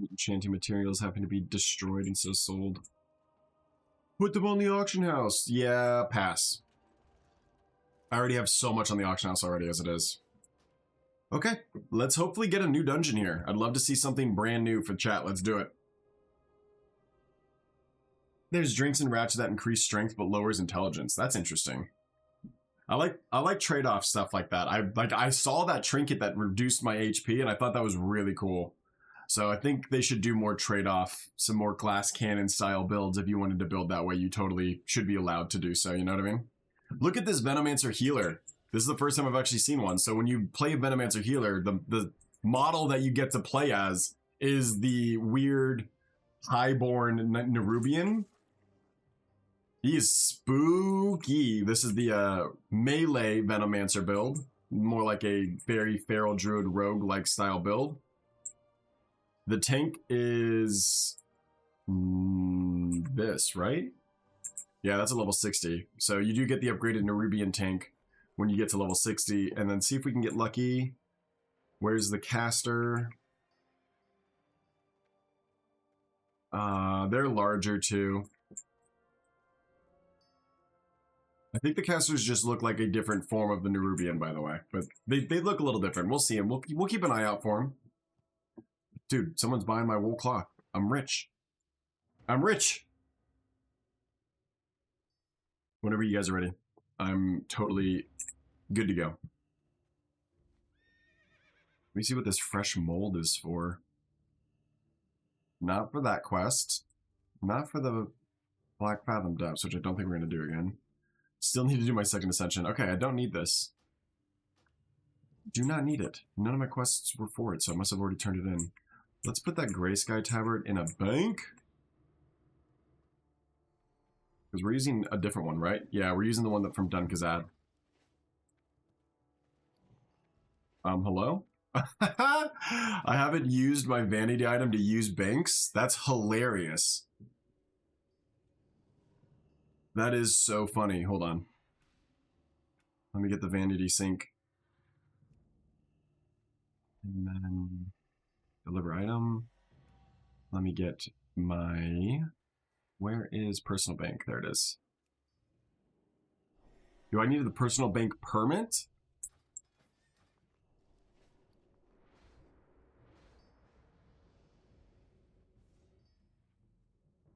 Enchanting materials happen to be destroyed instead of sold. Put them on the auction house. Yeah, pass. I already have so much on the auction house already as it is. Okay, let's hopefully get a new dungeon here. I'd love to see something brand new for chat. Let's do it. There's drinks in Ratchet that increase strength but lowers intelligence. That's interesting. I like trade-off stuff like that. I saw that trinket that reduced my HP and I thought that was really cool. So I think they should do more trade-off, some more glass cannon style builds. If you wanted to build that way, you totally should be allowed to do so, you know what I mean? Look at this Venomancer healer. This is the first time I've actually seen one. So when you play a Venomancer healer, the model that you get to play as is the weird highborn Nerubian. He is spooky. This is the melee Venomancer build. More like a very feral druid rogue-like style build. The tank is this, right? Yeah, that's a level 60. So you do get the upgraded Nerubian tank when you get to level 60. And then see if we can get lucky. Where's the caster? They're larger too. I think the casters just look like a different form of the Nerubian, by the way. But they look a little different. We'll see them. We'll keep an eye out for them. Dude, someone's buying my wool cloth. I'm rich. I'm rich! Whenever you guys are ready. I'm totally good to go. Let me see what this fresh mold is for. Not for that quest. Not for the Black Fathom Depths, which I don't think we're going to do again. Still need to do my second Ascension. Okay, I don't need this. Do not need it. None of my quests were for it, so I must have already turned it in. Let's put that Gray Sky Tabard in a bank. Because we're using a different one, right? Yeah, we're using the one that from Dun Kazad. Hello? I haven't used my vanity item to use banks? That's hilarious. That is so funny. Hold on. Let me get the vanity sync. And then deliver item. Let me get my... Where is personal bank? There it is. Do I need the personal bank permit?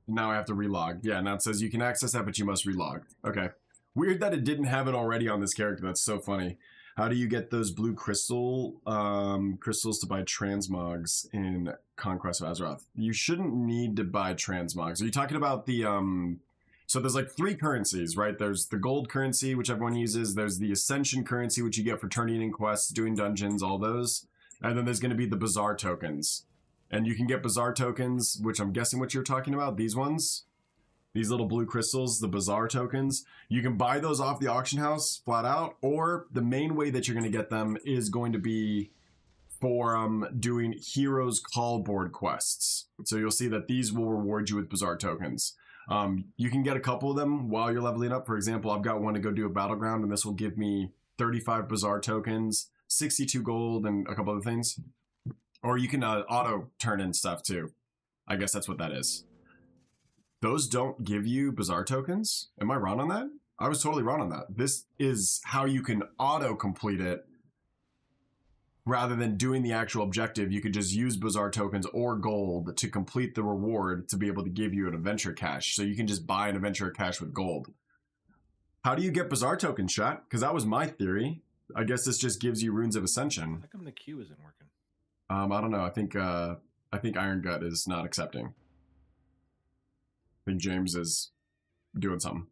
Now I have to relog. Yeah, now it says you can access that, but you must relog. Okay. Weird that it didn't have it already on this character. That's so funny. How do you get those blue crystals to buy transmogs in Conquest of Azeroth? You shouldn't need to buy transmogs. Are you talking about the so there's like 3 currencies, right? There's the gold currency, which everyone uses. There's the Ascension currency, which you get for turning in quests, doing dungeons, all those. And then there's going to be the Bazaar tokens. And you can get Bazaar tokens, which I'm guessing what you're talking about, these ones. These little blue crystals, the Bazaar tokens. You can buy those off the auction house flat out, or the main way that you're going to get them is going to be for doing Heroes Call Board quests. So you'll see that these will reward you with Bazaar tokens. You can get a couple of them while you're leveling up. For example, I've got one to go do a battleground, and this will give me 35 Bazaar tokens, 62 gold, and a couple other things. Or you can auto turn in stuff too. I guess that's what that is. Those don't give you Bazaar tokens? Am I wrong on that? I was totally wrong on that. This is how you can auto complete it. Rather than doing the actual objective, you could just use Bazaar tokens or gold to complete the reward to be able to give you an adventure cache. So you can just buy an adventure cache with gold. How do you get Bazaar tokens, chat? Because that was my theory. I guess this just gives you Runes of Ascension. How come the queue isn't working? I don't know. I think Iron Gut is not accepting. I think James is doing something.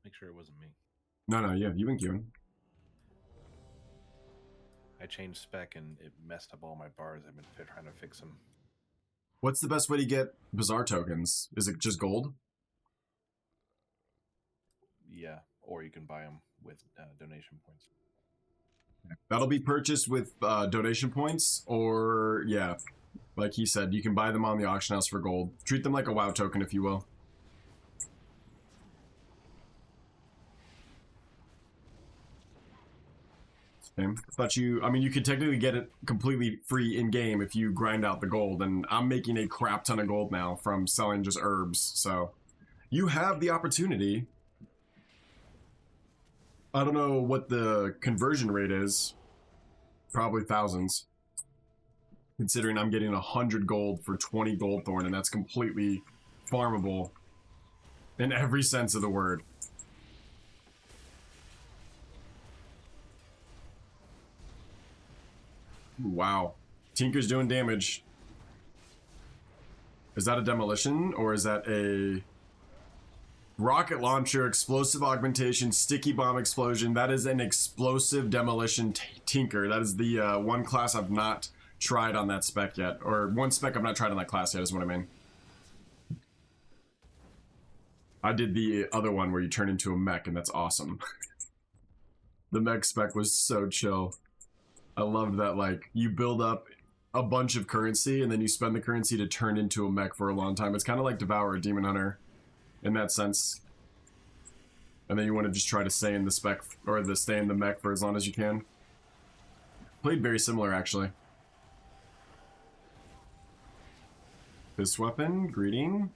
Make sure it wasn't me. No, yeah, you've been queuing. I changed spec and it messed up all my bars. I've been trying to fix them. What's the best way to get Bazaar tokens? Is it just gold? Yeah, or you can buy them with donation points. That'll be purchased with donation points, or yeah, like he said, you can buy them on the auction house for gold. Treat them like a WoW token, if you will. But you could technically get it completely free in game if you grind out the gold, and I'm making a crap ton of gold now from selling just herbs, so you have the opportunity. I don't know what the conversion rate is. Probably thousands. Considering I'm getting 100 gold for 20 gold thorn, and that's completely farmable in every sense of the word. Wow. Tinker's doing damage. Is that a demolition, or is that a rocket launcher, explosive augmentation, sticky bomb explosion? That is an explosive demolition Tinker. That is the one class I've not tried on that spec yet. Or one spec I've not tried on that class yet is what I mean. I did the other one where you turn into a mech, and that's awesome. The mech spec was so chill. I loved that, like, you build up a bunch of currency, and then you spend the currency to turn into a mech for a long time. It's kind of like Devour a Demon Hunter in that sense. And then you want to just try to stay in the spec, or stay in the mech for as long as you can. Played very similar, actually. This weapon, greeting.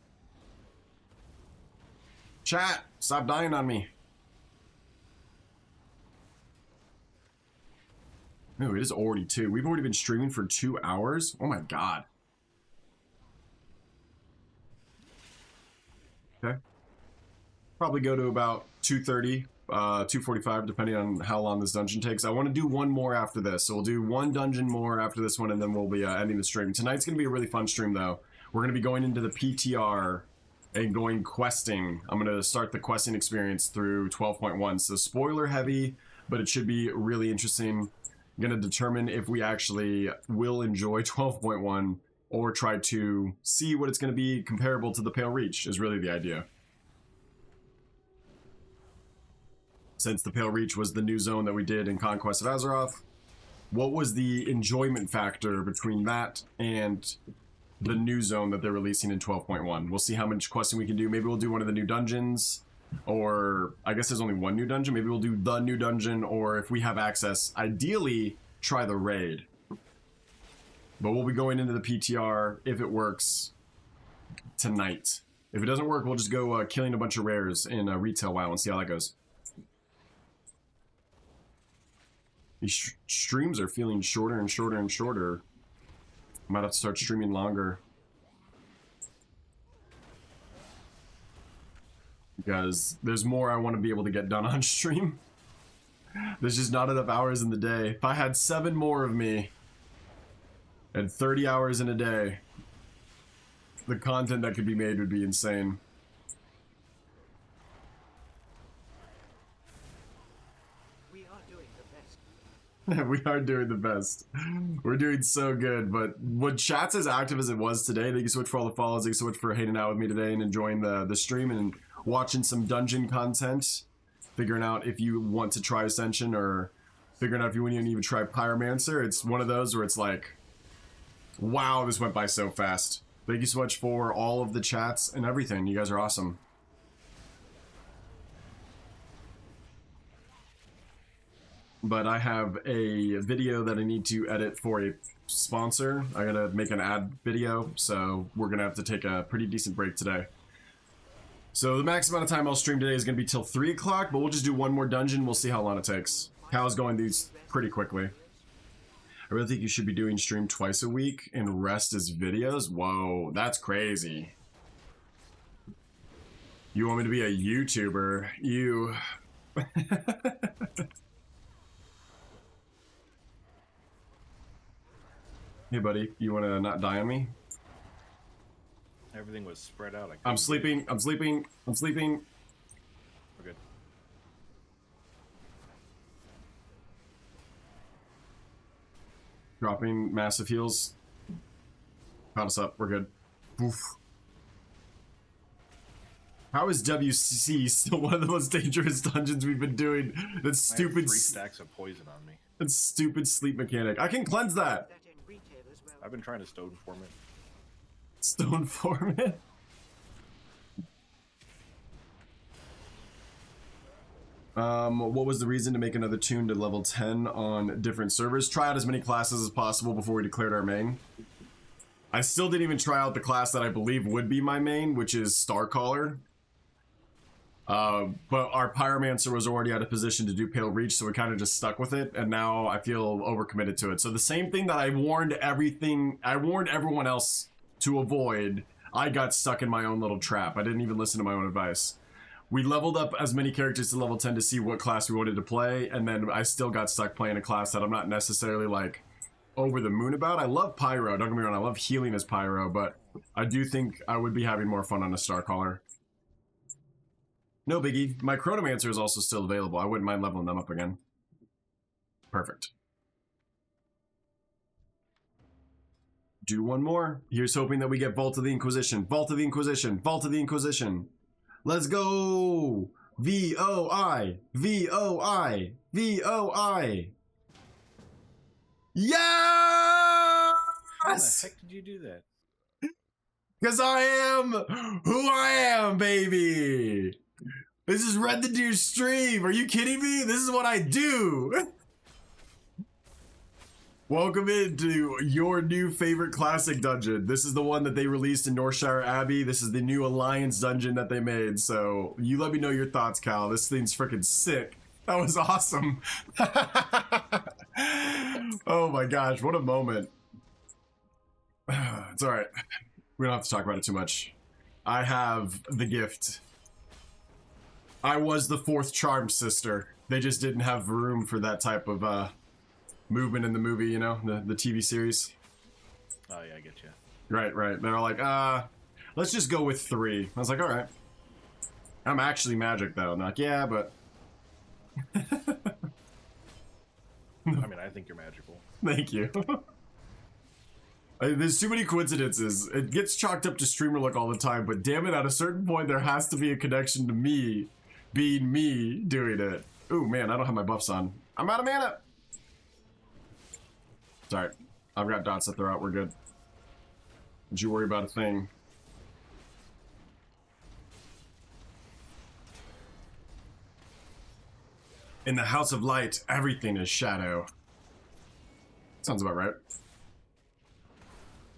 Chat, stop dying on me. Ooh, it is already 2. We've already been streaming for 2 hours. Oh my god. Okay. Probably go to about 2:30, 2:45, depending on how long this dungeon takes. I want to do one more after this, so we'll do one dungeon more after this one, and then we'll be ending the stream. Tonight's going to be a really fun stream, though. We're going to be going into the PTR and going questing. I'm going to start the questing experience through 12.1, so spoiler heavy, but it should be really interesting. I'm going to determine if we actually will enjoy 12.1 or try to see what it's going to be comparable to the Pale Reach is really the idea. Since the Pale Reach was the new zone that we did in Conquest of Azeroth, what was the enjoyment factor between that and the new zone that they're releasing in 12.1? We'll see how much questing we can do. Maybe we'll do one of the new dungeons. Or, I guess there's only one new dungeon. Maybe we'll do the new dungeon, or if we have access, ideally, try the raid. But we'll be going into the PTR, if it works, tonight. If it doesn't work, we'll just go killing a bunch of rares in retail WoW and see how that goes. These streams are feeling shorter and shorter and shorter. I might have to start streaming longer. Because there's more I want to be able to get done on stream. There's just not enough hours in the day. If I had 7 more of me and 30 hours in a day, the content that could be made would be insane. We are doing the best. We're doing so good, but when chat's as active as it was today, thank you so much for all the follows, thank you so much for hanging out with me today and enjoying the stream and watching some dungeon content, figuring out if you want to try Ascension or figuring out if you want to even try Pyromancer. It's one of those where it's like, wow, this went by so fast. Thank you so much for all of the chats and everything. You guys are awesome. But I have a video that I need to edit for a sponsor. I gotta make an ad video, so we're gonna have to take a pretty decent break today. So the max amount of time I'll stream today is gonna be till 3 o'clock, but we'll just do one more dungeon. We'll see how long it takes. Cal's going these pretty quickly. I really think you should be doing stream twice a week and rest as videos. Whoa, that's crazy. You want me to be a YouTuber? You... Hey buddy, you wanna not die on me? Everything was spread out. I'm sleeping, I'm sleeping, I'm sleeping. We're good. Dropping massive heals. Caught us up, we're good. Oof. How is WCC still one of the most dangerous dungeons we've been doing? That stupid... I have 3 stacks of poison on me. That stupid sleep mechanic. I can cleanse that! That in retail as well. I've been trying to stone form it. Stone form it? What was the reason to make another tune to level 10 on different servers? Try out as many classes as possible before we declared our main. I still didn't even try out the class that I believe would be my main, which is Starcaller. But our Pyromancer was already out of position to do Pale Reach, so we kind of just stuck with it, and now I feel overcommitted to it. So the same thing that I warned everyone else to avoid, I got stuck in my own little trap. I didn't even listen to my own advice. We leveled up as many characters to level 10 to see what class we wanted to play, and then I still got stuck playing a class that I'm not necessarily, like, over the moon about. I love Pyro, don't get me wrong, I love healing as Pyro, but I do think I would be having more fun on a Starcaller. No biggie, my Chronomancer is also still available. I wouldn't mind leveling them up again. Perfect. Do one more. Here's hoping that we get Vault of the Inquisition, Vault of the Inquisition, Vault of the Inquisition. Let's go! V-O-I! V-O-I! V-O-I! Yes! How the heck did you do that? Because I am who I am, baby! This is Redthedeer stream! Are you kidding me? This is what I do! Welcome into your new favorite classic dungeon. This is the one that they released in Northshire Abbey. This is the new Alliance dungeon that they made. So you let me know your thoughts, Cal. This thing's freaking sick. That was awesome. Oh my gosh, what a moment. It's all right. We don't have to talk about it too much. I have the gift. I was the 4th Charmed Sister. They just didn't have room for that type of movement in the movie, you know, the TV series. Oh yeah, I get you. Right, right. They're like, let's just go with 3. I was like, all right. I'm actually magic though. I'm like, yeah, but. I mean, I think you're magical. Thank you. There's too many coincidences. It gets chalked up to streamer luck all the time, but damn it, at a certain point, there has to be a connection to me being me doing it. Ooh, man, I don't have my buffs on. I'm out of mana. Sorry, I've got dots to throw out. We're good. Don't you worry about a thing. In the House of Light, everything is shadow. Sounds about right.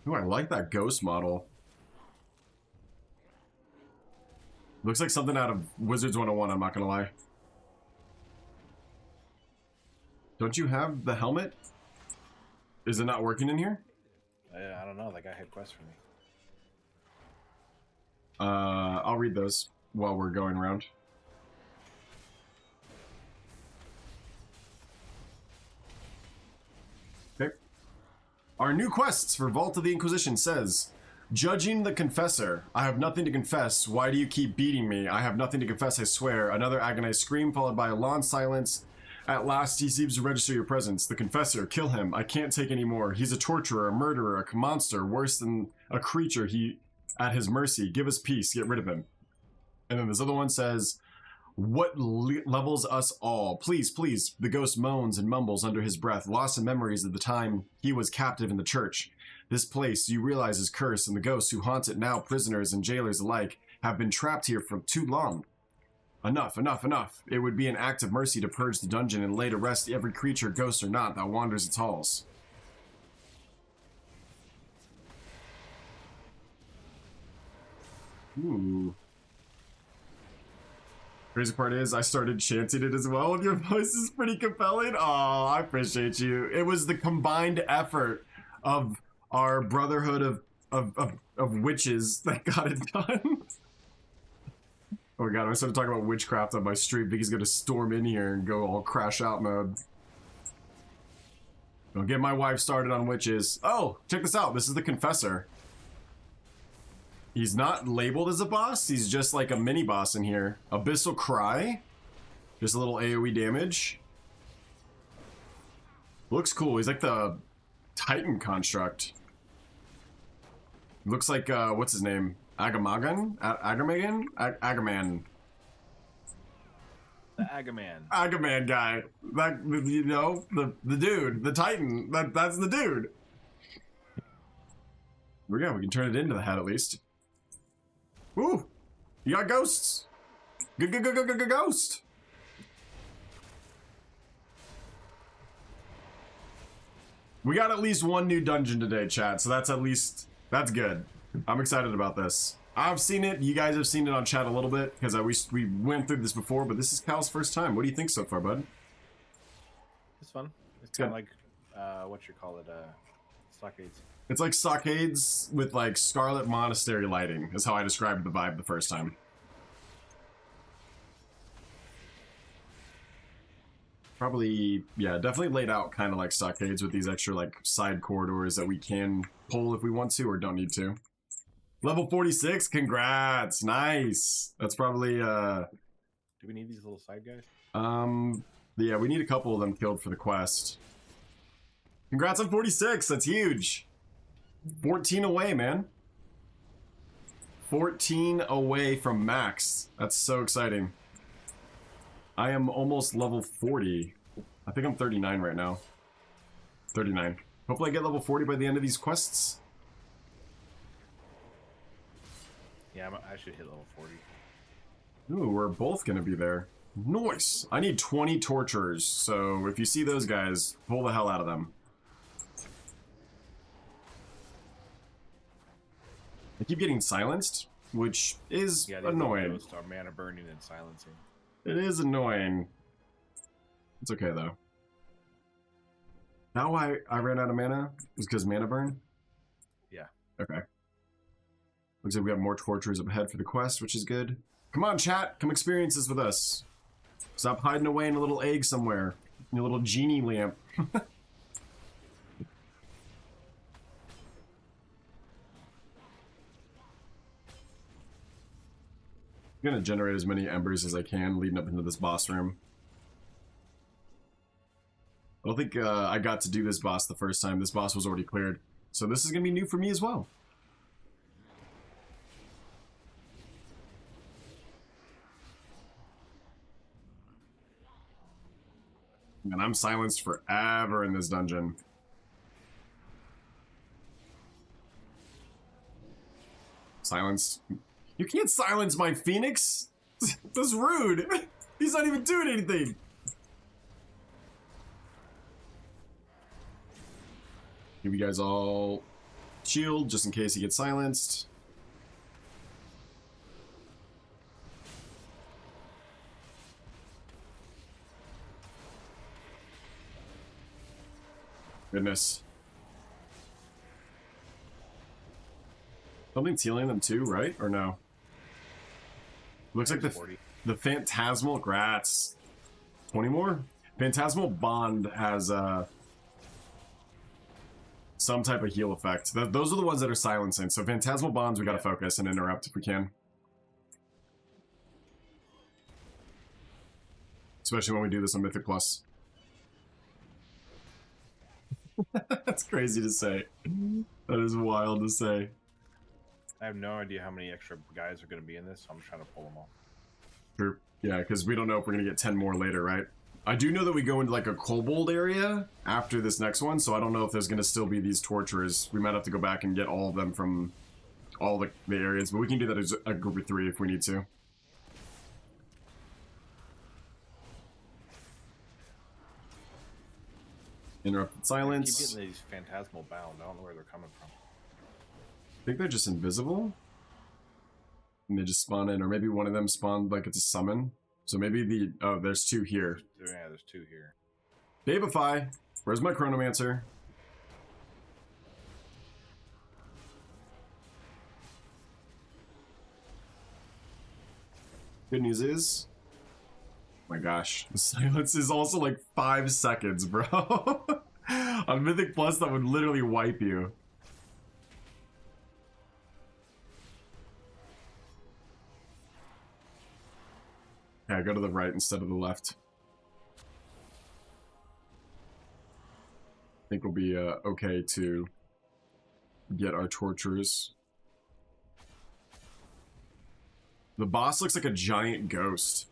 Ooh, I like that ghost model. Looks like something out of Wizards 101, I'm not gonna lie. Don't you have the helmet? Is it not working in here? I don't know, that guy had quests for me. I'll read those while we're going around. Okay. Our new quests for Vault of the Inquisition says, Judging the Confessor. I have nothing to confess. Why do you keep beating me? I have nothing to confess, I swear. Another agonized scream followed by a long silence. At last, he seems to register your presence. The confessor, kill him. I can't take any more. He's a torturer, a murderer, a monster, worse than a creature. He, at his mercy, give us peace, get rid of him. And then this other one says, what levels us all? Please, please. The ghost moans and mumbles under his breath, lost in memories of the time he was captive in the church. This place, you realize, is cursed, and the ghosts who haunt it now, prisoners and jailers alike, have been trapped here for too long. Enough, enough, enough. It would be an act of mercy to purge the dungeon and lay to rest every creature, ghost or not, that wanders its halls. Ooh. Crazy part is, I started chanting it as well, and your voice is pretty compelling. Oh, I appreciate you. It was the combined effort of our brotherhood of witches that got it done. Oh my god, I started talking about witchcraft on my stream. Vicky's gonna storm in here and go all crash out mode. Don't get my wife started on witches. Oh, check this out. This is the confessor. He's not labeled as a boss. He's just like a mini boss in here. Abyssal Cry. Just a little AoE damage. Looks cool. He's like the Titan construct. Looks like, what's his name? Agamagan? Agaman. The Agaman. Agaman guy. That, you know, the dude, the Titan. That's the dude. There we go. We can turn it into the hat at least. Ooh, you got ghosts. Good ghost. We got at least one new dungeon today, chat. So that's good. I'm excited about this. I've seen it. You guys have seen it on chat a little bit because we went through this before, but this is Cal's first time. What do you think so far, bud? It's fun. It's kind of like, what you call it, stockades. It's like stockades with like Scarlet Monastery lighting is how I described the vibe the first time. Probably, yeah, definitely laid out kind of like stockades with these extra like side corridors that we can pull if we want to or don't need to. Level 46, congrats, nice. That's probably, Do we need these little side guys? yeah, we need a couple of them killed for the quest. Congrats on 46, that's huge. 14 away, man. 14 away from max. That's so exciting. I am almost level 40. I think I'm 39 right now. 39. Hopefully I get level 40 by the end of these quests. Yeah, I should hit level 40. Ooh, we're both gonna be there. Nice. I need 20 torturers, so if you see those guys, pull the hell out of them. I keep getting silenced, which is annoying. Ghosts are mana burning and silencing. It is annoying. It's okay though. Now I ran out of mana is because mana burn? Yeah. Okay. Looks like we have more torturers up ahead for the quest, which is good. Come on, chat. Come experience this with us. Stop hiding away in a little egg somewhere. In a little genie lamp. I'm gonna generate as many embers as I can leading up into this boss room. I don't think I got to do this boss the first time. This boss was already cleared. So this is gonna be new for me as well. And I'm silenced forever in this dungeon. Silenced. You can't silence my Phoenix! That's rude! He's not even doing anything! Give you guys all shield just in case he gets silenced. Goodness. Something's healing them too, right? Or no? Looks like the Phantasmal, grats. 20 more? Phantasmal Bond has some type of heal effect. Those are the ones that are silencing. So Phantasmal Bonds we gotta focus and interrupt if we can. Especially when we do this on Mythic Plus. That's crazy to say. That is wild to say. I have no idea how many extra guys are going to be in this, so I'm trying to pull them all. Sure. Yeah, because we don't know if we're going to get 10 more later, right? I do know that we go into like a kobold area after this next one, so I don't know if there's going to still be these torturers. We might have to go back and get all of them from all the areas, but we can do that as a group of 3 if we need to. Interrupted silence. I keep getting these phantasmal bound. I don't know where they're coming from. I think they're just invisible. And they just spawn in, or maybe one of them spawned like it's a summon. So maybe the... Oh, there's 2 here. Yeah, there's 2 here. Babify! Where's my Chronomancer? Good news is... Oh my gosh. The silence is also like 5 seconds, bro. On Mythic Plus, that would literally wipe you. Yeah, go to the right instead of the left. I think we'll be okay to get our torturers. The boss looks like a giant ghost.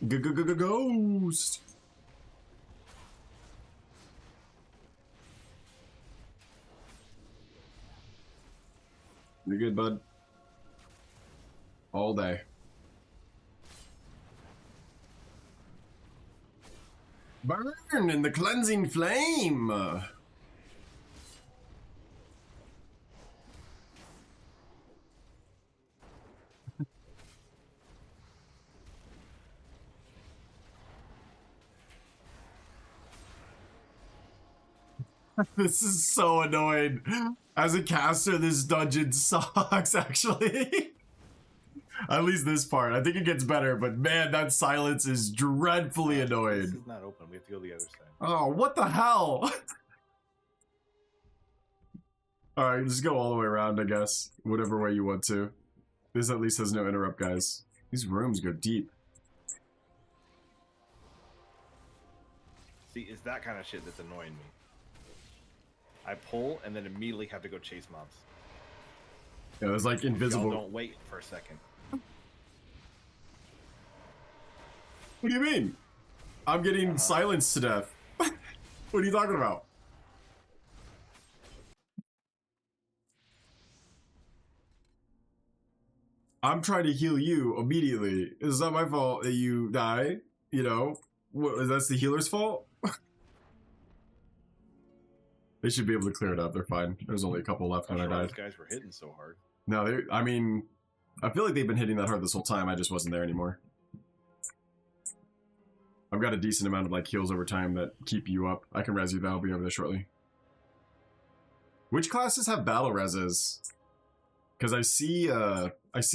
Ghost! You're good, bud. All day. Burn in the cleansing flame! This is so annoying. As a caster, this dungeon sucks, actually. At least this part. I think it gets better, but man, that silence is dreadfully annoying. This is not open. We have to go to the other side. Oh, what the hell? Alright, just go all the way around, I guess. Whatever way you want to. This at least has no interrupt, guys. These rooms go deep. See, it's that kind of shit that's annoying me. I pull and then immediately have to go chase mobs. Yeah, it was like invisible. Y'all don't wait for a second. What do you mean? I'm getting silenced to death. What are you talking about? I'm trying to heal you immediately. It's not my fault that you die. You know, that's the healer's fault. They should be able to clear it up. They're fine. There's only a couple left when I died. Those guys were hitting so hard. No, I mean, I feel like they've been hitting that hard this whole time. I just wasn't there anymore. I've got a decent amount of like heals over time that keep you up. I can res you, though. I'll be over there shortly. Which classes have battle reses? Because I see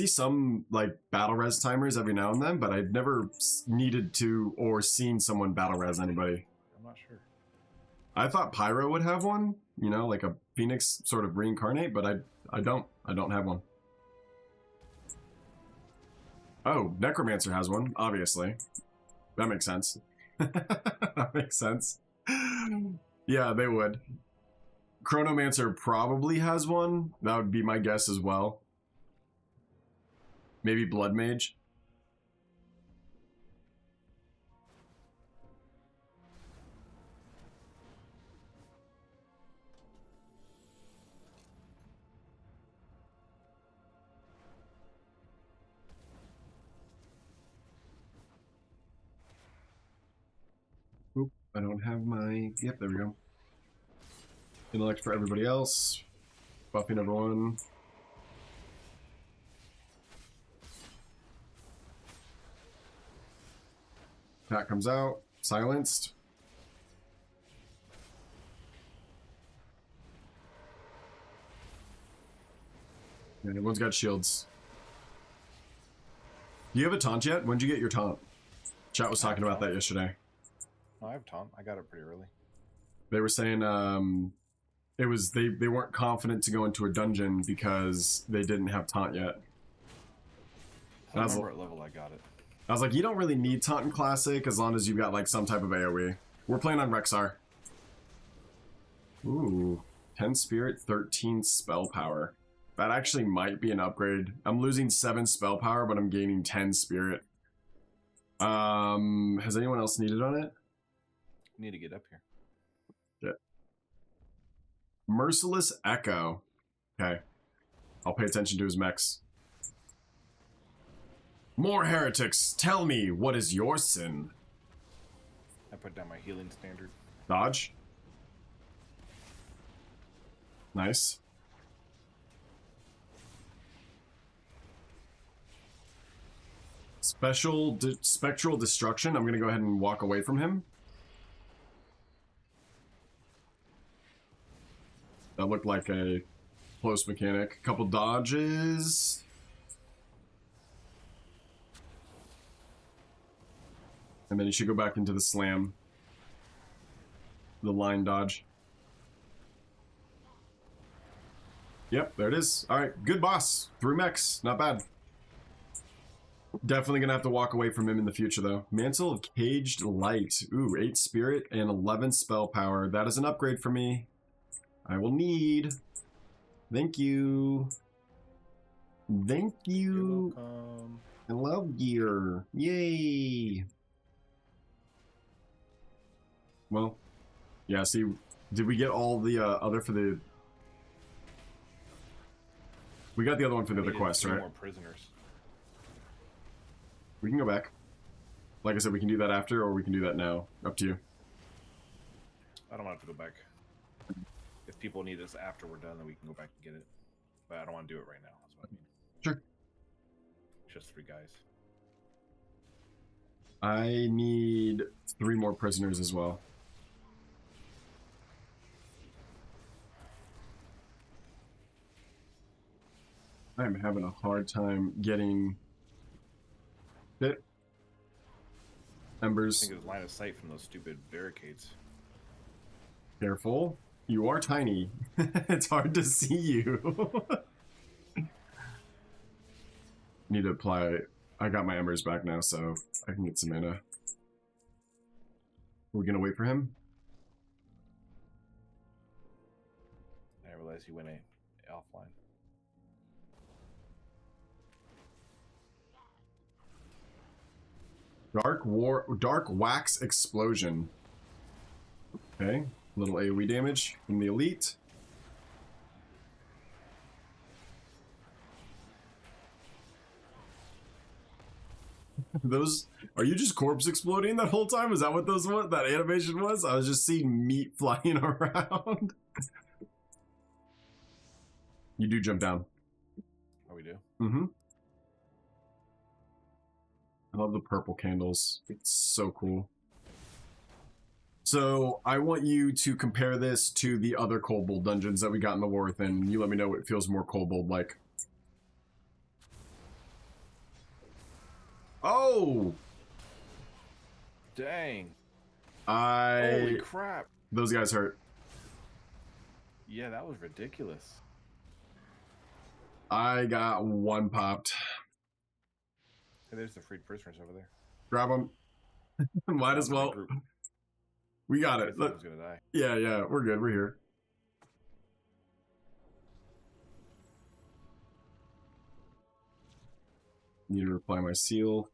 some like battle res timers every now and then, but I've never needed to or seen someone battle res anybody. I'm not sure. I thought Pyro would have one, you know, like a Phoenix sort of reincarnate, but I don't have one. Oh, Necromancer has one, obviously. That makes sense. That makes sense. Yeah, they would. Chronomancer probably has one. That would be my guess as well. Maybe Blood Mage. Oop, I don't have my... Yep, there we go. Intellect for everybody else. Buffing everyone. That comes out. Silenced. And everyone's got shields. Do you have a taunt yet? When'd you get your taunt? Chat was talking about that yesterday. No, I have taunt. I got it pretty early. They were saying it was they weren't confident to go into a dungeon because they didn't have taunt yet. I don't remember what level I got it. I was like, you don't really need taunt in Classic as long as you've got like some type of AoE. We're playing on Rexar. Ooh, 10 spirit, 13 spell power. That actually might be an upgrade. I'm losing 7 spell power, but I'm gaining 10 spirit. Has anyone else needed on it? Need to get up here. Yeah. Merciless Echo. Okay. I'll pay attention to his mechs. More heretics, tell me, what is your sin? I put down my healing standard. Dodge. Nice. Spectral Destruction. I'm going to go ahead and walk away from him. That looked like a close mechanic. Couple dodges. And then you should go back into the slam. The line dodge. Yep, there it is. Alright, good boss. 3 mechs. Not bad. Definitely gonna have to walk away from him in the future, though. Mantle of Caged Light. Ooh, 8 spirit and 11 spell power. That is an upgrade for me. I will need. Thank you. Thank you. You're welcome. I love gear. Yay. Well, yeah, see, did we get all the other for the... We got the other one for the other quest, right? More prisoners. We can go back. Like I said, we can do that after, or we can do that now. Up to you. I don't want to go back. If people need us after we're done, then we can go back and get it. But I don't want to do it right now. That's what I mean. Sure. Just 3 guys. I need 3 more prisoners as well. I'm having a hard time getting it. I Embers, think it was line of sight from those stupid barricades. careful. You are tiny. It's hard to see you. Need to apply. I got my embers back now, so I can get some mana. We're gonna wait for him. I realized he went offline. Dark Wax Explosion. Okay, little AoE damage from the elite. Those, are you just corpse exploding that whole time? Is that what that animation was? I was just seeing meat flying around. You do jump down. Oh, we do? Mm-hmm. I love the purple candles. It's so cool. So I want you to compare this to the other Kobold dungeons that we got in the War, and you let me know what feels more Kobold like. Oh! Dang. Holy Holy crap. Those guys hurt. Yeah, that was ridiculous. I got 1 popped. Hey, there's the freed prisoners over there. Grab them. Might as well. We got I it. thought I was gonna die. Yeah, we're good. We're here. Need to reply my seal.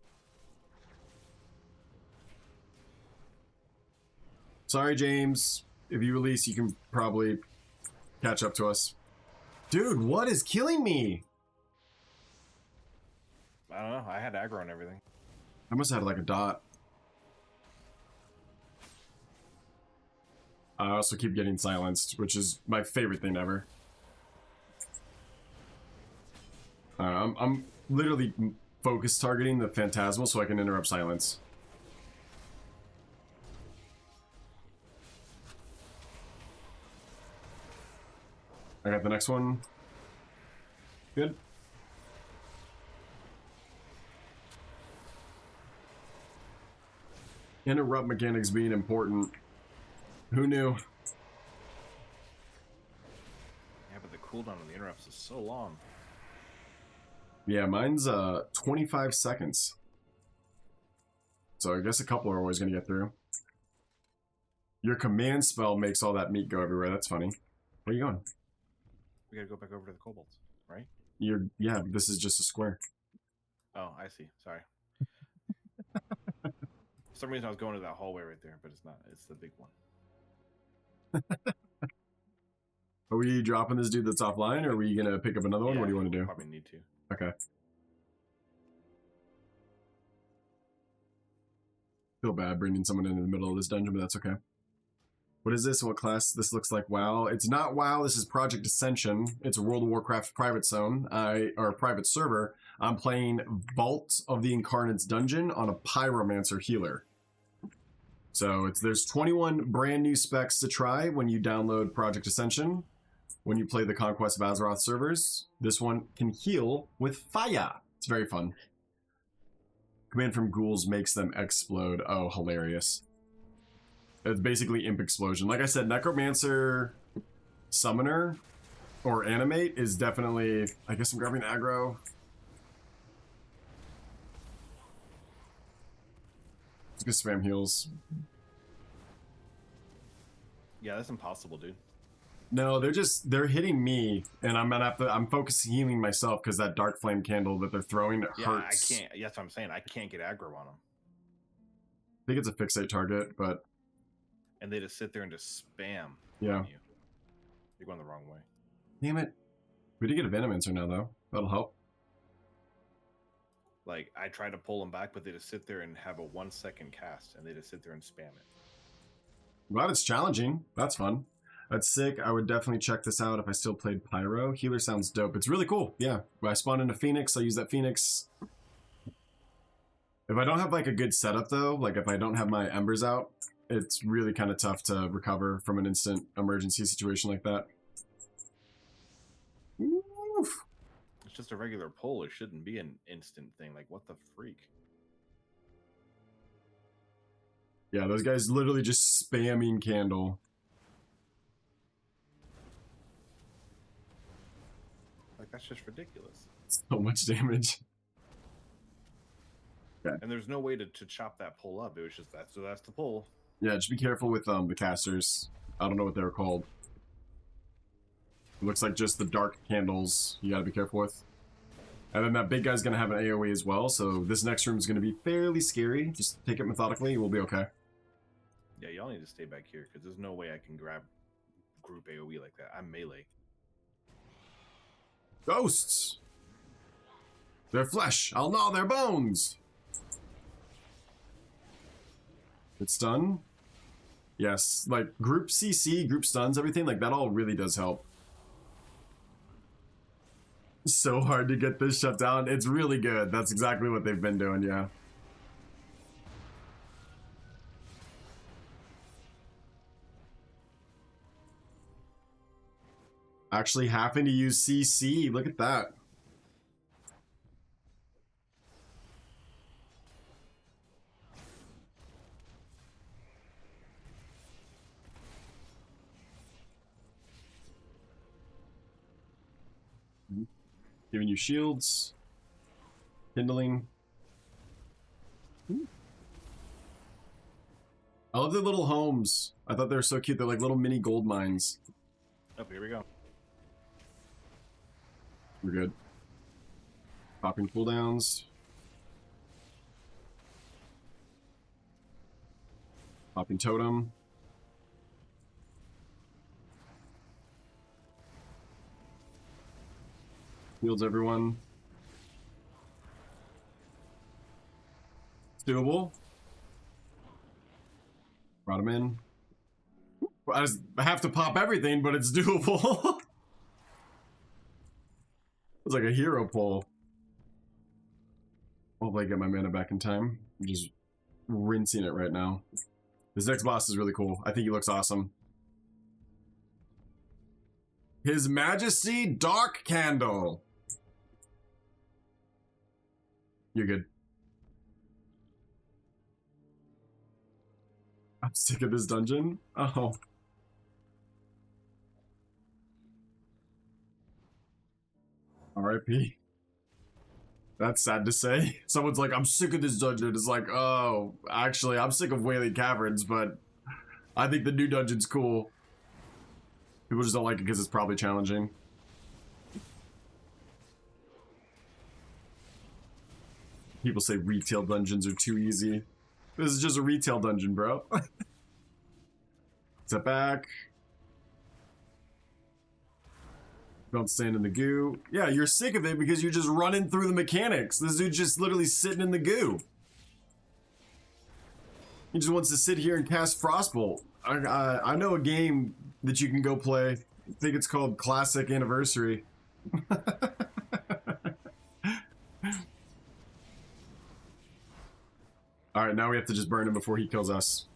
Sorry, James. If you release, you can probably catch up to us. Dude, what is killing me? I don't know. I had aggro and everything. I must have had like a dot. I also keep getting silenced, which is my favorite thing ever. I'm literally focus targeting the Phantasmal so I can interrupt silence. I got the next one. Good. Interrupt mechanics being important. Who knew? Yeah, but the cooldown on the interrupts is so long. Yeah, mine's 25 seconds. So I guess a couple are always gonna get through. Your command spell makes all that meat go everywhere. That's funny. Where are you going? We gotta go back over to the kobolds, right? Yeah, this is just a square. Oh, I see. Sorry. For some reason I was going to that hallway right there, but it's not. It's the big one. Are we dropping this dude that's offline, or are we gonna pick up another one? Yeah, What do you want to do? Probably need to. Okay. Feel bad bringing someone in the middle of this dungeon, but that's okay. What is this? What class? This looks like WoW. It's not WoW. This is Project Ascension. It's a World of Warcraft private zone, or private server. I'm playing Vault of the Incarnate's Dungeon on a Pyromancer healer. So there's 21 brand new specs to try when you download Project Ascension. When you play the Conquest of Azeroth servers, this one can heal with fire. It's very fun. Command from ghouls makes them explode. Oh, hilarious. It's basically imp explosion. Like I said, Necromancer Summoner or Animate is definitely... I guess I'm grabbing aggro. Just gonna spam heals. Yeah, that's impossible, dude. No, they're hitting me, and I'm gonna have to. I'm focusing healing myself because that dark flame candle that they're throwing hurts. I can't. That's what I'm saying. I can't get aggro on them. I think it's a fixate target, but And they just sit there and just spam. Yeah. On you. You're going the wrong way. damn it. We did get a Venomancer now, though. That'll help. Like I try to pull them back, but they just sit there and have a 1 second cast, and they just sit there and spam it. Glad it's challenging. That's fun. That's sick. I would definitely check this out if I still played Pyro. Healer sounds dope. It's really cool. Yeah. When I spawn into Phoenix, I use that Phoenix. If I don't have like a good setup though, like if I don't have my embers out, it's really kind of tough to recover from an instant emergency situation like that. Oof. It's just a regular pull. It shouldn't be an instant thing. Like what the freak? Yeah, those guys literally just spamming candle. Like that's just ridiculous. So much damage. And there's no way to chop that pull up. It was just that. So that's the pull. Yeah, just be careful with the casters. I don't know what they were called. It looks like just the dark candles you gotta be careful with. And then that big guy's gonna have an AoE as well, so this next room is gonna be fairly scary. Just take it methodically, we'll be okay. Yeah, y'all need to stay back here because there's no way I can grab group AoE like that. I'm melee. Ghosts! Their flesh, I'll gnaw their bones! Good stun? Yes, like group CC, group stuns, everything, like that all really does help. So hard to get this shut down. It's really good. That's exactly what they've been doing, yeah. Actually having to use CC, look at that. Giving you shields. Kindling. I love the little homes. I thought they were so cute. They're like little mini gold mines. Oh, here we go. We're good. Popping cooldowns. Popping totem. Heals everyone. It's doable. Brought him in. I have to pop everything, but it's doable. It's like a hero pull. Hopefully I get my mana back in time. I'm just rinsing it right now. This next boss is really cool. I think he looks awesome. His Majesty Dark Candle. You're good. I'm sick of this dungeon. Oh. RIP. That's sad to say. Someone's like, I'm sick of this dungeon. It's like, oh, actually, I'm sick of Whaley Caverns, but I think the new dungeon's cool. People just don't like it because it's probably challenging. People say retail dungeons are too easy. This is just a retail dungeon, bro. Step back. Don't stand in the goo. Yeah, you're sick of it because you're just running through the mechanics. This dude's just literally sitting in the goo. He just wants to sit here and cast Frostbolt. I know a game that you can go play. I think it's called Classic Anniversary. Alright, now we have to just burn him before he kills us.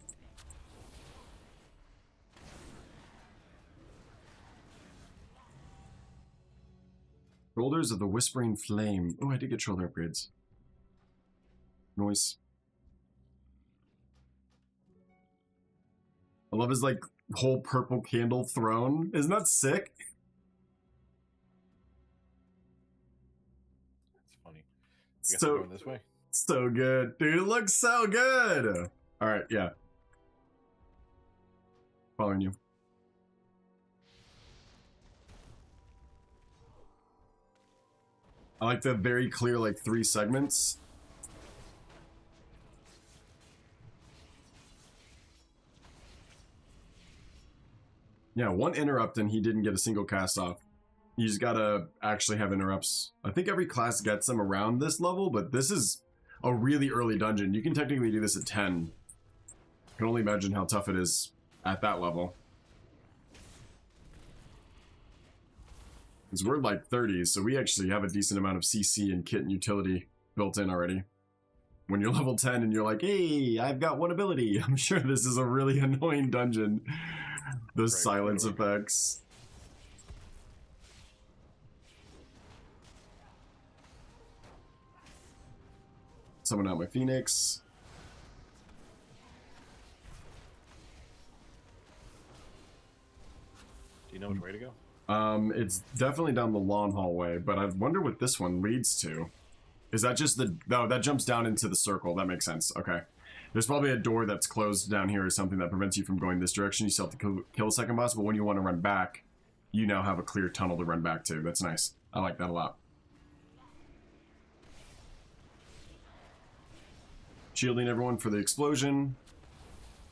Shoulders of the Whispering Flame. Oh, I did get shoulder upgrades. Noise. I love his, like, whole purple candle throne. Isn't that sick? It's funny. I guess I'm So, going this way. so good. Dude, it looks so good. Alright, yeah. Following you. I like the very clear, like, 3 segments. Yeah, 1 interrupt and he didn't get a single cast off. You just gotta actually have interrupts. I think every class gets them around this level, but this is a really early dungeon. You can technically do this at 10. I can only imagine how tough it is at that level. Because we're like 30s, so we actually have a decent amount of CC and kit and utility built in already. When you're level 10 and you're like, hey, I've got 1 ability. I'm sure this is a really annoying dungeon. Those silence effects. Summon out my Phoenix. Do you know which way to go? It's definitely down the long hallway, but I wonder what this one leads to. Is that just the... No, that jumps down into the circle. That makes sense. Okay. There's probably a door that's closed down here or something that prevents you from going this direction. You still have to kill a second boss, but when you want to run back, you now have a clear tunnel to run back to. That's nice. I like that a lot. Shielding everyone for the explosion.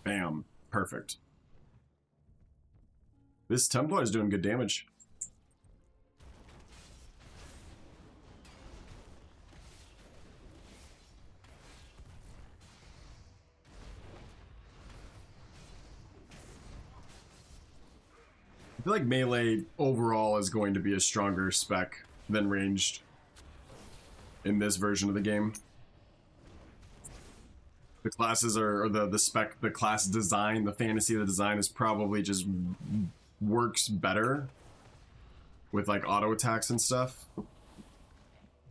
Bam. Perfect. This Templar is doing good damage. I feel like melee overall is going to be a stronger spec than ranged in this version of the game. The classes are, or the spec, the class design, the fantasy of the design is probably just works better with like auto attacks and stuff.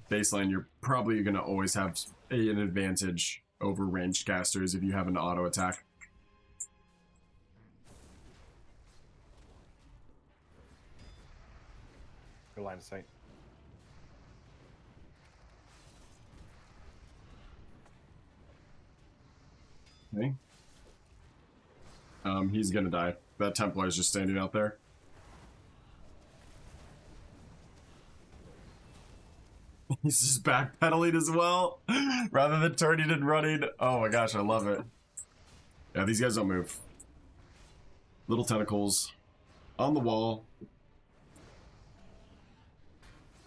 Baseline, you're probably going to always have an advantage over ranged casters if you have an auto attack. Good line of sight. Okay. He's gonna die. That Templar is just standing out there. He's just backpedaling as well, rather than turning and running. Oh my gosh, I love it. Yeah, these guys don't move. Little tentacles on the wall.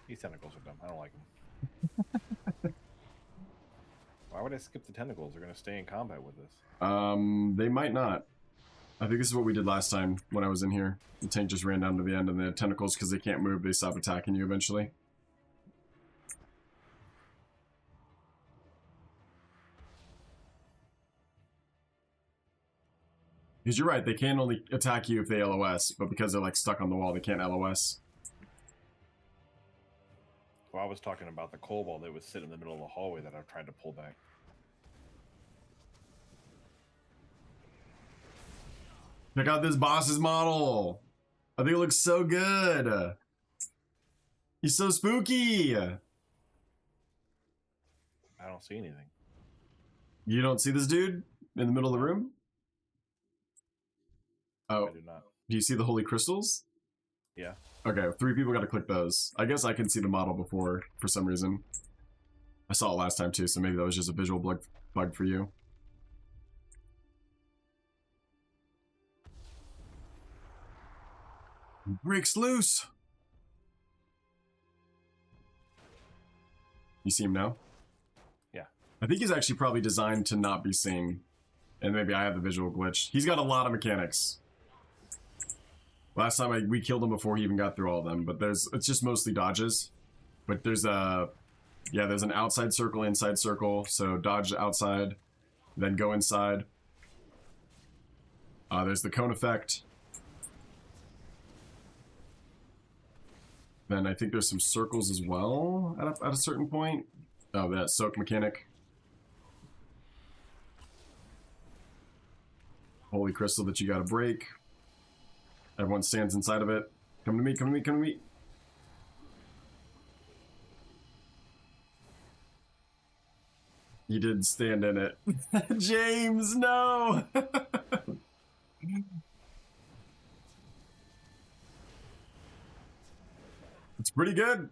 These tentacles are dumb. I don't like them. Why would I skip the tentacles? They're going to stay in combat with us. They might not. I think this is what we did last time when I was in here. The tank just ran down to the end, and the tentacles, because they can't move, they stop attacking you eventually. Because you're right, they can only attack you if they LOS, but because they're like stuck on the wall, they can't LOS. Well, I was talking about the kobold that would sit in the middle of the hallway that I've tried to pull back. Check out this boss's model. I think it looks so good. He's so spooky. I don't see anything. You don't see this dude in the middle of the room? Oh, I do not. do you see the holy crystals? Yeah. Okay, 3 people got to click those. I guess I can see the model before for some reason. I saw it last time too, so maybe that was just a visual bug for you. Breaks loose. You see him now? Yeah. I think he's actually probably designed to not be seen. And maybe I have the visual glitch. He's got a lot of mechanics. Last time we killed him before he even got through all of them, but it's just mostly dodges. But there's there's an outside circle, inside circle. So dodge outside, then go inside. There's the cone effect. Then I think there's some circles as well at a certain point. Oh, that soak mechanic. Holy crystal that you gotta break. Everyone stands inside of it. Come to me, come to me, come to me. You did stand in it. James, no! It's pretty good.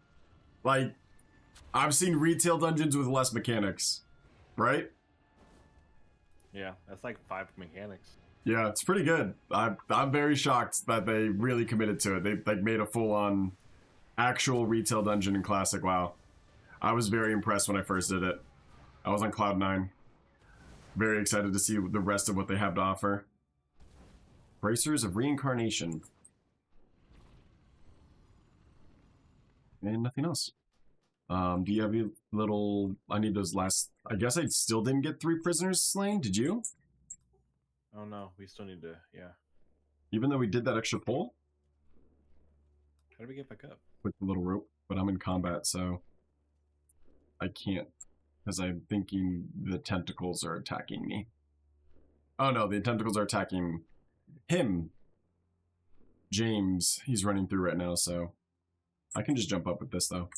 Like, I've seen retail dungeons with less mechanics, right? Yeah, that's like 5 mechanics. Yeah, it's pretty good. I'm very shocked that they really committed to it. They like made a full-on actual retail dungeon in Classic WoW. I was very impressed when I first did it. I was on Cloud 9. Very excited to see the rest of what they have to offer. Bracers of Reincarnation. And nothing else. Do you have your little... I need those last... I guess I still didn't get 3 prisoners slain. Did you? Oh no, we still need to, yeah. Even though we did that extra pull? How do we get back up? With the little rope. But I'm in combat, so... I can't. Because I'm thinking the tentacles are attacking me. Oh no, the tentacles are attacking him. James. He's running through right now, so... I can just jump up with this, though.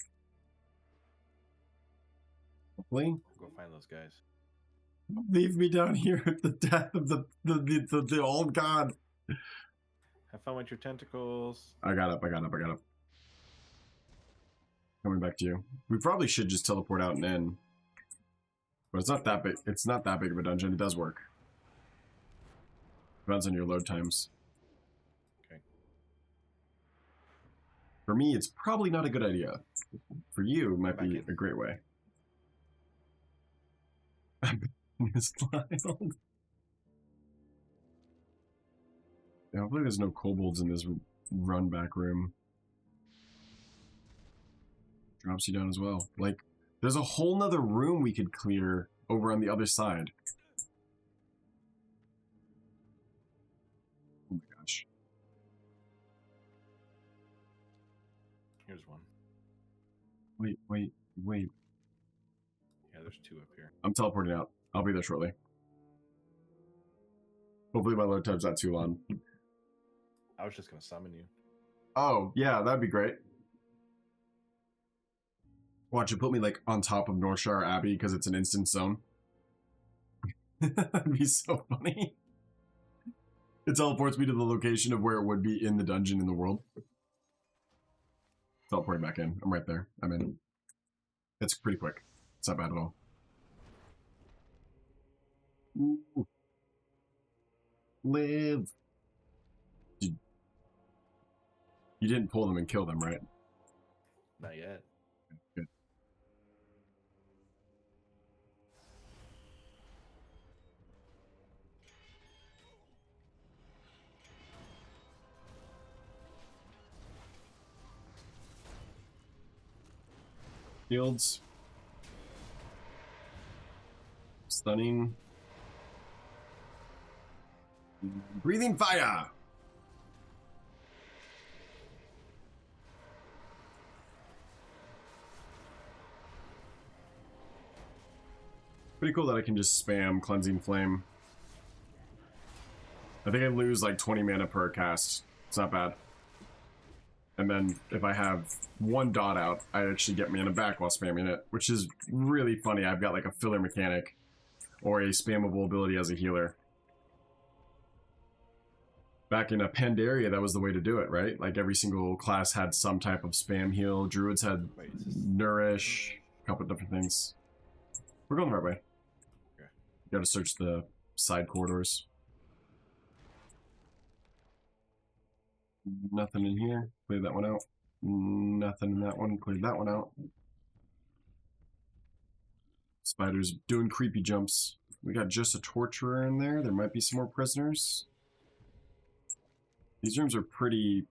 Hopefully. Go find those guys. Leave me down here at the death of the old god. Have fun with your tentacles. I got up. Coming back to you. We probably should just teleport out and in. But it's not that big. It's not that big of a dungeon. It does work. Depends on your load times. Okay. For me, it's probably not a good idea. For you, it might be a great way. Misdialed. Yeah, hopefully there's no kobolds in this run back room. Drops you down as well. Like, there's a whole nother room we could clear over on the other side. Oh my gosh. Here's one. Wait. Yeah, there's 2 up here. I'm teleporting out. I'll be there shortly. Hopefully my load time's not too long. I was just gonna summon you. Oh, yeah, that'd be great. Watch it put me like on top of Northshire Abbey because it's an instant zone. That'd be so funny. It teleports me to the location of where it would be in the dungeon in the world. Teleporting back in. I'm right there. I'm in. It's pretty quick. It's not bad at all. Ooh. Live. You didn't pull them and kill them, right? Not yet. Good. Shields. Stunning. Breathing fire! Pretty cool that I can just spam Cleansing Flame. I think I lose like 20 mana per cast. It's not bad. And then if I have 1 dot out, I actually get mana back while spamming it, which is really funny. I've got like a filler mechanic or a spammable ability as a healer. back in a Pandaria, that was the way to do it, right? Like every single class had some type of spam heal. Druids had nourish, a couple of different things. We're going the right way. Okay. You gotta search the side corridors. Nothing in here. Clear that one out. Nothing in that one. Clear that one out. Spiders doing creepy jumps. We got just a torturer in there. There might be some more prisoners. These rooms are pretty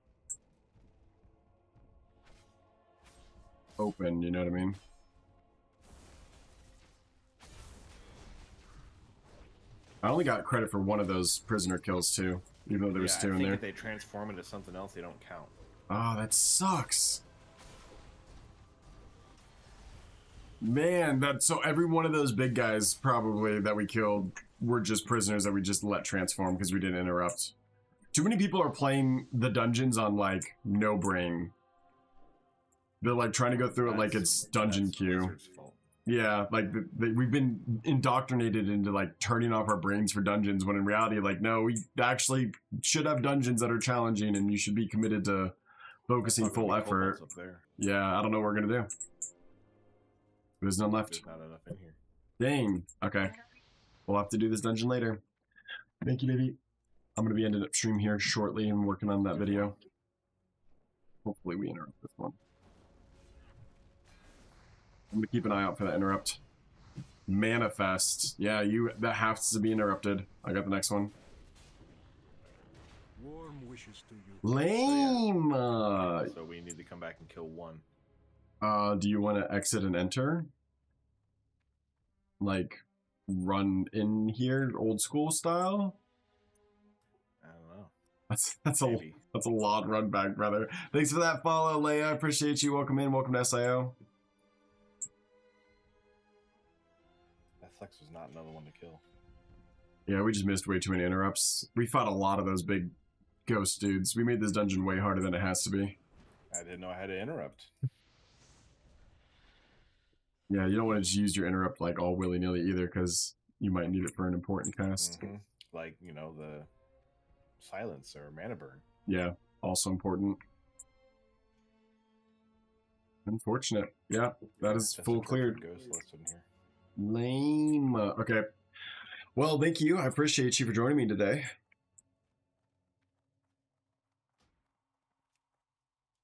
open, you know what I mean? I only got credit for one of those prisoner kills too, even though there was two in there. If they transform into something else, they don't count. Oh, that sucks. Man, so every one of those big guys probably that we killed were just prisoners that we just let transform because we didn't interrupt. Too many people are playing the dungeons on like no brain. They're like trying to go through it like it's dungeon queue. Yeah, like we've been indoctrinated into like turning off our brains for dungeons when in reality, like, no, we actually should have dungeons that are challenging and you should be committed to focusing full effort. Up there. Yeah, I don't know what we're gonna do. There's none left. There's not enough in here. Dang. Okay. We'll have to do this dungeon later. Thank you, baby. I'm going to be ending up stream here shortly and working on that video. Hopefully we interrupt this one. I'm going to keep an eye out for that interrupt. Manifest. Yeah, that has to be interrupted. I got the next one. Warm wishes to you. Lame! So we need to come back and kill one. Do you want to exit and enter? Like, run in here, old school style? I don't know. That's a lot run back, brother. Thanks for that follow, Leia. I appreciate you. Welcome in. Welcome to SIO. That sucks. There's not another one to kill. Yeah, we just missed way too many interrupts. We fought a lot of those big ghost dudes. We made this dungeon way harder than it has to be. I didn't know I had to interrupt. Yeah, you don't want to just use your interrupt like all willy-nilly either, because you might need it for an important cast. Mm-hmm. Like, you know, the silence or mana burn. Yeah, also important. Unfortunate. Yeah, that is Just full a cleared. Ghost list in here. Lame. Okay. Well, thank you. I appreciate you for joining me today.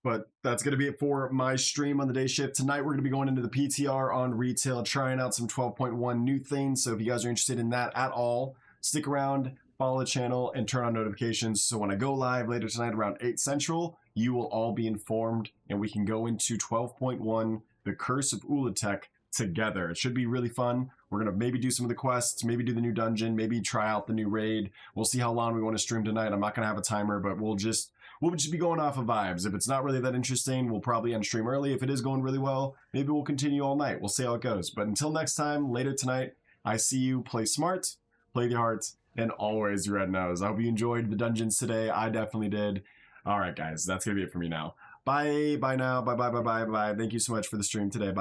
But that's going to be it for my stream on the day shift. Tonight, we're going to be going into the PTR on retail, trying out some 12.1 new things. So if you guys are interested in that at all, stick around, follow the channel, and turn on notifications. So when I go live later tonight around 8 Central, you will all be informed, and we can go into 12.1, The Curse of Ulatek, together. It should be really fun. We're going to maybe do some of the quests, maybe do the new dungeon, maybe try out the new raid. We'll see how long we want to stream tonight. I'm not going to have a timer, but we'll just be going off of vibes. If it's not really that interesting, we'll probably end stream early. If it is going really well, maybe we'll continue all night. We'll see how it goes. But until next time, later tonight, I see you. Play smart, play the heart, and always red nose. I hope you enjoyed the dungeons today. I definitely did. All right, guys, that's going to be it for me now. Bye. Bye now. Bye. Thank you so much for the stream today. Bye.